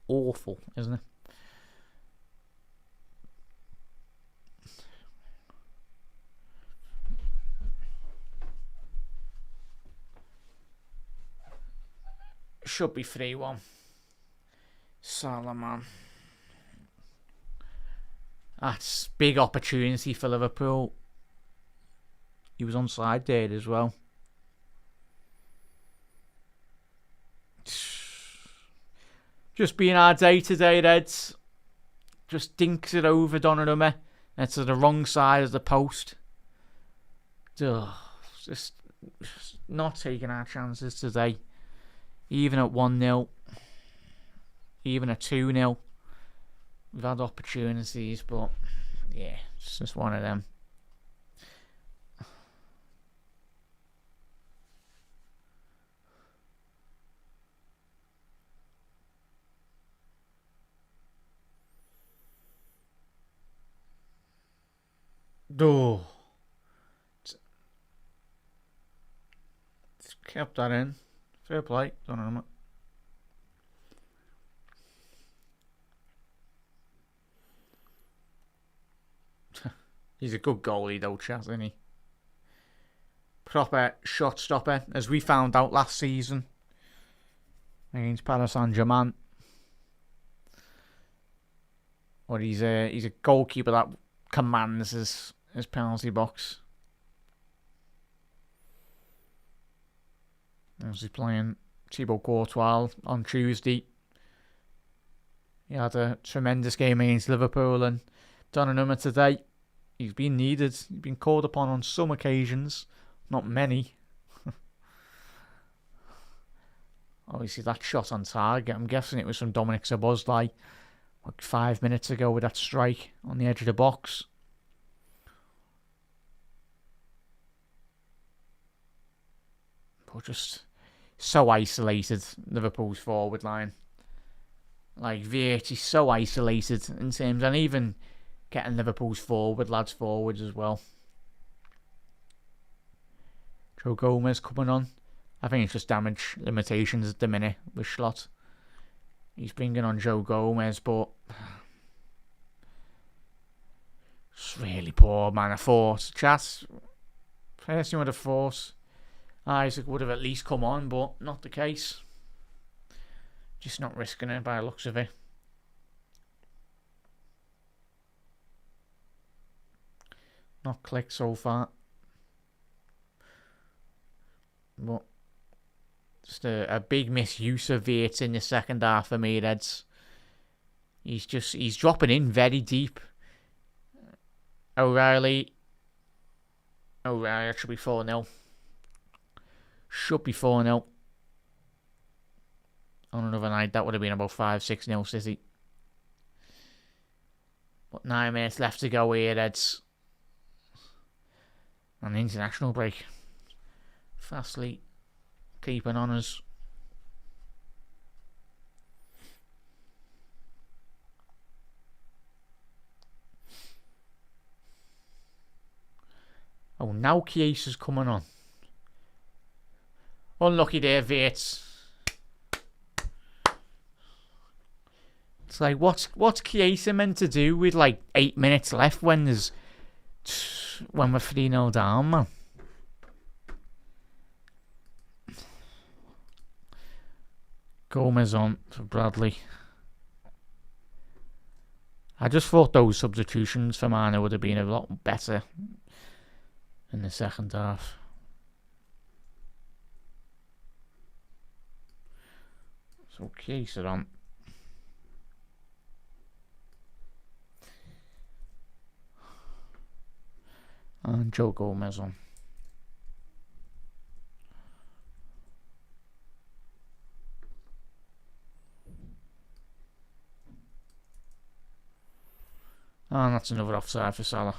Awful, isn't it? Should be 3-1. Salah, man. That's big opportunity for Liverpool. He was onside there as well. Just being our day today, Reds. Just dinks it over Donnarumma. And to the wrong side of the post. Just not taking our chances today. Even at 1-0. Even at 2-0. We've had opportunities, but yeah, it's just one of them. Kept that in. Fair play. Don't know. He's a good goalie though, Chaz, isn't he? Proper shot stopper, as we found out last season against Paris Saint-Germain. Or he's a goalkeeper that commands his penalty box. As he's playing Thibaut Courtois on Tuesday. He had a tremendous game against Liverpool, and Donnarumma today. He's been needed. He's been called upon on some occasions. Not many. Obviously, that shot on target. I'm guessing it was from Dominic Szoboszlai like 5 minutes ago with that strike on the edge of the box. But just so isolated, Liverpool's forward line. Like, Vieira's so isolated in terms, and even getting Liverpool's lads forwards as well. Joe Gomez coming on. I think it's just damage limitations at the minute with Schlott. He's bringing on Joe Gomez, but it's really poor, man. I thought personally would have thought Isaac would have at least come on, but not the case. Just not risking it by the looks of it. Not clicked so far. But just a big misuse of Vieira in the second half for me, Reds. He's dropping in very deep. O'Reilly, that should be 4-0. Should be 4-0. On another night, that would have been about 5-6-0 City. But 9 minutes left to go here, Reds. And the international break. Fastly keeping on us. Oh, now Chiesa's coming on. Unlucky there, Vates. It's like, what's Chiesa meant to do with like 8 minutes left when we're 3-0 down, man? Gomez on for Bradley. I just thought those substitutions for Mane would have been a lot better in the second half. So Chiesa on. And Joe Gomez on. And that's another offside for Salah.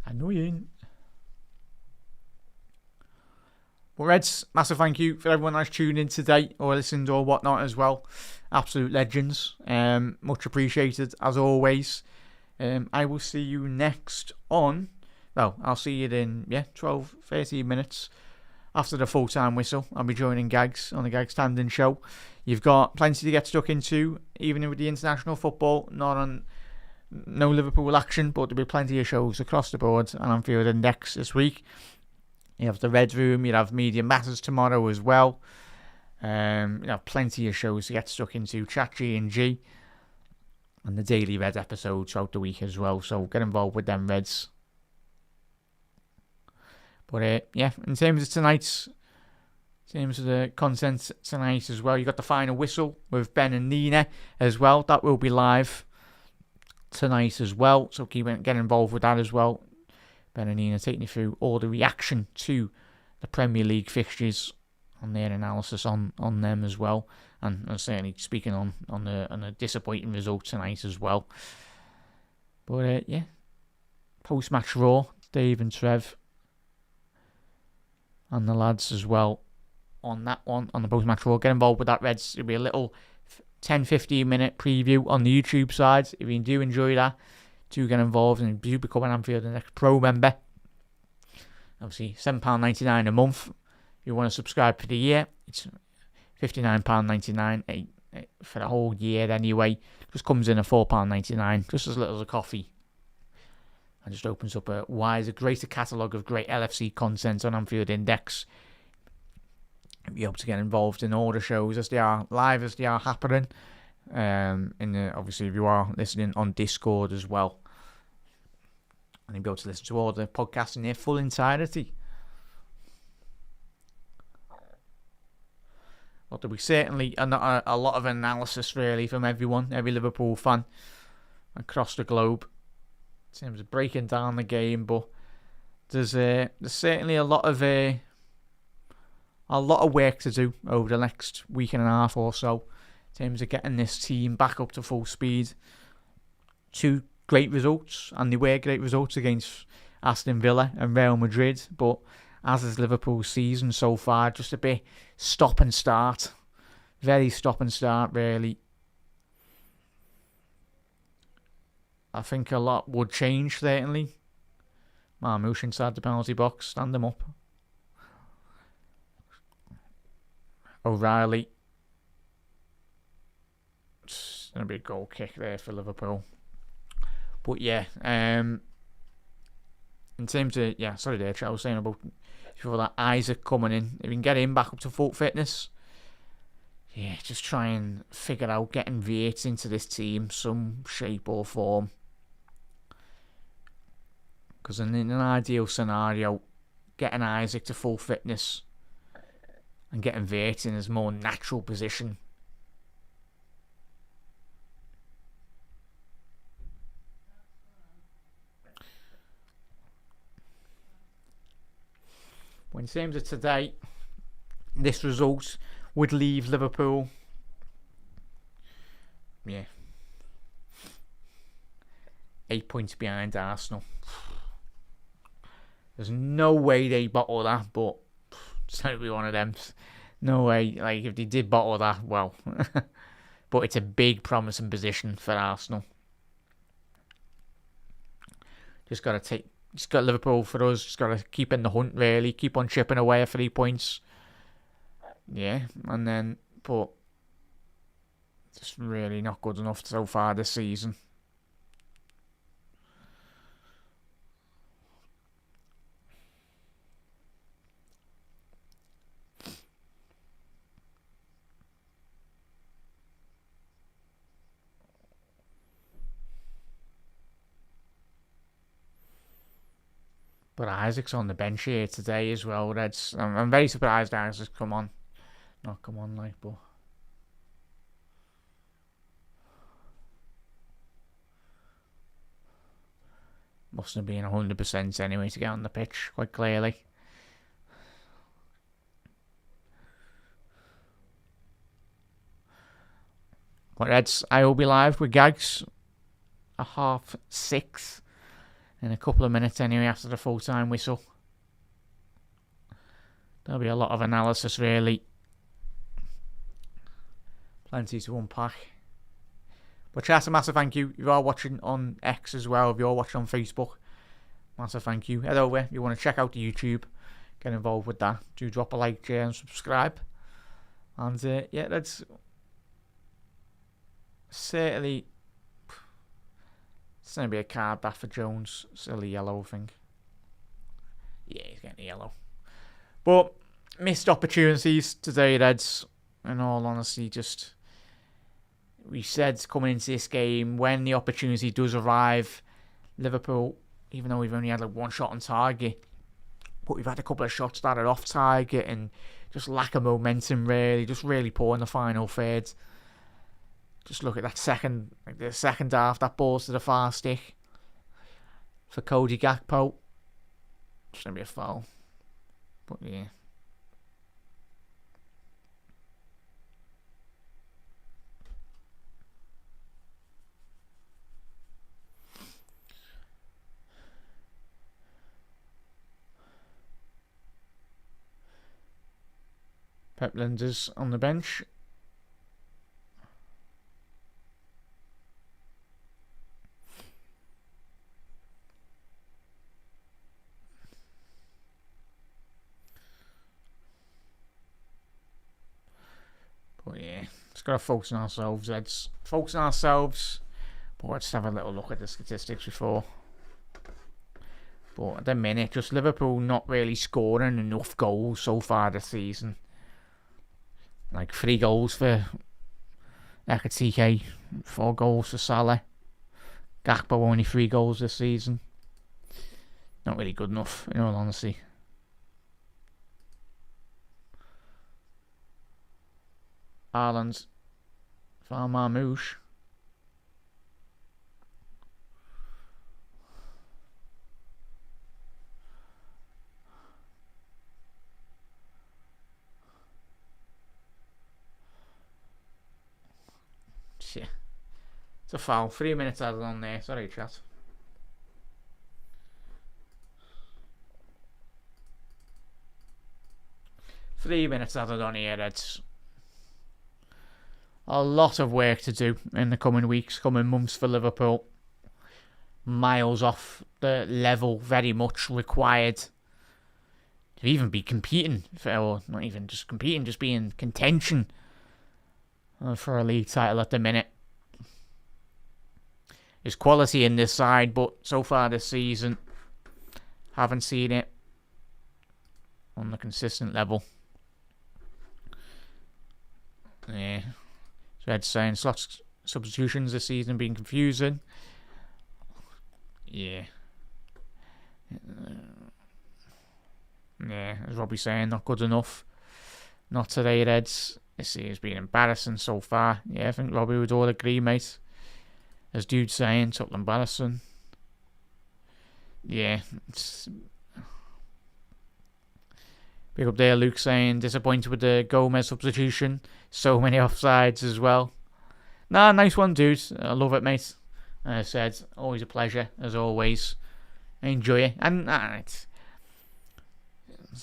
Annoying. Well, Reds, massive thank you for everyone that's tuned in today or listened or whatnot as well. Absolute legends. Much appreciated as always. I will see you next on... Well, I'll see you in 12, 13 minutes after the full-time whistle. I'll be joining Gags on the Gags Tandon show. You've got plenty to get stuck into, even with the international football. No Liverpool action, but there'll be plenty of shows across the board on Anfield Index this week. You have the Red Room, you have Media Matters tomorrow as well. You have plenty of shows to get stuck into. Chat G&G and the Daily Red episode throughout the week as well. So get involved with them, Reds. But in terms of the content tonight as well, you got the final whistle with Ben and Nina as well. That will be live tonight as well. So get involved with that as well. Ben and Nina taking you through all the reaction to the Premier League fixtures and their analysis on them as well. And certainly speaking on the disappointing result tonight as well. But post-match Raw, Dave and Trev and the lads as well on that one, on the post-match Raw. Get involved with that, Reds. It'll be a little 10-15 minute preview on the YouTube side. If you do enjoy that, do get involved and do become an Anfield Index Pro member. Obviously, £7.99 a month. If you want to subscribe for the year, it's £59.99 for the whole year anyway. Just comes in at £4.99, just as little as a coffee. And just opens up a greater catalogue of great LFC content on Anfield Index. You'll be able to get involved in all the shows as they are live, as they are happening. Obviously, if you are listening on Discord as well, and you'll be able to listen to all the podcasts in their full entirety. Well, there'll be certainly a lot of analysis really from every Liverpool fan across the globe in terms of breaking down the game. But there's certainly a lot of work to do over the next week and a half or so in terms of getting this team back up to full speed. 2 great results, and they were great results against Aston Villa and Real Madrid, but as is Liverpool's season so far, just a bit stop and start. Very stop and start, really. I think a lot would change, certainly. Marmoush inside the penalty box, stand him up. O'Reilly. It's going to be a goal kick there for Liverpool. But in terms of, sorry there, I was saying about that Isaac coming in. If you can get him back up to full fitness, just try and figure out getting V8 into this team, some shape or form. Because in an ideal scenario, getting Isaac to full fitness and getting V8 in his more natural position But in terms of today, this result would leave Liverpool, 8 points behind Arsenal. There's no way they bottle that, but it's going to be one of them. No way. Like, if they did bottle that, well. But it's a big promising position for Arsenal. Just got Liverpool for us. Just got to keep in the hunt, really. Keep on chipping away at 3 points. Yeah, and then, but it's really not good enough so far this season. But Isaac's on the bench here today as well. I'm very surprised Isaac's not come on, like, but mustn't have been 100% anyway to get on the pitch, quite clearly. But Reds, I will be live with Gags at 6:30 in a couple of minutes anyway after the full-time whistle. There'll be a lot of analysis, really. Plenty to unpack. But chat, a massive thank you. If you are watching on X as well, if you're watching on Facebook, massive thank you. Head over if you want to check out the YouTube, get involved with that. Do drop a like, share and subscribe. And yeah, that's certainly, it's going to be a card back for Jones. Silly yellow, I think. Yeah, he's getting the yellow. But missed opportunities today, Reds. In all honesty, just we said coming into this game, when the opportunity does arrive, Liverpool, even though we've only had like one shot on target, but we've had a couple of shots that are off target and just lack of momentum, really. Just really poor in the final third. Just look at that the second half, that ball's to the far stick for Cody Gakpo. It's going to be a foul. But yeah. Pep Linders on the bench. But yeah, just got to focus on ourselves. Let's focus on ourselves. But let's have a little look at the statistics before. But at the minute, just Liverpool not really scoring enough goals so far this season. Like 3 goals for Ekatike, 4 goals for Salah. Gakpo only 3 goals this season. Not really good enough, in all honesty. Haaland, Van Marmouche. Shit. It's a foul. 3 minutes added on there. Sorry, chat. Three minutes added on here. It's a lot of work to do in the coming weeks, coming months for Liverpool. Miles off the level very much required to even be competing, or not even just competing, just be in contention for a league title at the minute. There's quality in this side, but so far this season, haven't seen it on the consistent level. Yeah. So I'd say slots substitutions this season have been confusing. Yeah. Yeah, as Robbie's saying, not good enough. Not today, Reds. This has been embarrassing so far. Yeah, I think Robbie would all agree, mate. As Dude's saying, it's embarrassing. Yeah, Big up there, Luke, saying disappointed with the Gomez substitution. So many offsides as well. Nah, nice one, dude. I love it, mate. As I said, always a pleasure, as always. I enjoy it. And it's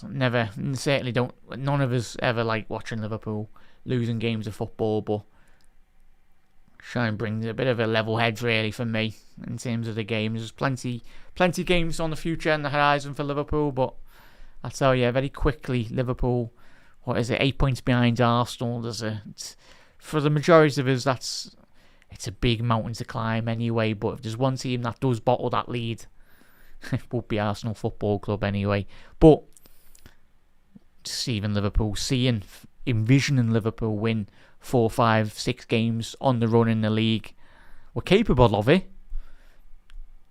never, certainly don't, none of us ever like watching Liverpool losing games of football, but try and bring a bit of a level head, really, for me, in terms of the games. There's plenty games on the future and the horizon for Liverpool, but I tell you, very quickly, Liverpool, 8 points behind Arsenal. For the majority of us, it's a big mountain to climb anyway, but if there's one team that does bottle that lead, it would be Arsenal Football Club anyway. But envisioning Liverpool win 4, 5, 6 games on the run in the league, we're capable of it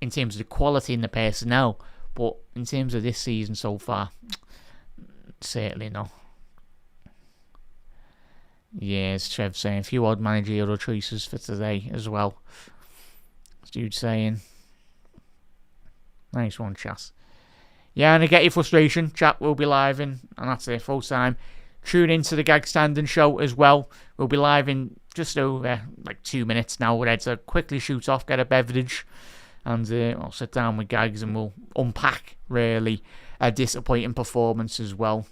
in terms of the quality and the personnel, but in terms of this season so far, certainly not. Yeah, as Trev saying, a few odd managerial choices for today as well. Dude saying, nice one, chat. Yeah, and I get your frustration. Chat will be live and that's it, full time. Tune into the Gag Standing Show as well. We'll be live in just over 2 minutes now. We're ready to quickly shoot off, get a beverage, and I'll sit down with Gags and we'll unpack, really, a disappointing performance as well.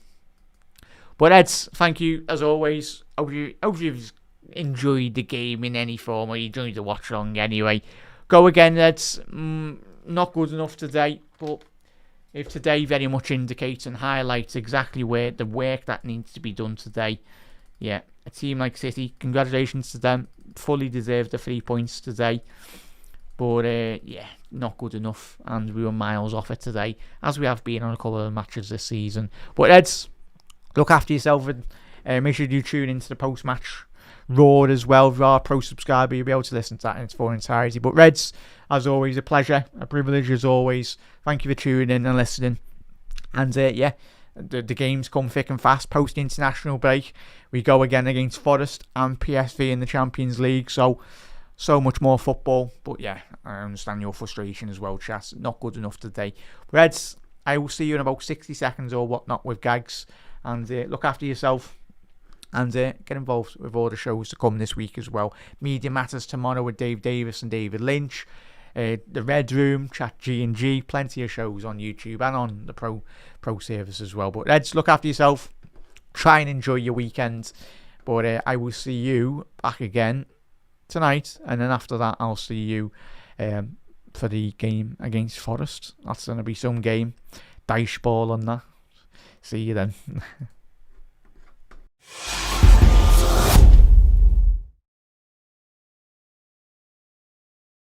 But Eds, thank you as always. Hope you've enjoyed the game in any form, or you enjoyed the watch along anyway. Go again, Eds. Not good enough today, but if today very much indicates and highlights exactly where the work that needs to be done today, yeah, a team like City, congratulations to them. Fully deserved the 3 points today. But yeah, not good enough, and we were miles off it today, as we have been on a couple of matches this season. But Eds, look after yourself and make sure you tune into the post-match roar as well. If you are a pro subscriber, you'll be able to listen to that in its full entirety. But Reds, as always, a pleasure, a privilege as always. Thank you for tuning in and listening. And yeah, the games come thick and fast post the international break. We go again against Forest and PSV in the Champions League. So much more football. But yeah, I understand your frustration as well, chat. Not good enough today. Reds, I will see you in about 60 seconds or whatnot with Gags. And look after yourself. And get involved with all the shows to come this week as well. Media Matters tomorrow with Dave Davis and David Lynch. The Red Room, Chat G&G. Plenty of shows on YouTube and on the Pro service as well. But Reds, look after yourself. Try and enjoy your weekend. But I will see you back again tonight. And then after that, I'll see you for the game against Forest. That's going to be some game. Dice ball on that. See you then.